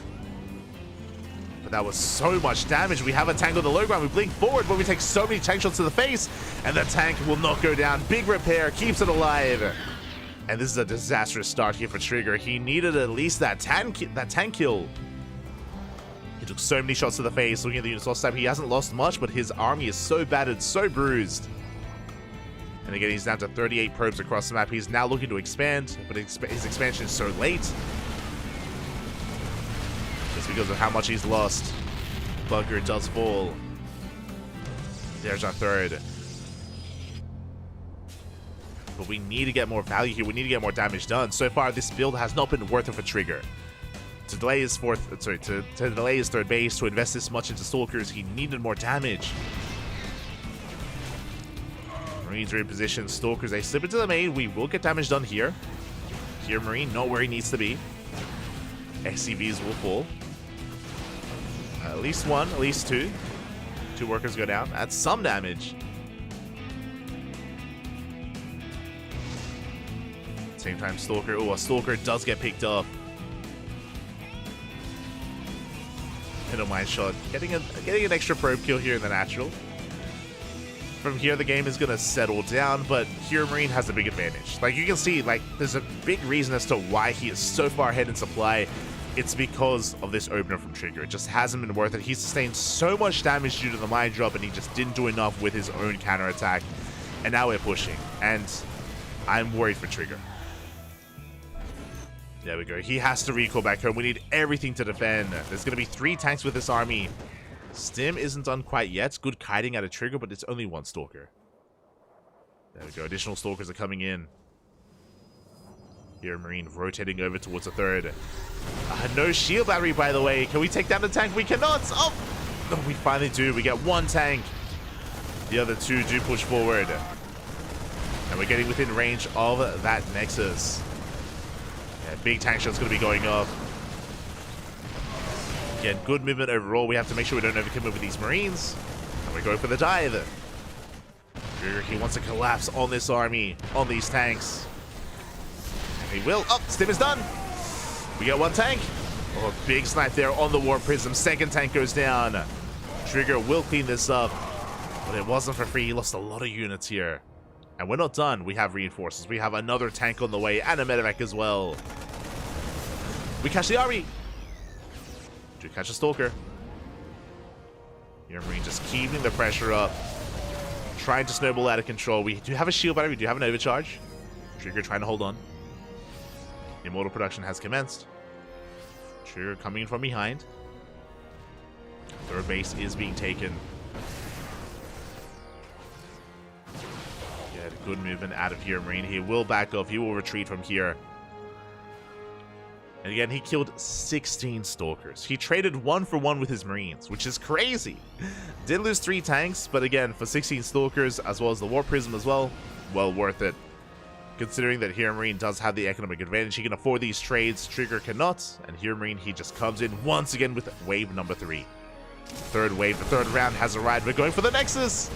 But that was so much damage. We have a tank on the low ground. We blink forward, but we take so many tank shots to the face, and the tank will not go down. Big repair keeps it alive. And this is a disastrous start here for Trigger. He needed at least that tank kill. He took so many shots to the face. Looking at the units lost time, he hasn't lost much, but his army is so battered, so bruised. And again, he's down to 38 probes across the map. He's now looking to expand, but his expansion is so late. Just because of how much he's lost. Bunker does fall. There's our 3rd. But we need to get more value here. We need to get more damage done. So far, this build has not been worth it for Trigger. To delay his to delay his 3rd base, to invest this much into Stalkers, he needed more damage. Marines are in position. Stalkers, they slip into the main. We will get damage done here. Here, Marine, not where he needs to be. SCVs will fall. At least 1, at least 2. 2 workers go down. That's some damage. Same time, Stalker. Oh, a Stalker does get picked up. Hit a mine shot. Getting an extra probe kill here in the natural. From here, the game is going to settle down, but here Marine has a big advantage. Like, you can see, like, there's a big reason as to why he is so far ahead in supply. It's because of this opener from Trigger. It just hasn't been worth it. He sustained so much damage due to the mine drop, and he just didn't do enough with his own counterattack. And now we're pushing, and I'm worried for Trigger. There we go. He has to recall back home. We need everything to defend. There's going to be 3 tanks with this army. Stim isn't done quite yet. Good kiting out of Trigger, but it's only 1 Stalker. There we go. Additional Stalkers are coming in. Here, Marine rotating over towards the 3rd. No shield battery, by the way. Can we take down the tank? We cannot. Oh, no, we finally do. We get 1 tank. The other 2 do push forward. And we're getting within range of that Nexus. Yeah, big tank shot's going to be going off. Again, good movement overall. We have to make sure we don't overcommit with these Marines. And we go for the dive. He wants to collapse on this army, on these tanks. And he will. Oh, Stim is done. We got 1 tank. Oh, big snipe there on the War Prism. 2nd tank goes down. Trigger will clean this up. But it wasn't for free. He lost a lot of units here. And we're not done. We have reinforcements. We have another tank on the way and a medevac as well. We catch the army. Do catch a Stalker. Here, Marine just keeping the pressure up. Trying to snowball out of control. We do have a shield battery. We do have an overcharge. Trigger trying to hold on. Immortal production has commenced. Trigger coming in from behind. Third base is being taken. Yeah, good movement out of here, Marine. He will back off. He will retreat from here. And again, he killed 16 Stalkers. He traded 1-for-1 with his Marines, which is crazy. Did lose 3 tanks, but again, for 16 Stalkers, as well as the War Prism as well, well worth it. Considering that Hero Marine does have the economic advantage, he can afford these trades, Trigger cannot, and Hero Marine, he just comes in once again with wave number 3. Third wave, the third round has arrived. We're going for the Nexus.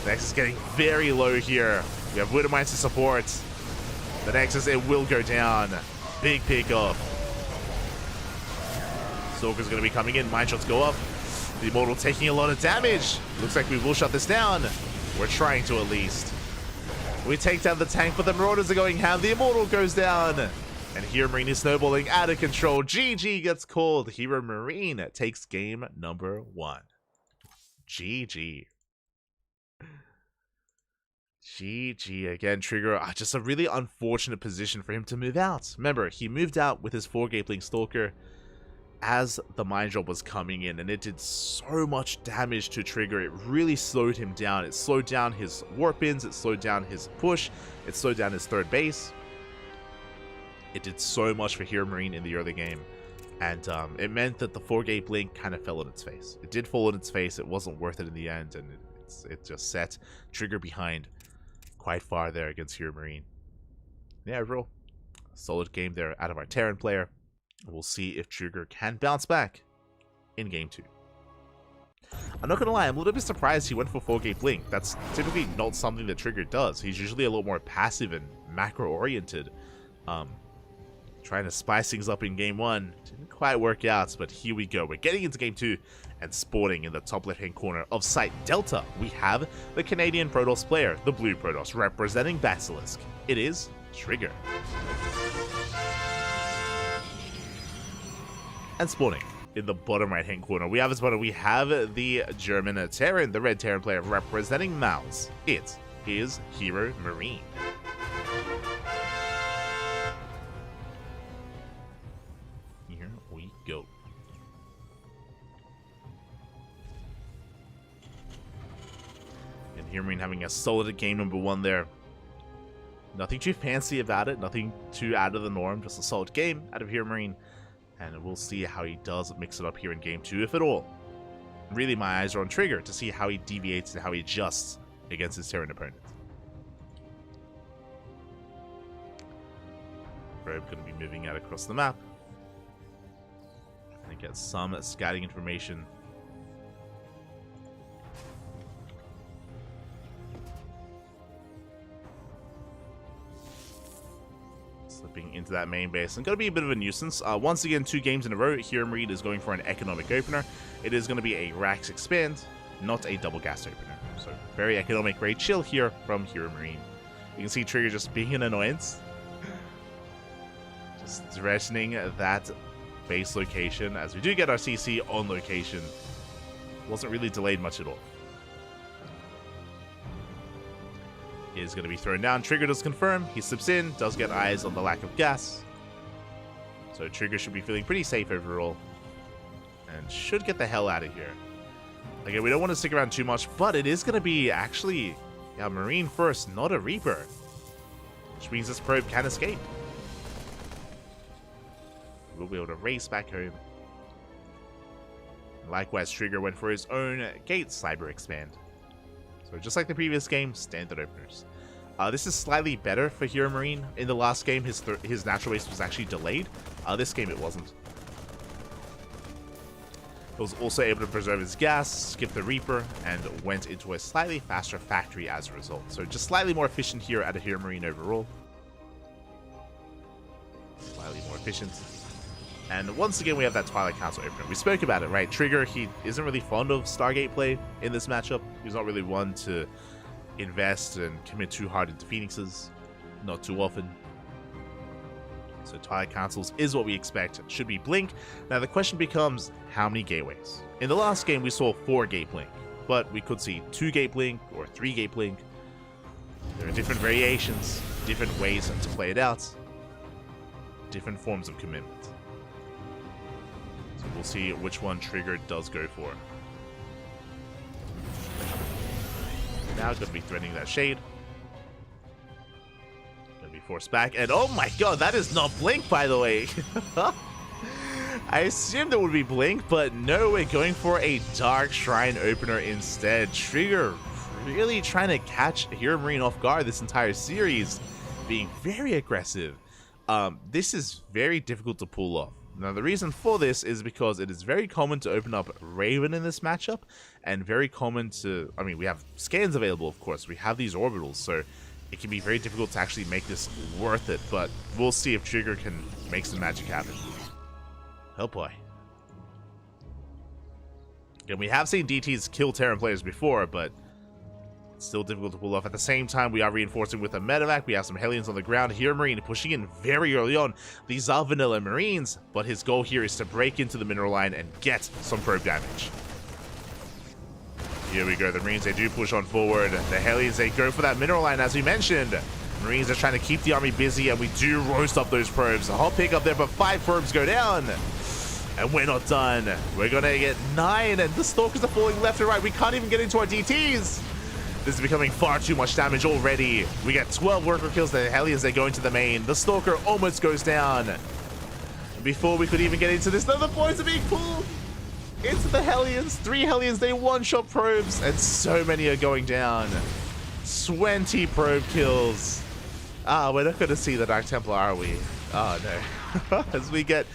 The Nexus getting very low here. We have Widow Mines to support. The Nexus, it will go down. Big pick off. Stalker's going to be coming in. Mine shots go up. The Immortal taking a lot of damage. Looks like we will shut this down. We're trying to at least. We take down the tank, but the Marauders are going ham. The Immortal goes down. And Hero Marine is snowballing out of control. GG gets called. Hero Marine takes game number 1. GG. GG again, Trigger. Just a really unfortunate position for him to move out. Remember, he moved out with his 4 Gapeling Stalker as the Mine Drop was coming in, and it did so much damage to Trigger. It really slowed him down. It slowed down his Warp Ins, it slowed down his push, it slowed down his third base. It did so much for Hero Marine in the early game, and it meant that the 4 Gapeling kind of fell on its face. It did fall on its face. It wasn't worth it in the end, and it just set Trigger behind quite far there against Hero Marine. Yeah, overall, solid game there out of our Terran player. We'll see if Trigger can bounce back in game 2. I'm not gonna lie, I'm a little bit surprised he went for 4 Gapeling. That's typically not something that Trigger does. He's usually a lot more passive and macro oriented. Trying to spice things up in game 1 didn't quite work out, but here we go. We're getting into game 2. And spawning in the top left hand corner of Site Delta, we have the Canadian Protoss player, the blue Protoss, representing Basilisk. It is Trigger. And spawning in the bottom right hand corner, we have the German Terran, the red Terran player representing Mouse. It is Hero Marine. Here we go. Hero Marine having a solid game number 1 there. Nothing too fancy about it, nothing too out of the norm, just a solid game out of Hero Marine. And we'll see how he does mix it up here in game 2, if at all. Really, my eyes are on Trigger to see how he deviates and how he adjusts against his Terran opponent. Probe going to be moving out across the map. And get some scouting information. Slipping into that main base and going to be a bit of a nuisance. Once again, 2 games in a row, Hero Marine is going for an economic opener. It is going to be a Rax Expand, not a double gas opener. So very economic, very chill here from Hero Marine. You can see Trigger just being an annoyance. Just threatening that base location, as we do get our CC on location. Wasn't really delayed much at all. Is going to be thrown down. Trigger does confirm. He slips in, does get eyes on the lack of gas. So Trigger should be feeling pretty safe overall. And should get the hell out of here. Again, we don't want to stick around too much, but it is going to be actually Marine first, not a Reaper. Which means this probe can escape. We'll be able to race back home. Likewise, Trigger went for his own Gate Cyber Expand. So just like the previous game, standard openers. This is slightly better for Hero Marine. In the last game, his natural base was actually delayed. This game, it wasn't. He was also able to preserve his gas, skip the Reaper, and went into a slightly faster factory as a result. So just slightly more efficient here at a Hero Marine overall. Slightly more efficient. And once again, we have that Twilight Council opener. We spoke about it, right? Trigger, he isn't really fond of Stargate play in this matchup. He's not really one to invest and commit too hard into Phoenixes. Not too often. So Twilight Councils is what we expect. Should be Blink. Now the question becomes, how many gateways? In the last game, we saw 4 Gate Blink. But we could see 2 Gate Blink or 3 Gate Blink. There are different variations, different ways to play it out. Different forms of commitment. We'll see which one Trigger does go for. Now going to be threatening that Shade. Going to be forced back. And oh my god, that is not Blink, by the way. I assumed it would be Blink, but no, we're going for a Dark Shrine opener instead. Trigger really trying to catch Hero Marine off guard this entire series, being very aggressive. This is very difficult to pull off. Now, the reason for this is because it is very common to open up Raven in this matchup, and very common to, I mean, we have scans available, of course. We have these orbitals, so it can be very difficult to actually make this worth it, but we'll see if Trigger can make some magic happen. Oh boy. And we have seen DTs kill Terran players before, but it's still difficult to pull off. At the same time, we are reinforcing with a medevac. We have some Hellions on the ground. Hero Marine pushing in very early on. These are vanilla Marines, but his goal here is to break into the mineral line and get some probe damage. Here we go. The Marines, they do push on forward. The Hellions, they go for that mineral line, as we mentioned. Marines are trying to keep the army busy, and we do roast up those probes. A hot pick up there, but 5 probes go down. And we're not done. We're going to get 9, and the Stalkers are falling left and right. We can't even get into our DTs. This is becoming far too much damage already. We get 12 worker kills. The Hellions, they go into the main. The Stalker almost goes down. Before we could even get into this, no, the boys are being pulled into the Hellions. 3 Hellions, they one-shot probes, and so many are going down. 20 probe kills. We're not going to see the Dark Templar, are we? Oh, no. As we get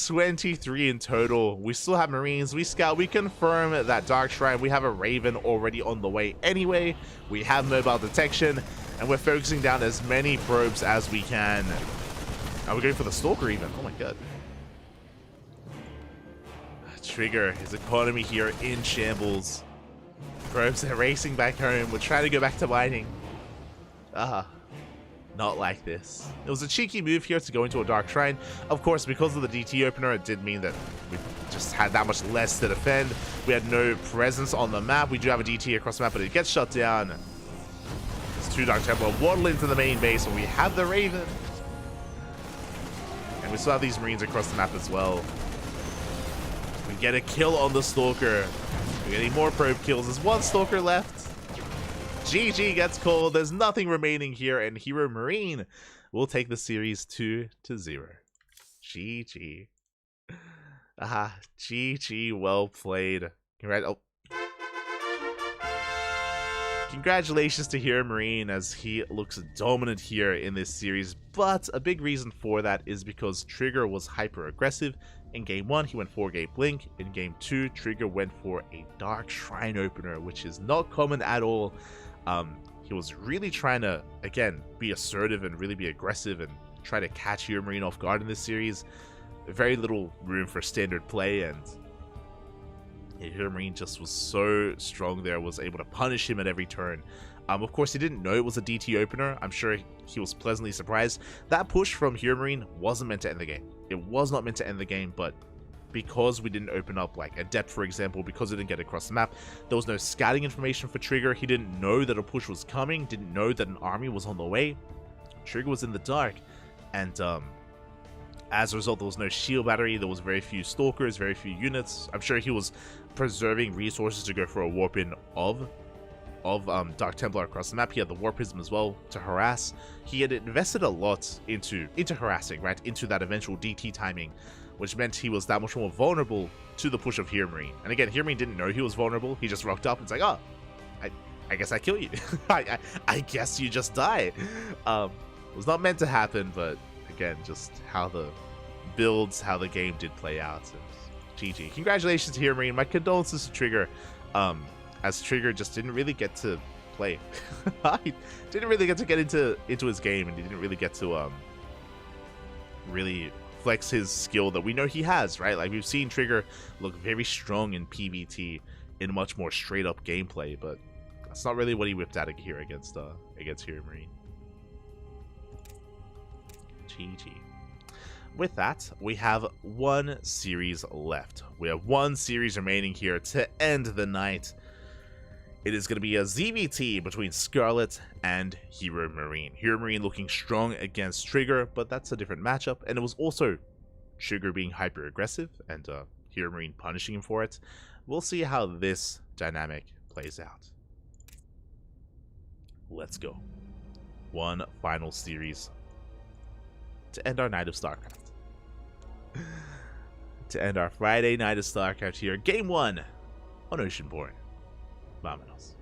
23 in total. We still have Marines. We scout. We confirm that Dark Shrine. We have a Raven already on the way anyway. We have mobile detection, and we're focusing down as many probes as we can. And we're going for the Stalker even. Oh my god. Trigger, his economy here in shambles. Probes are racing back home. We're trying to go back to mining. Not like this. It was a cheeky move here to go into a Dark Shrine. Of course, because of the DT opener, it did mean that we just had that much less to defend. We had no presence on the map. We do have a DT across the map, but it gets shut down. There's 2 Dark Templar waddle into the main base, and we have the Raven. And we still have these Marines across the map as well. We get a kill on the Stalker. We're getting more probe kills. There's 1 Stalker left. GG gets called. There's nothing remaining here, and Hero Marine will take the series 2-0. GG. GG. Well played. Congratulations to Hero Marine, as he looks dominant here in this series, but a big reason for that is because Trigger was hyper aggressive. In game 1, he went for a Blink. In game 2, Trigger went for a Dark Shrine opener, which is not common at all. He was really trying to, again, be assertive and really be aggressive and try to catch Hero Marine off guard in this series. Very little room for standard play, and Hero Marine just was so strong there, was able to punish him at every turn. Of course, he didn't know it was a DT opener. I'm sure he was pleasantly surprised. That push from Hero Marine wasn't meant to end the game. It was not meant to end the game, but because we didn't open up like a depth, for example, because we didn't get across the map, there was no scouting information for Trigger. He didn't know that a push was coming, didn't know that an army was on the way. Trigger was in the dark, and as a result, there was no shield battery. There was very few Stalkers, very few units. I'm sure he was preserving resources to go for a warp in of Dark Templar across the map. He had the Warp Prism as well to harass. He had invested a lot into harassing, right, into that eventual DT timing, which meant he was that much more vulnerable to the push of Hero Marine. And again, Hero Marine didn't know he was vulnerable. He just rocked up and it's like, oh, I guess I kill you. I guess you just die. It was not meant to happen, but again, just how the builds, how the game did play out. GG. Congratulations to Hero Marine. My condolences to Trigger. As Trigger just didn't really get to play. He didn't really get to get into his game, and he didn't really get to really flex his skill that we know he has, right? Like, we've seen Trigger look very strong in PvT in much more straight up gameplay, but that's not really what he whipped out here against Hero Marine. GG. With that, we have 1 series left. We have 1 series remaining here to end the night. It is going to be a ZVT between Scarlet and Hero Marine. Hero Marine looking strong against Trigger, but that's a different matchup. And it was also Trigger being hyper aggressive and Hero Marine punishing him for it. We'll see how this dynamic plays out. Let's go. One final series to end our night of StarCraft. To end our Friday night of StarCraft here. Game 1 on Oceanborn. Vámonos.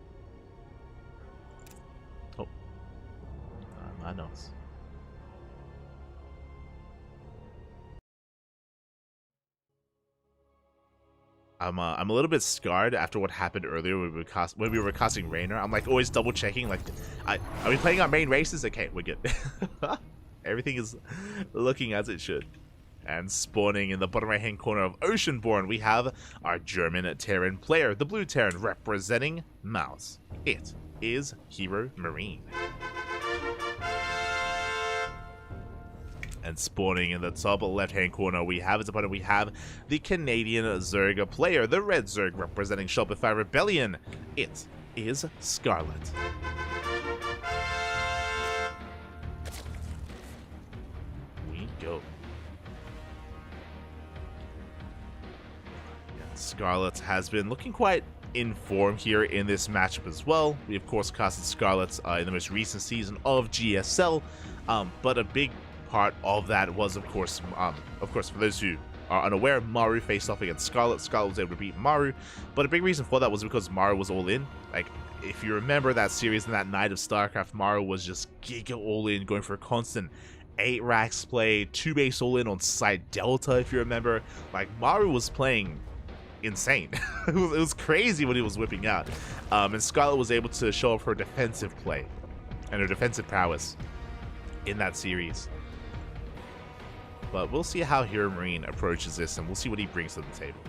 Oh. Vámonos. I'm a little bit scarred after what happened earlier when we were casting Raynor. I'm like always double checking. Like, are we playing our main races? Okay, we're good. Everything is looking as it should. And spawning in the bottom right hand corner of Oceanborn, we have our German Terran player, the blue Terran representing Mouse. It is Hero Marine. And spawning in the top left-hand corner, we have as opponent, we have the Canadian Zerg player, the red Zerg representing Shopify Rebellion. It is Scarlet. We go. Scarlet has been looking quite in form here in this matchup as well. We of course casted Scarlet in the most recent season of GSL, but a big part of that was, of course, for those who are unaware, Maru faced off against Scarlet. Scarlet was able to beat Maru, but a big reason for that was because Maru was all in. Like, if you remember that series and that night of StarCraft, Maru was just giga all in, going for a constant 8 racks play, 2 base all in on side Delta, if you remember. Like, Maru was playing insane. It was crazy what he was whipping out. And Scarlet was able to show off her defensive play and her defensive prowess in that series. But we'll see how Hero Marine approaches this, and we'll see what he brings to the table.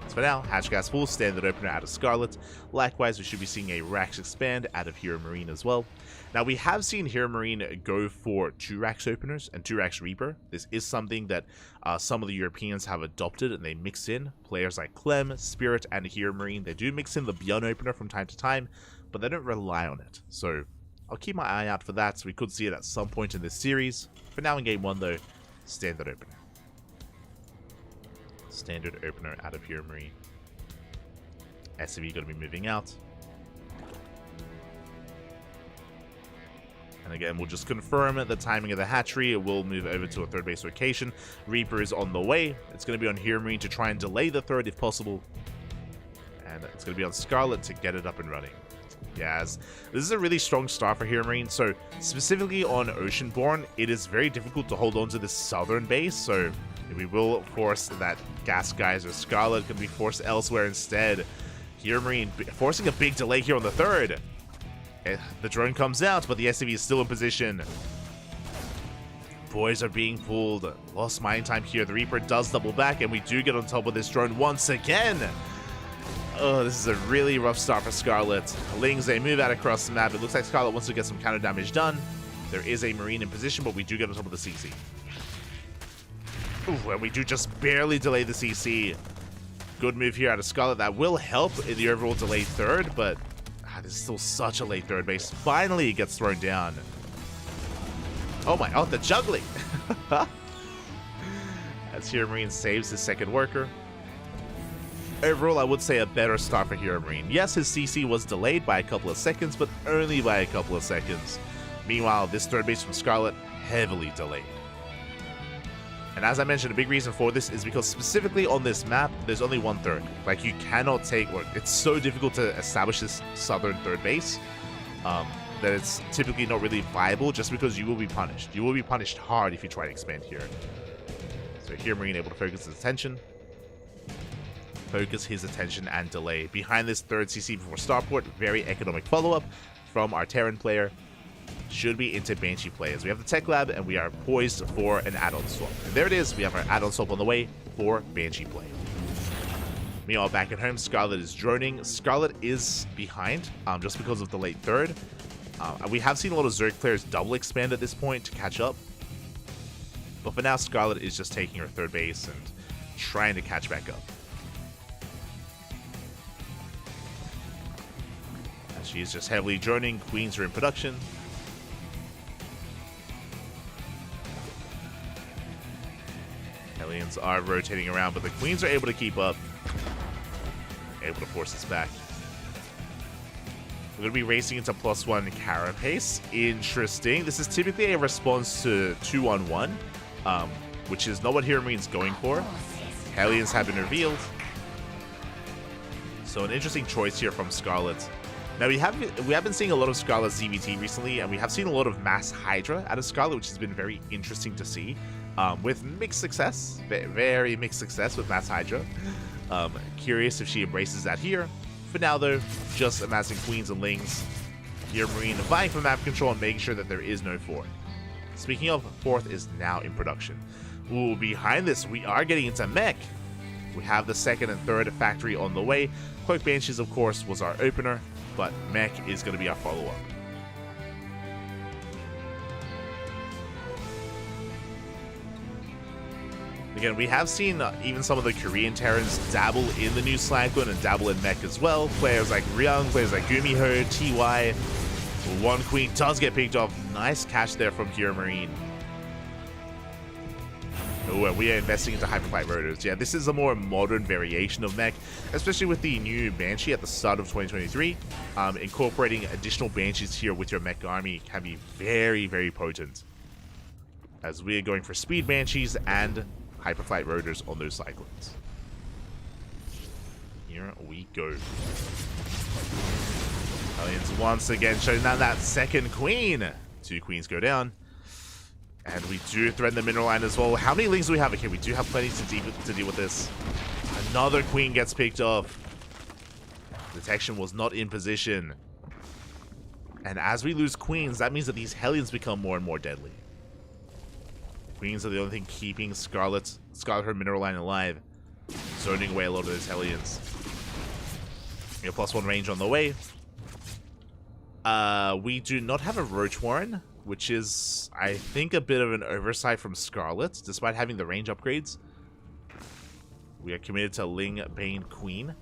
So for now, Hatchgas full standard opener out of Scarlet. Likewise, we should be seeing a Rax expand out of Hero Marine as well. Now, we have seen Hero Marine go for 2 Rax openers and 2 Rax Reaper. This is something that some of the Europeans have adopted, and they mix in players like Clem, Spirit, and Hero Marine. They do mix in the Beyond opener from time to time, but they don't rely on it. So I'll keep my eye out for that, so we could see it at some point in this series. For now in Game 1 though, standard opener. Standard opener out of Hero Marine. SCV going to be moving out. And again, we'll just confirm the timing of the hatchery. It will move over to a 3rd base location. Reaper is on the way. It's going to be on Hero Marine to try and delay the 3rd if possible. And it's going to be on Scarlet to get it up and running. Yes, this is a really strong start for Hero Marine. So specifically on Oceanborn, it is very difficult to hold on to this southern base. So we will force that Gas Geyser. Scarlet can be forced elsewhere instead. Hero Marine forcing a big delay here on the 3rd. The drone comes out, but the SCV is still in position. Boys are being pulled. Lost mining time here. The Reaper does double back, and we do get on top of this drone once again. Oh, this is a really rough start for Scarlet. Lings, they move out across the map. It looks like Scarlet wants to get some counter damage done. There is a Marine in position, but we do get on top of the CC. Ooh, and we do just barely delay the CC. Good move here out of Scarlet. That will help in the overall delayed 3rd, but this is still such a late 3rd base. Finally, it gets thrown down. Oh my, oh, the juggling. As Hero Marine saves his 2nd worker. Overall, I would say a better start for Hero Marine. Yes, his CC was delayed by a couple of seconds, but only by a couple of seconds. Meanwhile, this 3rd base from Scarlet, heavily delayed. And as I mentioned, a big reason for this is because specifically on this map, there's only 1/3. Like, you cannot take, or it's so difficult to establish this southern 3rd base that it's typically not really viable, just because you will be punished. You will be punished hard if you try to expand here. So Hero Marine able to focus his attention. And delay. Behind this 3rd CC before starport, very economic follow-up from our Terran player. Should be into Banshee play, as we have the Tech Lab, and we are poised for an add-on swap. And there it is, we have our add-on swap on the way for Banshee play. Meanwhile, back at home, Scarlet is droning. Scarlet is behind, just because of the late 3rd. We have seen a lot of Zerg players double expand at this point to catch up. But for now, Scarlet is just taking her 3rd base and trying to catch back up. She is just heavily droning. Queens are in production. Hellions are rotating around, but the Queens are able to keep up. Able to force us back. We're going to be racing into +1 Carapace. Interesting. This is typically a response to 2-on-1, which is not what Hero Marine's going for. Hellions have been revealed. So an interesting choice here from Scarlet. Now we have been seeing a lot of Scarlet ZVT recently, and we have seen a lot of Mass Hydra out of Scarlet, which has been very interesting to see. With mixed success, very mixed success with Mass Hydra. Curious if she embraces that here. For now though, just amassing Queens and Lings. Hero Marine vying for map control and making sure that there is no fourth. Speaking of, fourth is now in production. Ooh, behind this, we are getting into mech. We have the second and third factory on the way. Cloak Banshees, of course, was our opener, but mech is going to be our follow-up. Again, we have seen even some of the Korean Terrans dabble in the new Cyclone and dabble in mech as well. Players like Ryung, players like Gumiho, TY. One Queen does get picked off. Nice catch there from Hero Marine. Oh, we are investing into Hyperflight Rotors. Yeah, this is a more modern variation of mech, especially with the new Banshee at the start of 2023. Incorporating additional Banshees here with your mech army can be very, very potent. As we are going for Speed Banshees and Hyperflight Rotors on those Cyclones. Here we go. Hellions once again shutting down that second Queen. 2 Queens go down. And we do threaten the mineral line as well. How many Lings do we have? Okay, we do have plenty to deal with this. Another Queen gets picked off. Detection was not in position. And as we lose Queens, that means that these Hellions become more and more deadly. Queens are the only thing keeping Scarlet her mineral line alive. Zoning away a lot of those Hellions. We have +1 range on the way. We do not have a Roach Warren, which is, I think, a bit of an oversight from Scarlet, despite having the range upgrades. We are committed to Ling, Bane, Queen.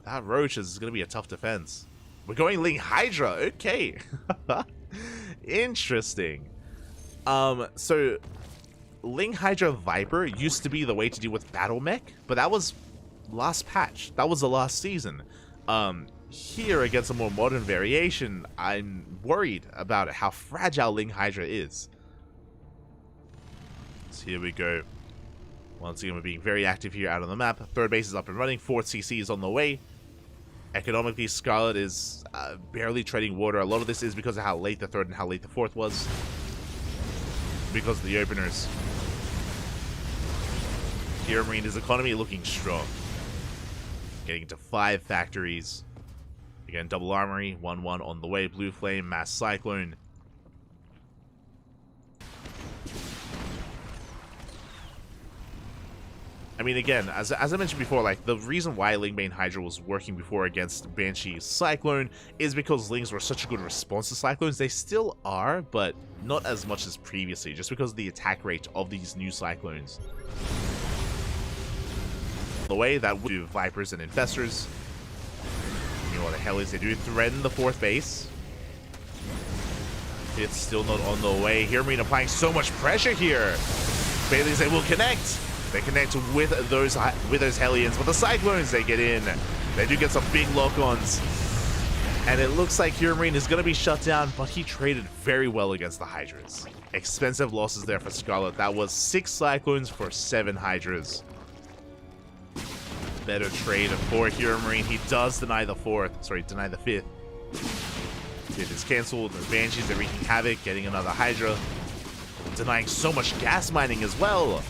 That Roach is going to be a tough defense. We're going Ling Hydra, okay. Interesting. So Ling Hydra Viper used to be the way to deal with Battle Mech, but that was last patch. That was the last season. Here, against a more modern variation, I'm worried about how fragile Ling Hydra is. So here we go. Once again, we're being very active here out on the map. Third base is up and running. 4th CC is on the way. Economically, Scarlet is barely treading water. A lot of this is because of how late the 3rd and how late the 4th was. Because of the openers. Hero Marine's economy looking strong. Getting to 5 factories. Again, double armory, 1-1 on the way. Blue Flame, Mass Cyclone. I mean, again, as I mentioned before, like, the reason why Ling Bane Hydra was working before against Banshee Cyclone is because Lings were such a good response to Cyclones. They still are, but not as much as previously, just because of the attack rate of these new Cyclones. The way that would do Vipers and Infestors. You know what the hell is they do? Threaten the 4th base. It's still not on the way. Hero Marine applying so much pressure here. Bailey's able to connect. They connect with those Hellions, but the Cyclones, they get in. They do get some big lock-ons. And it looks like Hero Marine is going to be shut down, but he traded very well against the Hydras. Expensive losses there for Scarlet. That was 6 Cyclones for 7 Hydras. Better trade for Hero Marine. He does deny the 4th. Sorry, deny the 5th. 5th is cancelled. The Banshees are wreaking havoc, getting another Hydra. Denying so much gas mining as well.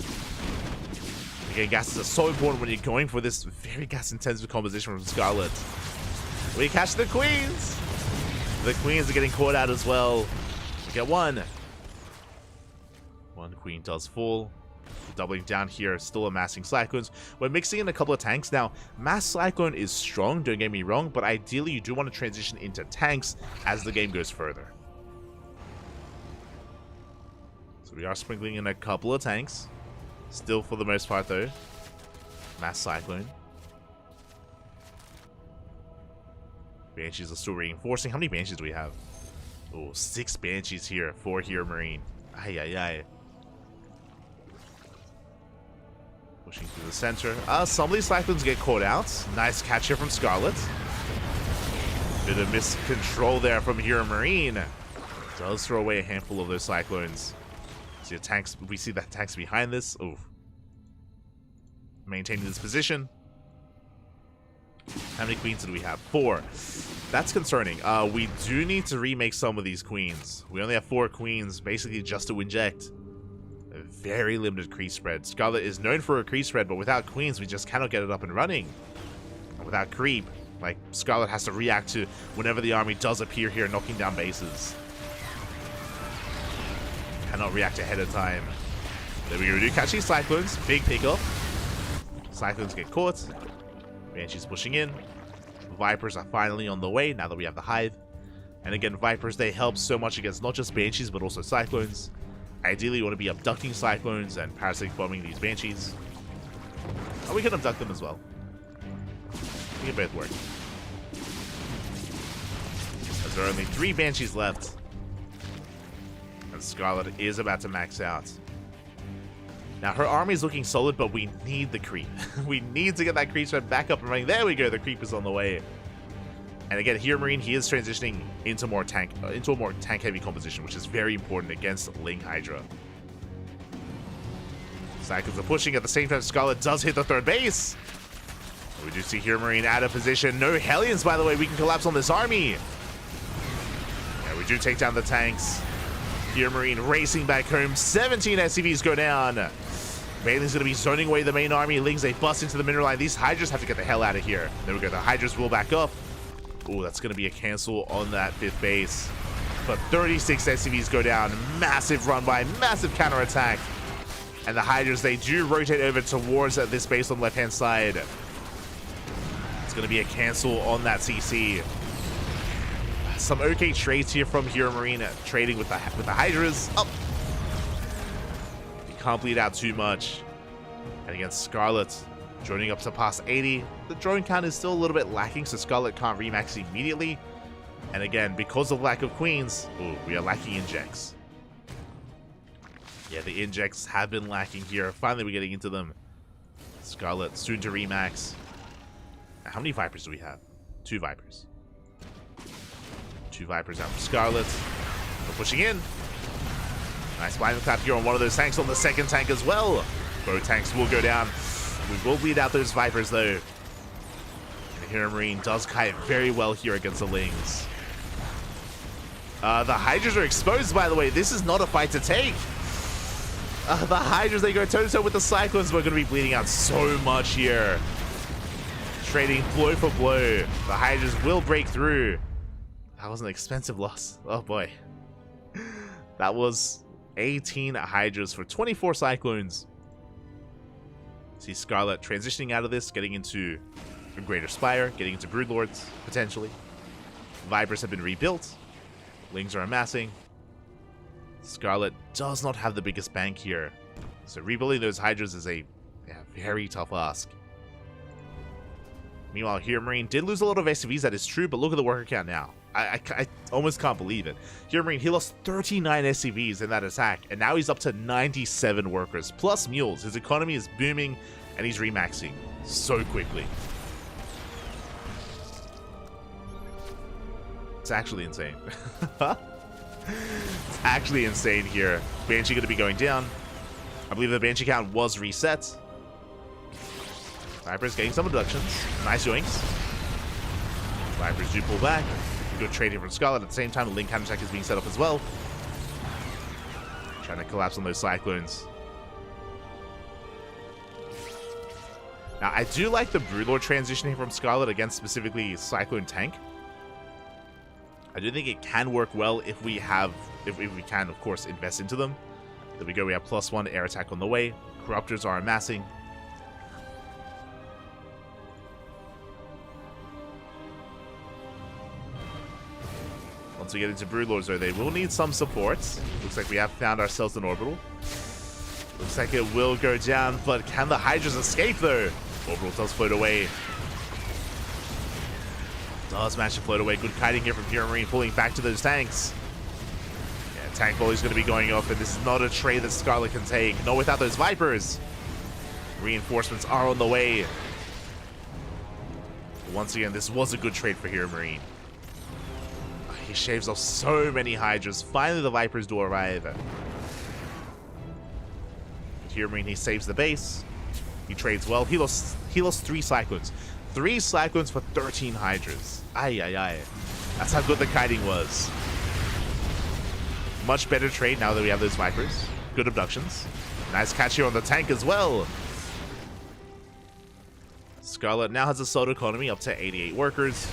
Again, gas is so important when you're going for this very gas-intensive composition from Scarlet. We catch the Queens! The Queens are getting caught out as well. We get 1. 1 Queen does fall. Doubling down here, still amassing Cyclones. We're mixing in a couple of tanks. Now, Mass Cyclone is strong, don't get me wrong, but ideally you do want to transition into tanks as the game goes further. So we are sprinkling in a couple of tanks. Still, for the most part, though, Mass Cyclone. Banshees are still reinforcing. How many Banshees do we have? Oh, 6 Banshees here for Hero Marine. Ay, ay, ay. Pushing through the center. Some of these Cyclones get caught out. Nice catch here from Scarlet. Bit of miscontrol there from Hero Marine. Does throw away a handful of those Cyclones. See the tanks. We see the tanks behind this. Oof. Maintaining this position. How many queens do we have? 4. That's concerning. We do need to remake some of these queens. We only have 4 queens, basically just to inject. A very limited crease spread. Scarlet is known for a crease spread, but without queens, we just cannot get it up and running. And without creep, like, Scarlet has to react to whenever the army does appear here, knocking down bases. Cannot react ahead of time. There we go. We do catch these Cyclones. Big pickup. Cyclones get caught. Banshees pushing in. Vipers are finally on the way now that we have the Hive. And again, Vipers, they help so much against not just Banshees, but also Cyclones. Ideally, you want to be abducting Cyclones and parasitic bombing these Banshees. Oh, we can abduct them as well. We can both work. As there are only 3 Banshees left. And Scarlet is about to max out. Now, her army is looking solid, but we need the creep. We need to get that creep spread back up and running. There we go. The creep is on the way. And again, here Marine, he is transitioning into a more tank-heavy composition, which is very important against Ling Hydra. Cyclones are pushing at the same time. Scarlet does hit the 3rd base. We do see here Marine out of position. No Hellions, by the way. We can collapse on this army. Yeah, we do take down the tanks. Here Marine racing back home. 17 SCVs go down. Bailey's going to be zoning away the main army. Lings, they bust into the mineral line. These Hydras have to get the hell out of here. There we go. The Hydras will back up. Oh, that's going to be a cancel on that 5th base. But 36 SCVs go down. Massive run by. Massive counterattack. And the Hydras, they do rotate over towards this base on the left-hand side. It's going to be a cancel on that CC. Some okay trades here from Hero Marine, trading with the Hydras. Oh. You can't bleed out too much. And against Scarlet, joining up to past 80. The drone count is still a little bit lacking, so Scarlet can't remax immediately. And again, because of lack of queens, we are lacking injects. Yeah, the injects have been lacking here. Finally, we're getting into them. Scarlet soon to remax. Now, how many Vipers do we have? 2 Vipers. 2 Vipers out for Scarlet. We're pushing in. Nice blind clap here on one of those tanks, on the 2nd tank as well. Both tanks will go down. We will bleed out those Vipers though. And Hero Marine does kite very well here against the Lings. The Hydras are exposed, by the way. This is not a fight to take. The Hydras, they go toe-to-toe with the Cyclones. We're going to be bleeding out so much here. Trading blow for blow. The Hydras will break through. That was an expensive loss. Oh boy. That was 18 Hydras for 24 Cyclones. See Scarlet transitioning out of this, getting into a Greater Spire, getting into Broodlords, potentially. Vipers have been rebuilt. Lings are amassing. Scarlet does not have the biggest bank here. So rebuilding those Hydras is a very tough ask. Meanwhile, here Marine did lose a lot of SCVs, that is true, but look at the worker count now. I almost can't believe it. Here Marine, he lost 39 SCVs in that attack, and now he's up to 97 workers, plus mules. His economy is booming, and he's remaxing so quickly. It's actually insane. It's actually insane here. Banshee going to be going down. I believe the Banshee count was reset. Vipers getting some abductions. Nice yoinks. Vipers do pull back. Good trading from Scarlet. At the same time, the Link counterattack is being set up as well. Trying to collapse on those Cyclones. Now, I do like the Broodlord transitioning from Scarlet against specifically Cyclone Tank. I do think it can work well if we can, of course, invest into them. There we go. We have +1 air attack on the way. Corruptors are amassing. Once we get into Broodlords, though, they will need some support. Looks like we have found ourselves an orbital. Looks like it will go down, but can the Hydras escape, though? Orbital does float away. Does manage to float away. Good kiting here from Hero Marine, pulling back to those tanks. Yeah, tank volley's going to be going off, and this is not a trade that Scarlet can take. Not without those Vipers. Reinforcements are on the way. Once again, this was a good trade for Hero Marine. He shaves off so many Hydras. Finally, the Vipers do arrive. Hero Marine, he saves the base. He trades well. He lost 3 Cyclones. 3 Cyclones for 13 Hydras. Ay, ay, ay. That's how good the kiting was. Much better trade now that we have those Vipers. Good abductions. Nice catch here on the tank as well. Scarlet now has a sold economy up to 88 workers.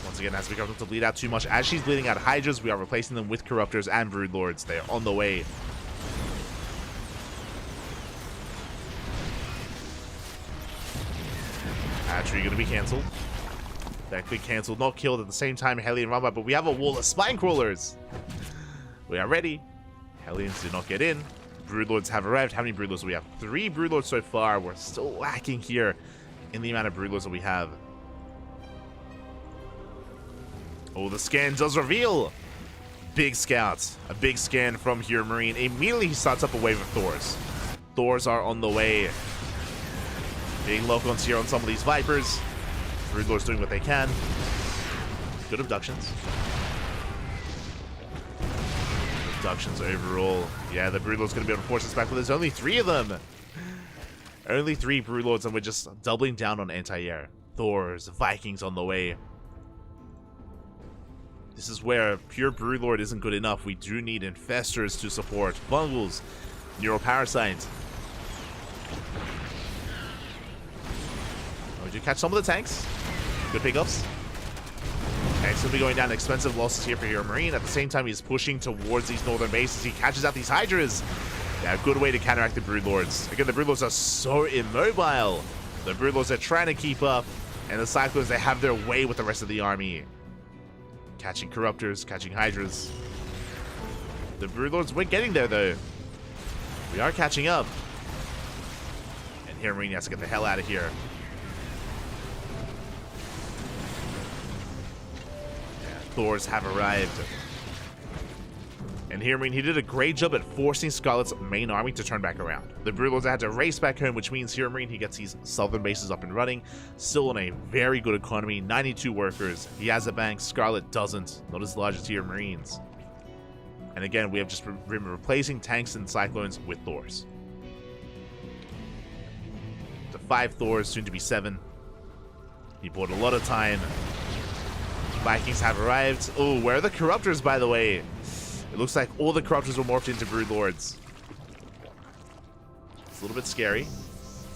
Once again, has become to bleed out too much. As she's bleeding out Hydras, we are replacing them with Corruptors and Broodlords. They're on the way. Hatchery going to be cancelled. That quick cancelled, not killed at the same time. Hellion run by, but we have a wall of Spine Crawlers. We are ready. Hellions did not get in. Broodlords have arrived. How many Broodlords do we have? 3 Broodlords so far. We're still lacking here in the amount of Broodlords that we have. Oh, the scan does reveal. Big scout. A big scan from Hero Marine. Immediately he starts up a wave of Thors. Thors are on the way. Big lock-ons here on some of these Vipers. Broodlords doing what they can. Good abductions. Abductions overall. Yeah, the Broodlord's going to be able to force us back, but there's only 3 of them. Only 3 Broodlords, and we're just doubling down on anti-air. Thors, Vikings on the way. This is where pure Broodlord isn't good enough. We do need Infestors to support. Bungles, Neuroparasites. We do catch some of the tanks. Good pickups. Tanks will be going down. Expensive losses here for Hero Marine. At the same time, he's pushing towards these northern bases. He catches out these Hydras. Yeah, good way to counteract the Broodlords. Again, the Broodlords are so immobile. The Broodlords are trying to keep up. And the Cyclones, they have their way with the rest of the army. Catching Corruptors, catching Hydras. The Broodlords, we're getting there, though. We are catching up. And Hero Marine has to get the hell out of here. Thors have arrived. And Hero Marine, he did a great job at forcing Scarlet's main army to turn back around. The Broodlords had to race back home, which means Hero Marine, he gets these southern bases up and running. Still on a very good economy, 92 workers. He has a bank, Scarlet doesn't. Not as large as Hero Marines. And again, we have just been replacing tanks and Cyclones with Thors. So 5 Thors, soon to be 7. He bought a lot of time. Vikings have arrived. Oh, where are the Corruptors, by the way? It looks like all the Corruptors were morphed into Broodlords. It's a little bit scary.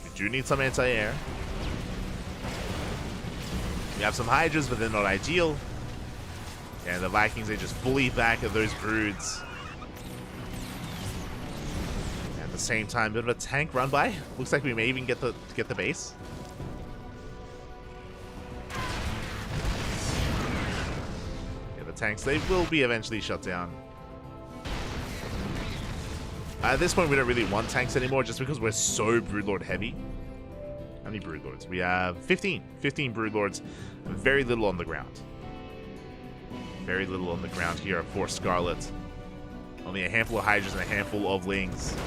We do need some anti-air. We have some Hydras, but they're not ideal. And the Vikings, they just bully back at those Broods. At the same time, bit of a tank run by. Looks like we may even get the base. Tanks, they will be eventually shut down. At this point, we don't really want tanks anymore just because we're so Broodlord heavy. How many Broodlords? We have 15. 15 Broodlords. Very little on the ground. Very little on the ground here for Scarlet. Only a handful of Hydras and a handful of Lings.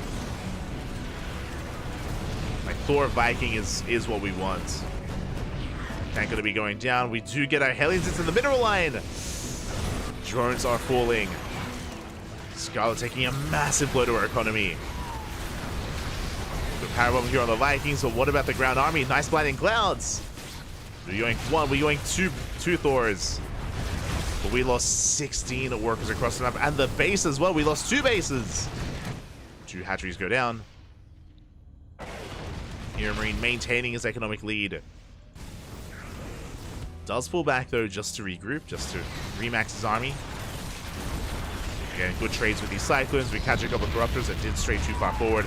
Like Thor Viking is what we want. Tank going to be going down. We do get our Hellions into the mineral line. Drones are falling. Scarlet taking a massive blow to our economy. The power bomb here on the Vikings, but what about the ground army? Nice blinding clouds. We're going 1, we're going 2 Thors. But we lost 16 workers across the map, and the base as well. We lost 2 bases. 2 hatcheries go down. Hero Marine maintaining his economic lead. Does pull back though, just to regroup, just to remax his army. Again, good trades with these Cyclones. We catch a couple of Corruptors that did stray too far forward.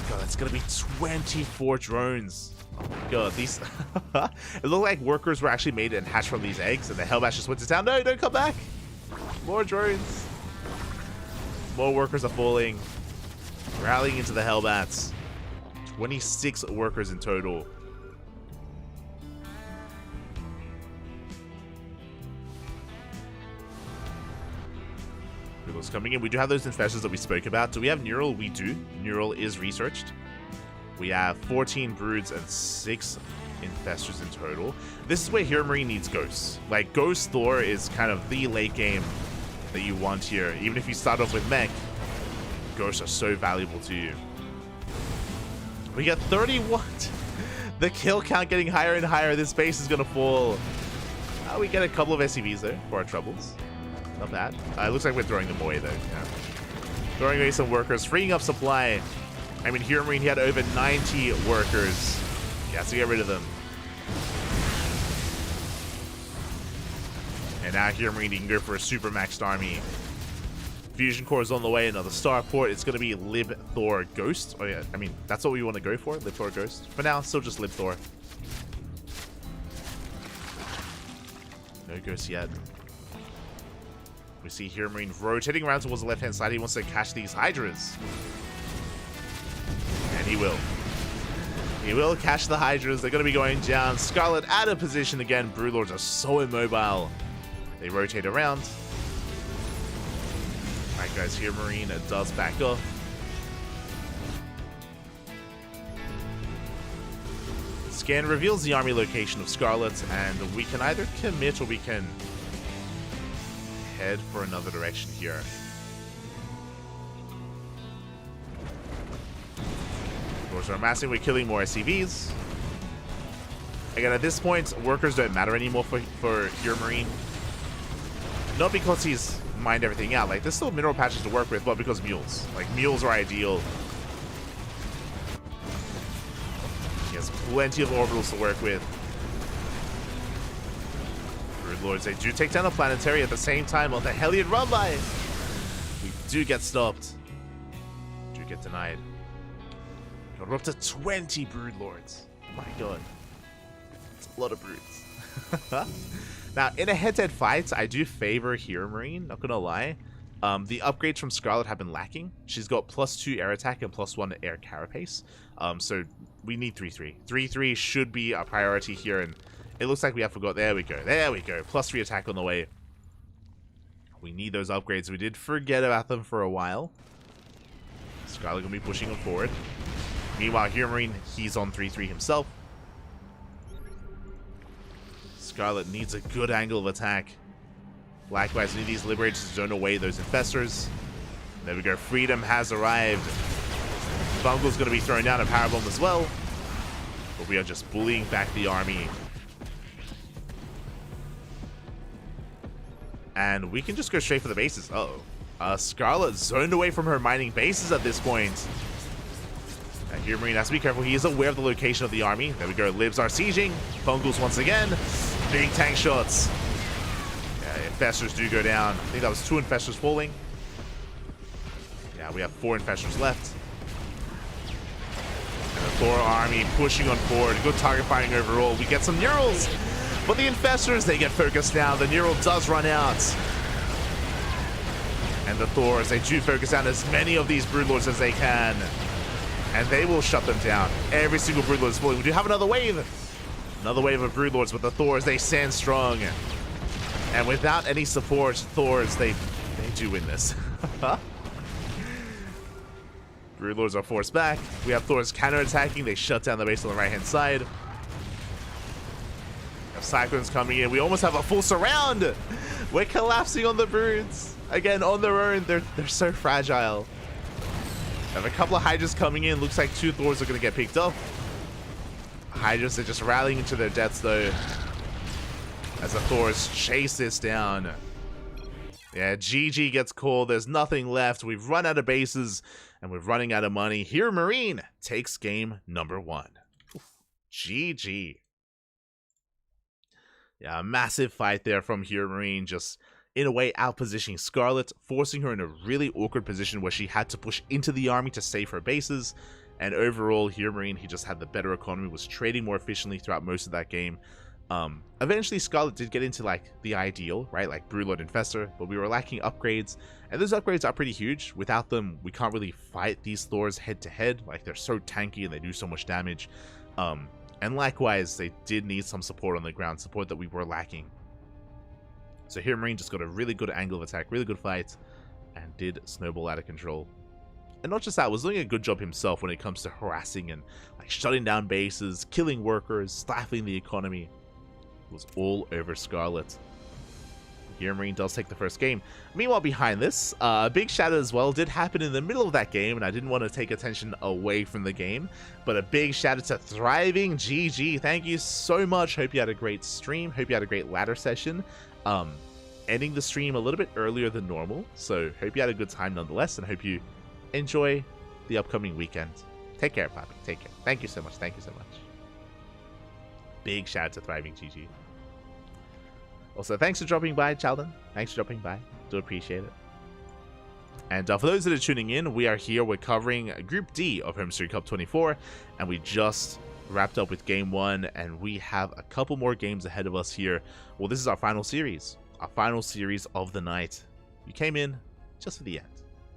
God, that's gonna be 24 drones. Oh my god, these it looked like workers were actually made and hatched from these eggs, and the Hellbats just went to town. No, don't come back. More drones. More workers are falling. Rallying into the Hellbats. 26 workers in total. Coming in. We do have those infestors that we spoke about. Do we have Neural? We do. Neural is researched. We have 14 broods and 6 infestors in total. This is where Hero Marine needs ghosts. Like, Ghost Thor is kind of the late game that you want here. Even if you start off with mech, ghosts are so valuable to you. We got 31. The kill count getting higher and higher. This base is going to fall. We get a couple of SCVs though for our troubles. Not bad. It looks like we're throwing them away though. Yeah. Throwing away some workers, freeing up supply. I mean, Hero Marine, he had over 90 workers. He has to get rid of them. And now Hero Marine, he can go for a super maxed army. Fusion Core is on the way, another starport. It's going to be Lib Thor Ghost. Oh yeah, I mean, that's what we want to go for, Lib Thor Ghost. For now, still just Lib Thor. No Ghost yet. We see Hero Marine rotating around towards the left-hand side. He wants to catch these Hydras. And he will. He will catch the Hydras. They're going to be going down. Scarlet out of position again. Broodlords are so immobile. They rotate around. Alright guys, Hero Marine does back up. Scan reveals the army location of Scarlet, and we can either commit or we can head for another direction here. Doors are amassing, we're killing more SCVs. Again, at this point, workers don't matter anymore for Hero Marine. Not because he's mined everything out. Like, there's still mineral patches to work with, but because mules. Like, mules are ideal. He has plenty of orbitals to work with. Lords, they do take down a planetary at the same time on the Hellion run by. We do get stopped. Do get denied. God, we're up to 20 Brood Lords. Oh my god. It's a lot of broods. Now, in a head-to-head fight, I do favor Hero Marine, not gonna lie. The upgrades from Scarlet have been lacking. She's got +2 air attack and +1 air carapace. So we need 3-3. 3-3 should be a priority here, and it looks like we have forgot. There we go. There we go. +3 attack on the way. We need those upgrades. We did forget about them for a while. Scarlet gonna be pushing them forward. Meanwhile, Hero Marine, he's on 3-3 himself. Scarlet needs a good angle of attack. Likewise, we need these Liberators to zone away those Infestors. There we go. Freedom has arrived. Bungle's gonna be thrown down a Power Bomb as well. But we are just bullying back the army. And we can just go straight for the bases. Uh-oh. Scarlet zoned away from her mining bases at this point. Hero Marine has to be careful. He is aware of the location of the army. There we go. Libs are sieging. Bungles once again. Big tank shots. Yeah, Infestors do go down. I think that was 2 Infestors falling. Yeah, we have 4 Infestors left. And the Thor army pushing on forward. Good target firing overall. We get some Neurals. But the Infestors, they get focused now. The Neural does run out. And the Thors, they do focus down as many of these Broodlords as they can. And they will shut them down. Every single Broodlord is falling. We do have another wave. Another wave of Broodlords, but the Thors, they stand strong. And without any support, Thors, they do win this. Broodlords are forced back. We have Thors counterattacking. They shut down the base on the right-hand side. Cyclones coming in. We almost have a full surround. We're collapsing on the Broods. Again, on their own, they're so fragile. We have a couple of Hydras coming in. Looks like 2 Thors are going to get picked up. Hydras are just rallying into their deaths, though, as the Thors chase this down. Yeah, GG gets called. There's nothing left. We've run out of bases, and we're running out of money. Hero Marine takes game number 1. Oof. GG. Yeah, a massive fight there from Hero Marine, just in a way outpositioning Scarlet, forcing her in a really awkward position where she had to push into the army to save her bases. And overall, Hero Marine, he just had the better economy, was trading more efficiently throughout most of that game. Eventually, Scarlet did get into like the ideal, right? Like Broodlord Infestor, but we were lacking upgrades. And those upgrades are pretty huge. Without them, we can't really fight these Thors head to head. Like, they're so tanky and they do so much damage. And likewise, they did need some support on the ground, support that we were lacking. So Hero Marine just got a really good angle of attack, really good fight, and did snowball out of control. And not just that, was doing a good job himself when it comes to harassing and like shutting down bases, killing workers, stifling the economy. It was all over Scarlet. Here Marine does take the first game. Meanwhile, behind this, a big shadow as well did happen in the middle of that game, and I didn't want to take attention away from the game. But a big shout out to Thriving GG. Thank you so much. Hope you had a great stream. Hope you had a great ladder session. Ending the stream a little bit earlier than normal, so hope you had a good time nonetheless, and hope you enjoy the upcoming weekend. Take care, Poppy. Take care. Thank you so much. Thank you so much. Big shout out to Thriving GG. Also, thanks for dropping by, Chaldon. Thanks for dropping by. Do appreciate it. And for those that are tuning in, we are here. We're covering Group D of HomeStory Cup 24, and we just wrapped up with Game 1, and we have a couple more games ahead of us here. Well, this is our final series. Our final series of the night. You came in just for the end.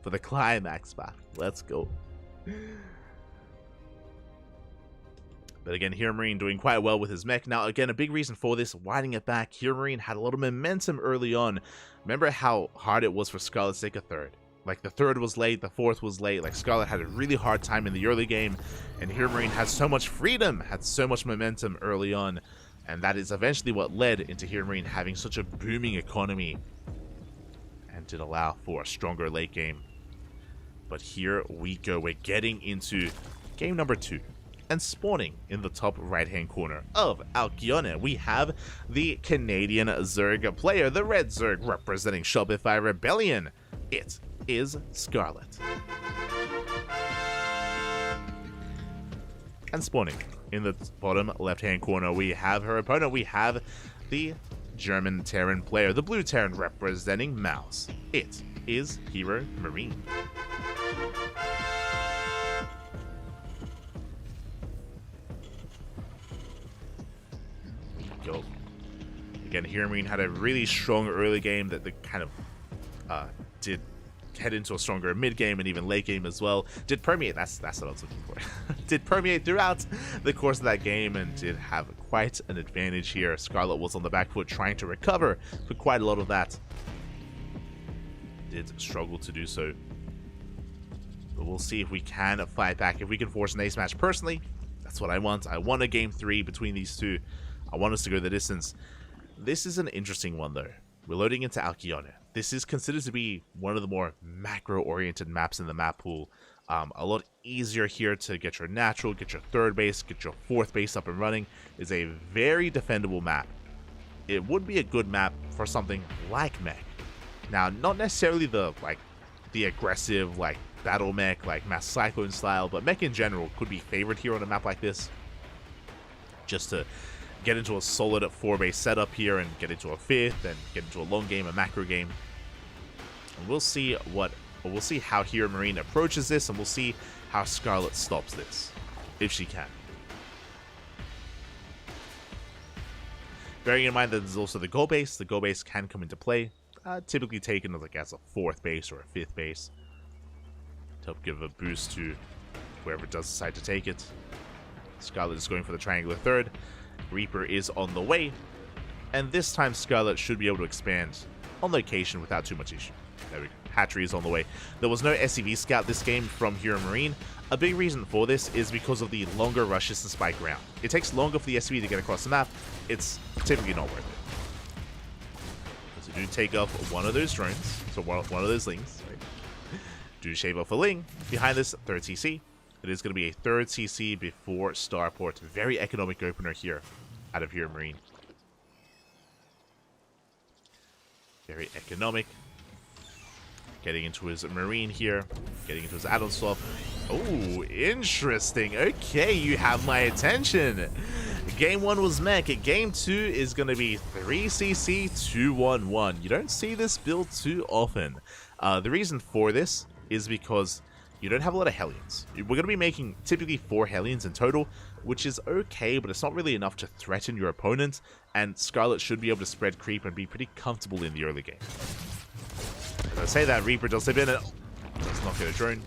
For the climax spot. Let's go. But again, Hero Marine doing quite well with his mech. Now, again, a big reason for this, winding it back, Hero Marine had a lot of momentum early on. Remember how hard it was for Scarlet to take a third? Like, the third was late, the fourth was late. Like, Scarlet had a really hard time in the early game. And Hero Marine had so much freedom, had so much momentum early on. And that is eventually what led into Hero Marine having such a booming economy. And did allow for a stronger late game. But here we go. We're getting into game number 2. And spawning in the top right-hand corner of Alkione, we have the Canadian Zerg player, the Red Zerg, representing Shopify Rebellion. It is Scarlet. And spawning in the bottom left-hand corner, we have her opponent. We have the German Terran player, the Blue Terran, representing Mouse. It is Hero Marine. Go. Again, Hero Marine had a really strong early game that kind of did head into a stronger mid game and even late game as well. Did permeate, that's what I was looking for. Did permeate throughout the course of that game and did have quite an advantage here. Scarlet was on the back foot trying to recover for quite a lot of that. Did struggle to do so. But we'll see if we can fight back, if we can force an ace match. Personally, that's what I want. I want a game 3 between these two. I want us to go the distance. This is an interesting one, though. We're loading into Alkione. This is considered to be one of the more macro-oriented maps in the map pool. A lot easier here to get your natural, get your third base, get your fourth base up and running. It's a very defendable map. It would be a good map for something like mech. Now, not necessarily the aggressive, battle mech, Mass Cyclone style, but mech in general could be favored here on a map like this. Just to get into a solid 4-base setup here and get into a 5th and get into a long game, a macro game. And we'll see how Hero Marine approaches this, and we'll see how Scarlet stops this, if she can. Bearing in mind that there's also the goal base. The goal base can come into play, typically taken as a 4th base or a 5th base to help give a boost to whoever does decide to take it. Scarlet is going for the triangular third. Reaper is on the way, and this time Scarlet should be able to expand on location without too much issue. There we go. Hatchery is on the way. There was no SCV scout this game from Hero Marine. A big reason for this is because of the longer rushes and spike ground. It takes longer for the SCV to get across the map. It's typically not worth it. So do take off one of those drones, so one of those lings. Right? Do shave off a ling. Behind this, 3rd CC. It is going to be a 3rd CC before Starport. Very economic opener here out of Hero Marine. Very economic. Getting into his Marine here. Getting into his add-on swap. Oh, interesting. Okay, you have my attention. Game 1 was mech. Game 2 is going to be 3cc 211. You don't see this build too often. The reason for this is because you don't have a lot of Hellions. We're going to be making typically 4 Hellions in total, which is okay, but it's not really enough to threaten your opponent, and Scarlet should be able to spread creep and be pretty comfortable in the early game. As I say that, Reaper does slip in and does not get a drone.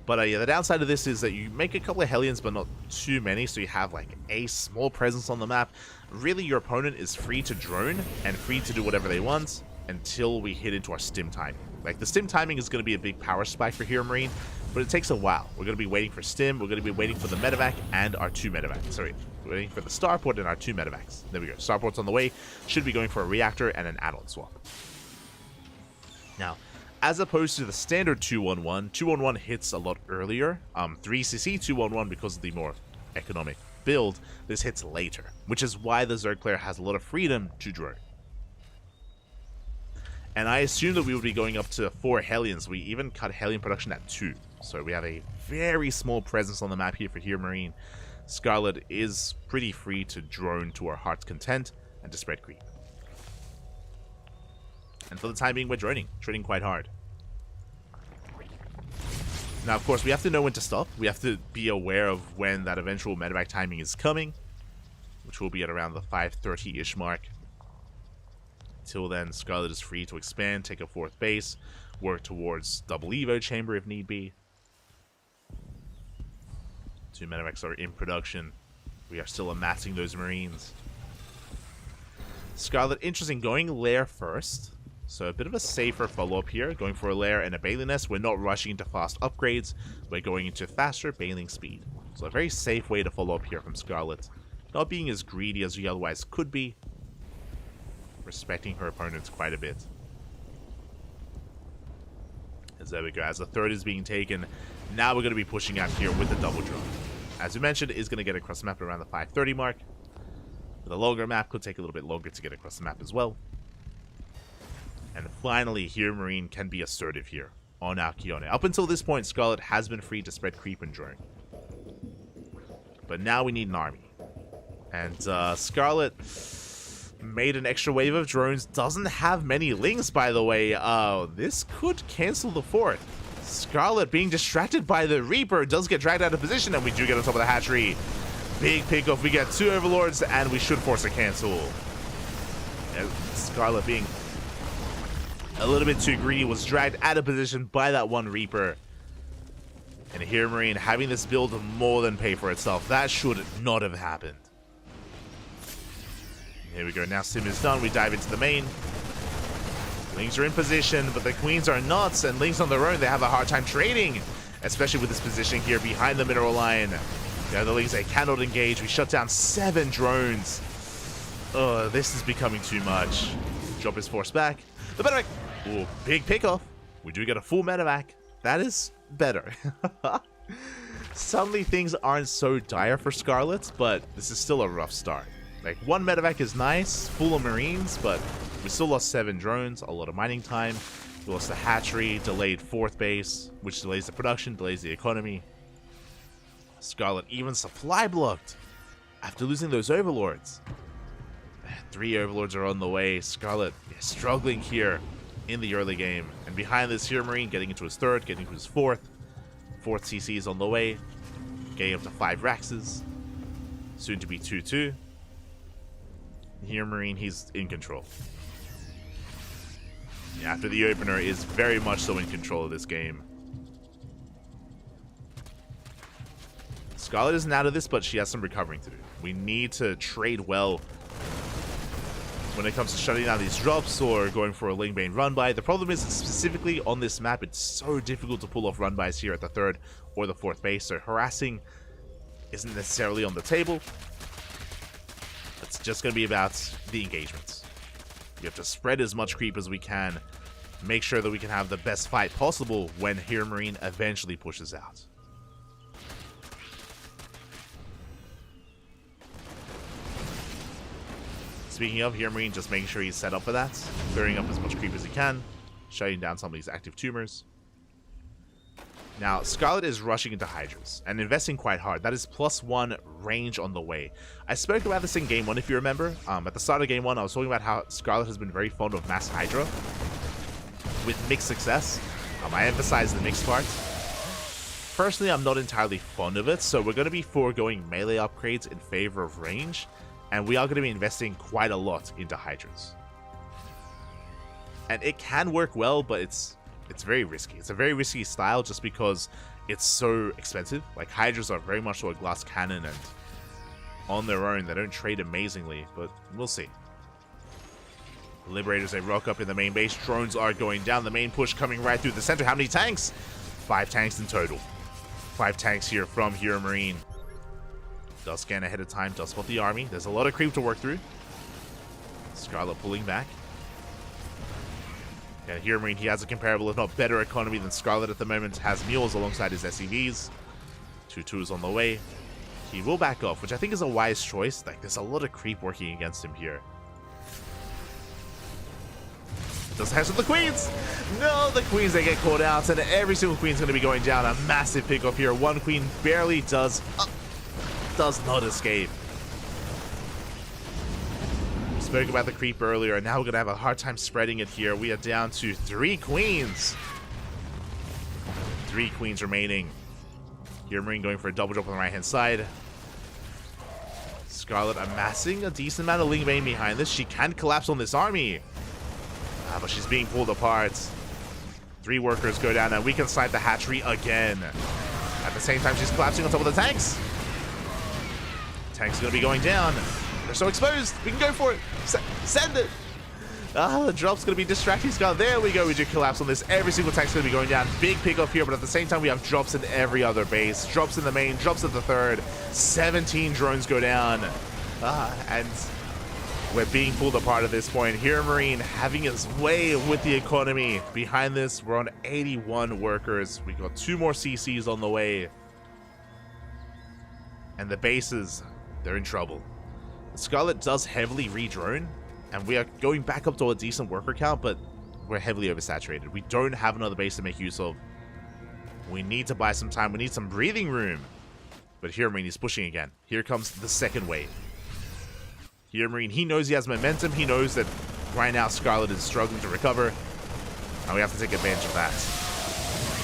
But yeah, the downside of this is that you make a couple of Hellions, but not too many, so you have a small presence on the map. Really, your opponent is free to drone and free to do whatever they want. until we hit into our stim timing. Like, the stim timing is going to be a big power spike for Hero Marine, but it takes a while. We're going to be waiting for stim, we're going to be waiting for the medevac and our 2 medevacs. Sorry, we're waiting for the starport and our 2 medevacs. There we go. Starport's on the way. Should be going for a reactor and an add-on swap. Now, as opposed to the standard 2-1-1, 2-1-1 hits a lot earlier. 3cc 2-1-1, because of the more economic build, this hits later, which is why the Zerg player has a lot of freedom to drone. And I assume that we would be going up to 4 Hellions. We even cut Hellion production at 2. So we have a very small presence on the map here for Hero Marine. Scarlet is pretty free to drone to our heart's content and to spread creep. And for the time being, we're droning quite hard. Now, of course, we have to know when to stop. We have to be aware of when that eventual medevac timing is coming, which will be at around the 5:30-ish mark. Till then, Scarlet is free to expand, take a 4th base, work towards double Evo chamber if need be. 2 medevacs are in production. We are still amassing those Marines. Scarlet, interesting, going lair first. So a bit of a safer follow-up here, going for a lair and a Bailey Nest. We're not rushing into fast upgrades, we're going into faster bailing speed. So a very safe way to follow up here from Scarlet. Not being as greedy as we otherwise could be. Respecting her opponents quite a bit. As there we go, as the 3rd is being taken, now we're going to be pushing out here with the double drone. As we mentioned, it is going to get across the map around the 5:30 mark. With a longer map, could take a little bit longer to get across the map as well. And finally, Hero Marine can be assertive here on Alkione. Up until this point, Scarlet has been free to spread creep and drone. But now we need an army. And Scarlet made an extra wave of drones. Doesn't have many links, by the way. This could cancel the 4th. Scarlet being distracted by the Reaper does get dragged out of position, and we do get on top of the hatchery. Big pickoff. We get 2 Overlords, and we should force a cancel. And Scarlet being a little bit too greedy was dragged out of position by that 1 Reaper. And Hero Marine having this build more than pay for itself. That should not have happened. Here we go. Now sim is done. We dive into the main. Lings are in position, but the Queens are nuts, and Lings on their own, they have a hard time trading, especially with this position here behind the mineral line. The other Lings, they cannot engage. We shut down 7 drones. This is becoming too much. Drop is forced back. The medevac. Ooh, big pickoff. We do get a full medevac. That is better. Suddenly things aren't so dire for Scarlet, but this is still a rough start. Like, 1 medevac is nice, full of Marines, but we still lost 7 drones, a lot of mining time. We lost the hatchery, delayed 4th base, which delays the production, delays the economy. Scarlet even supply blocked after losing those Overlords. 3 Overlords are on the way. Scarlet is struggling here in the early game. And behind this, Hero Marine getting into his 3rd, getting into his 4th. 4th CC is on the way. Getting up to 5 Raxes. Soon to be 2-2. Hero Marine, he's in control. After the opener, is very much so in control of this game. Scarlet isn't out of this, but she has some recovering to do. We need to trade well when it comes to shutting down these drops or going for a Lingbane run-by. The problem is, specifically on this map, it's so difficult to pull off run-bys here at the 3rd or the 4th base, so harassing isn't necessarily on the table. It's just going to be about the engagements. We have to spread as much creep as we can, make sure that we can have the best fight possible when Hero Marine eventually pushes out. Speaking of, Hero Marine just making sure he's set up for that, clearing up as much creep as he can, shutting down some of these active tumors. Now, Scarlet is rushing into Hydras and investing quite hard. That is +1 range on the way. I spoke about this in Game 1, if you remember. At the start of Game 1, I was talking about how Scarlet has been very fond of mass Hydra with mixed success. I emphasize the mixed part. Personally, I'm not entirely fond of it, so we're going to be foregoing melee upgrades in favor of range, and we are going to be investing quite a lot into Hydras. And it can work well, but it's very risky. It's a very risky style just because it's so expensive. Like, Hydras are very much so a glass cannon, and on their own, they don't trade amazingly, but we'll see. Liberators, they rock up in the main base. Drones are going down. The main push coming right through the center. How many tanks? 5 tanks in total. 5 tanks here from Hero Marine. Does scan ahead of time. Does spot the army. There's a lot of creep to work through. Scarlet pulling back. Yeah, Hero Marine, he has a comparable, if not better, economy than Scarlet at the moment. Has mules alongside his SCVs. 2 twos on the way. He will back off, which I think is a wise choice. Like, there's a lot of creep working against him here. Does hash with the queens. No, the queens, they get called out, and every single queen's going to be going down. A massive pick off here. One queen barely does not escape. We spoke about the creep earlier, and now we're going to have a hard time spreading it here. We are down to 3 queens. 3 queens remaining. Here, Marine going for a double jump on the right-hand side. Scarlet amassing a decent amount of Ling Bane behind this. She can collapse on this army. But she's being pulled apart. 3 workers go down, and we can snipe the hatchery again. At the same time, she's collapsing on top of the tanks. Tanks are going to be going down. They're so exposed. We can go for it. Send it. The drop's going to be distracting Scarlet. There we go. We do collapse on this. Every single tank's going to be going down. Big pick off here, but at the same time, we have drops in every other base. Drops in the main, drops at the third. 17 drones go down. And we're being pulled apart at this point. Hero Marine having his way with the economy. Behind this, we're on 81 workers. We got 2 more CCs on the way. And the bases, they're in trouble. Scarlet does heavily re-drone, and we are going back up to a decent worker count, but we're heavily oversaturated. We don't have another base to make use of. We need to buy some time. We need some breathing room. But Hero Marine is pushing again. Here comes the second wave. Hero Marine, he knows he has momentum. He knows that right now Scarlet is struggling to recover, and we have to take advantage of that.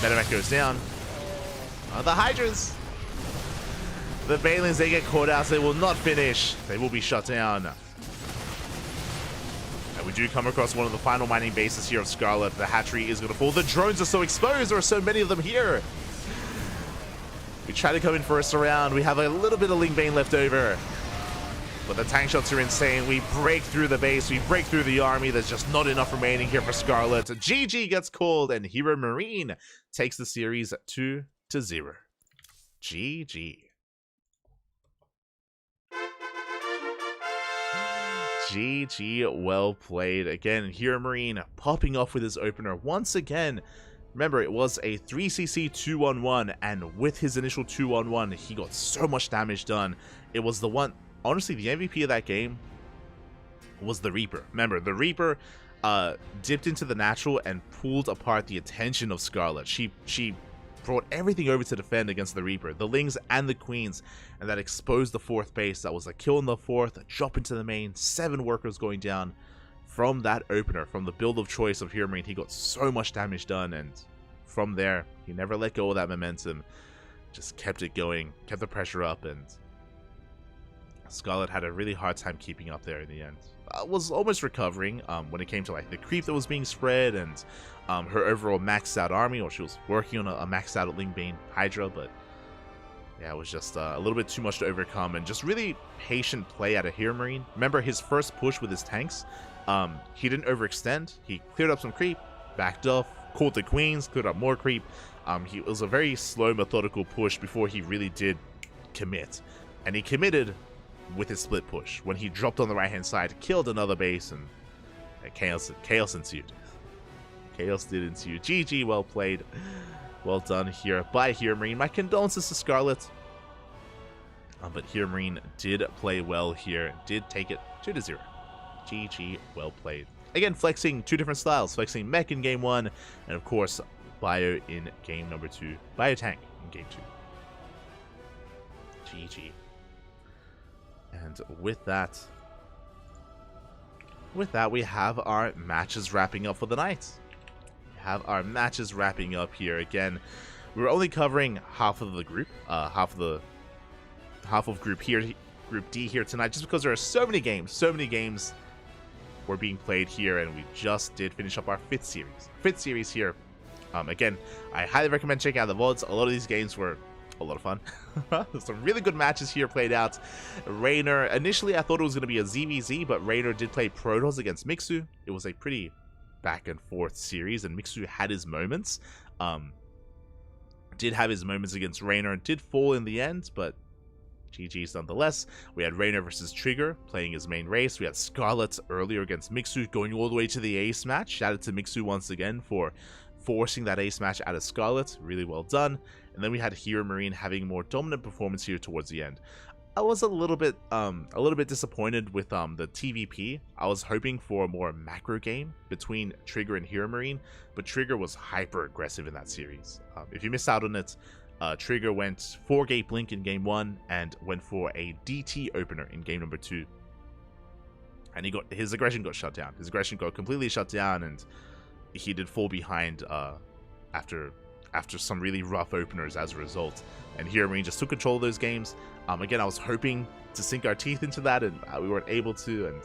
Metamech goes down. The Hydras. The Banelings, they get caught out, so they will not finish. They will be shut down. And we do come across one of the final mining bases here of Scarlet. The hatchery is going to fall. The drones are so exposed. There are so many of them here. We try to come in first round. We have a little bit of Ling Bane left over. But the tank shots are insane. We break through the base. We break through the army. There's just not enough remaining here for Scarlet. GG gets called, and Hero Marine takes the series 2-0. GG. GG, well played. Again, Hero Marine popping off with his opener once again. Remember, it was a 3cc 2-on-1, and with his initial 2-on-1, he got so much damage done. It was the one... Honestly, the MVP of that game was the Reaper. Remember, the Reaper dipped into the natural and pulled apart the attention of Scarlet. She brought everything over to defend against the Reaper, the Lings and the Queens, and that exposed the 4th base. That was a kill in the 4th, a drop into the main, 7 workers going down. From that opener, from the build of choice of Hero Marine, he got so much damage done, and from there, he never let go of that momentum. Just kept it going, kept the pressure up, and Scarlet had a really hard time keeping up there in the end. Was almost recovering when it came to like the creep that was being spread and her overall maxed out army, or she was working on a maxed out Ling Bane Hydra, but yeah, it was just a little bit too much to overcome, and just really patient play out of Hero Marine. Remember his first push with his tanks, he didn't overextend. He cleared up some creep, backed off, called the Queens, cleared up more creep. It was a very slow, methodical push before he really did commit, and he committed with his split push when he dropped on the right hand side, killed another base, and chaos ensued. Chaos did ensue. GG, well played, well done here by Hero Marine. My condolences to Scarlet, but Hero Marine did play well here, did take it 2-0. GG, well played. Again, flexing 2 different styles, flexing mech in game 1, and of course bio in game number 2, bio tank in game 2. GG. And with that, we have our matches wrapping up for the night. We have our matches wrapping up here. Again, we're only covering half of the group, half of group D here tonight, just because there are so many games were being played here, and we just did finish up our 5th series here. Again, I highly recommend checking out the VODs. A lot of these games were a lot of fun. Some really good matches here played out. Raynor, initially I thought it was going to be a ZVZ, but Raynor did play Protoss against Mixu. It was a pretty back and forth series, and Mixu had his moments. Did have his moments against Raynor, did fall in the end, but GG's nonetheless. We had Raynor versus Trigger playing his main race. We had Scarlet earlier against Mixu going all the way to the ace match. Shout out to Mixu once again for forcing that ace match out of Scarlet. Really well done. And then we had Hero Marine having a more dominant performance here towards the end. I was a little bit disappointed with the TVP. I was hoping for a more macro game between Trigger and Hero Marine, but Trigger was hyper aggressive in that series. If you missed out on it, Trigger went 4-gate blink in game 1 and went for a DT opener in game number 2. And his aggression got shut down. His aggression got completely shut down, and he did fall behind after some really rough openers as a result. And Hero Marine just took control of those games. Again, I was hoping to sink our teeth into that, and we weren't able to. And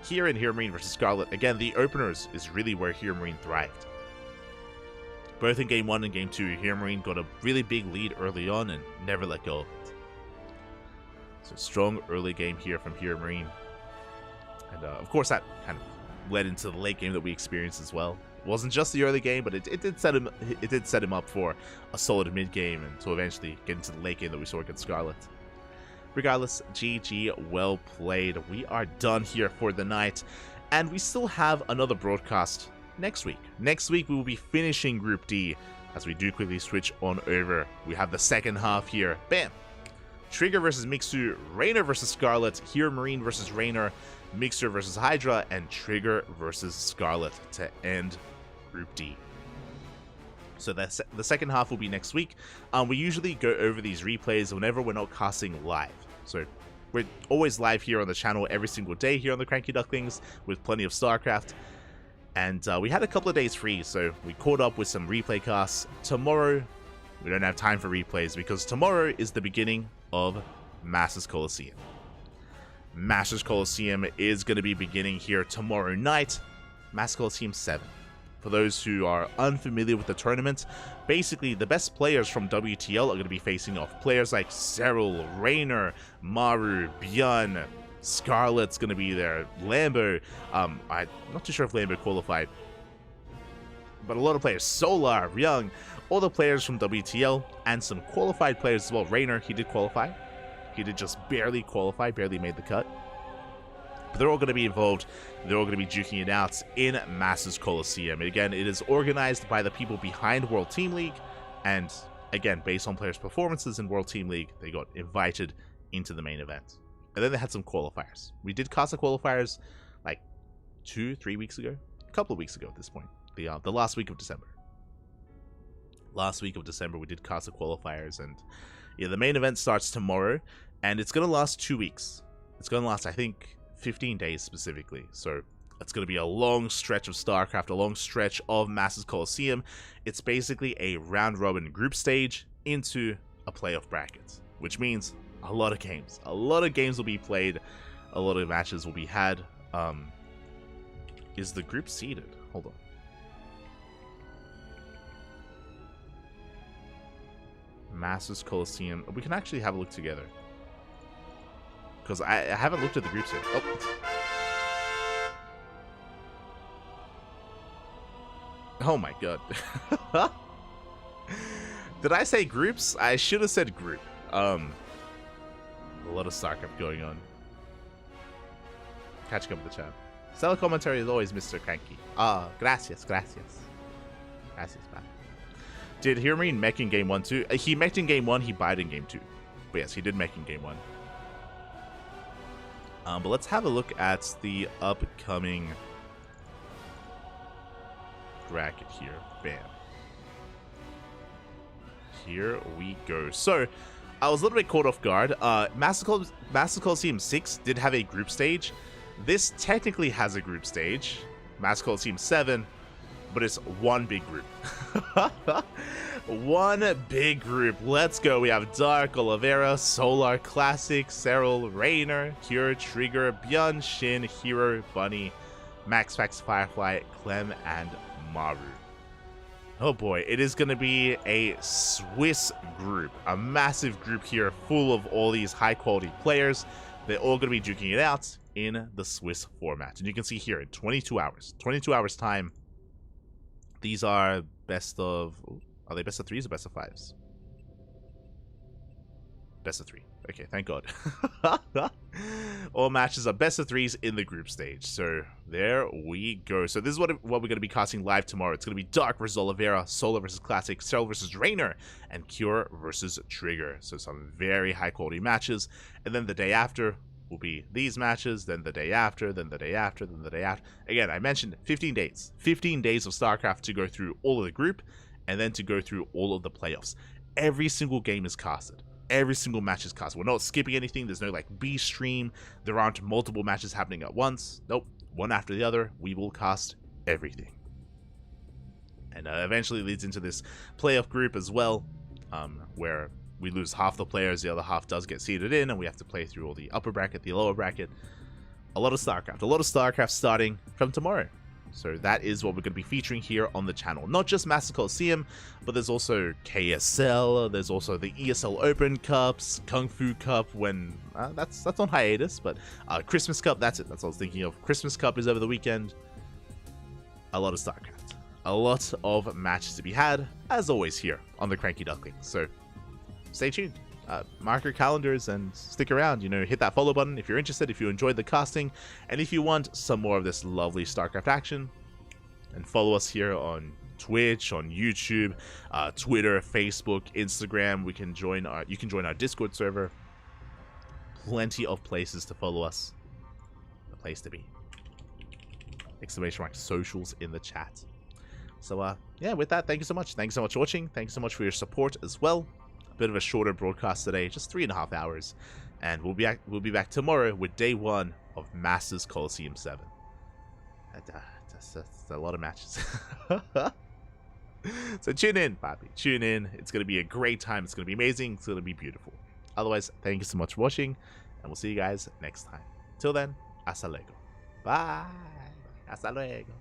here in Hero Marine versus Scarlet, again, the openers is really where Hero Marine thrived. Both in game 1 and game 2, Hero Marine got a really big lead early on and never let go of it. So strong early game here from Hero Marine. And of course that kind of led into the late game that we experienced as well. It wasn't just the early game, but it did set him up for a solid mid game, and to eventually get into the late game that we saw against Scarlet. Regardless, GG, well played. We are done here for the night, and we still have another broadcast next week. Next week we will be finishing Group D as we do quickly switch on over. We have the second half here. Bam! Trigger versus Mixu, Raynor versus Scarlet, Hero Marine versus Raynor, Mixer versus Hydra, and Trigger versus Scarlet to end Group D. So the second half will be next week. We usually go over these replays whenever we're not casting live. So we're always live here on the channel every single day here on the CranKy Ducklings with plenty of StarCraft. And we had a couple of days free, so we caught up with some replay casts. Tomorrow, we don't have time for replays because tomorrow is the beginning of Masters Coliseum. Masters Coliseum is going to be beginning here tomorrow night. Masters Coliseum 7. For those who are unfamiliar with the tournament, basically the best players from WTL are going to be facing off. Players like Cyril, Raynor, Maru, Bjorn, Scarlet's going to be there, Lambo. I'm not too sure if Lambo qualified, but a lot of players, Solar, Young, all the players from WTL, and some qualified players as well. Raynor, he did qualify. He did just barely qualify, barely made the cut. But they're all going to be involved. They're all going to be duking it out in Masters Coliseum. And again, it is organized by the people behind World Team League. And again, based on players' performances in World Team League, they got invited into the main event. And then they had some qualifiers. We did cast the qualifiers like 2-3 weeks ago. A couple of weeks ago at this point. The last week of December. Last week of December, we did cast the qualifiers. And yeah, the main event starts tomorrow. And it's going to last 2 weeks. It's going to last, I think, 15 days specifically. So it's going to be a long stretch of StarCraft, a long stretch of Masters Coliseum. It's basically a round-robin group stage into a playoff bracket, which means a lot of games. A lot of games will be played. A lot of matches will be had. Is the group seeded? Hold on. Masters Coliseum. We can actually have a look together. Because I haven't looked at the groups yet. Oh my god. Did I say groups? I should have said group. A lot of StarCraft going on. Catching up with the chat. Stellar commentary is always Mr. CranKy. Gracias. Gracias, man. Did Hero Marine mech in game 1 too? He meched in game 1, he buyed in game 2. But yes, he did mech in game 1. But let's have a look at the upcoming bracket here. Bam. Here we go. So, I was a little bit caught off guard. Master Coliseum 6 did have a group stage. This technically has a group stage. Master Coliseum 7, but it's one big group. One big group. Let's go. We have Dark, Oliveira, Solar, Classic, Cyril, Raynor, Cure, Trigger, Bjorn, Shin, Hero, Bunny, Max, Fax, Firefly, Clem, and Maru. Oh boy, it is going to be a Swiss group, a massive group here full of all these high quality players. They're all going to be duking it out in the Swiss format. And you can see here in 22 hours time, these are best of, are they best of 3s or best of 5s? Best of 3. Okay, thank God. All matches are best of 3s in the group stage. So there we go. So this is what we're going to be casting live tomorrow. It's going to be Dark versus Oliveira, Solar versus Classic, Cell versus Rainer, and Cure versus Trigger. So some very high quality matches. And then the day after will be these matches, then the day after, then the day after, then the day after. Again, I mentioned 15 days. 15 days of StarCraft to go through all of the group, and then to go through all of the playoffs. Every single game is casted. Every single match is cast. We're not skipping anything. There's no like B stream. There aren't multiple matches happening at once. Nope. One after the other. We will cast everything. And eventually leads into this playoff group as well, where we lose half the players. The other half does get seeded in, and we have to play through all the upper bracket, the lower bracket. A lot of StarCraft. A lot of StarCraft starting from tomorrow. So that is what we're going to be featuring here on the channel. Not just Master Coliseum, but there's also KSL, there's also the ESL Open Cups, Kung Fu Cup when, that's on hiatus, but Christmas Cup, that's it, that's what I was thinking of. Christmas Cup is over the weekend. A lot of StarCraft. A lot of matches to be had, as always here on the CranKy Ducklings. So stay tuned. Mark your calendars and stick around, you know, hit that follow button if you're interested, if you enjoyed the casting, and if you want some more of this lovely StarCraft action. And follow us here on Twitch, on YouTube, Twitter, Facebook, Instagram. You can join our Discord server. Plenty of places to follow us. The place to be. Exclamation mark socials in the chat. So yeah, with that, thank you so much. Thanks so much for watching. Thanks so much for your support as well. Bit of a shorter broadcast today, just 3.5 hours, and we'll be back tomorrow with day 1 of Masters Coliseum 7. That's a lot of matches. So tune in, Bobby. Tune in. It's gonna be a great time. It's gonna be amazing. It's gonna be beautiful. Otherwise, thank you so much for watching, and we'll see you guys next time. Till then, hasta luego. Bye. Hasta luego.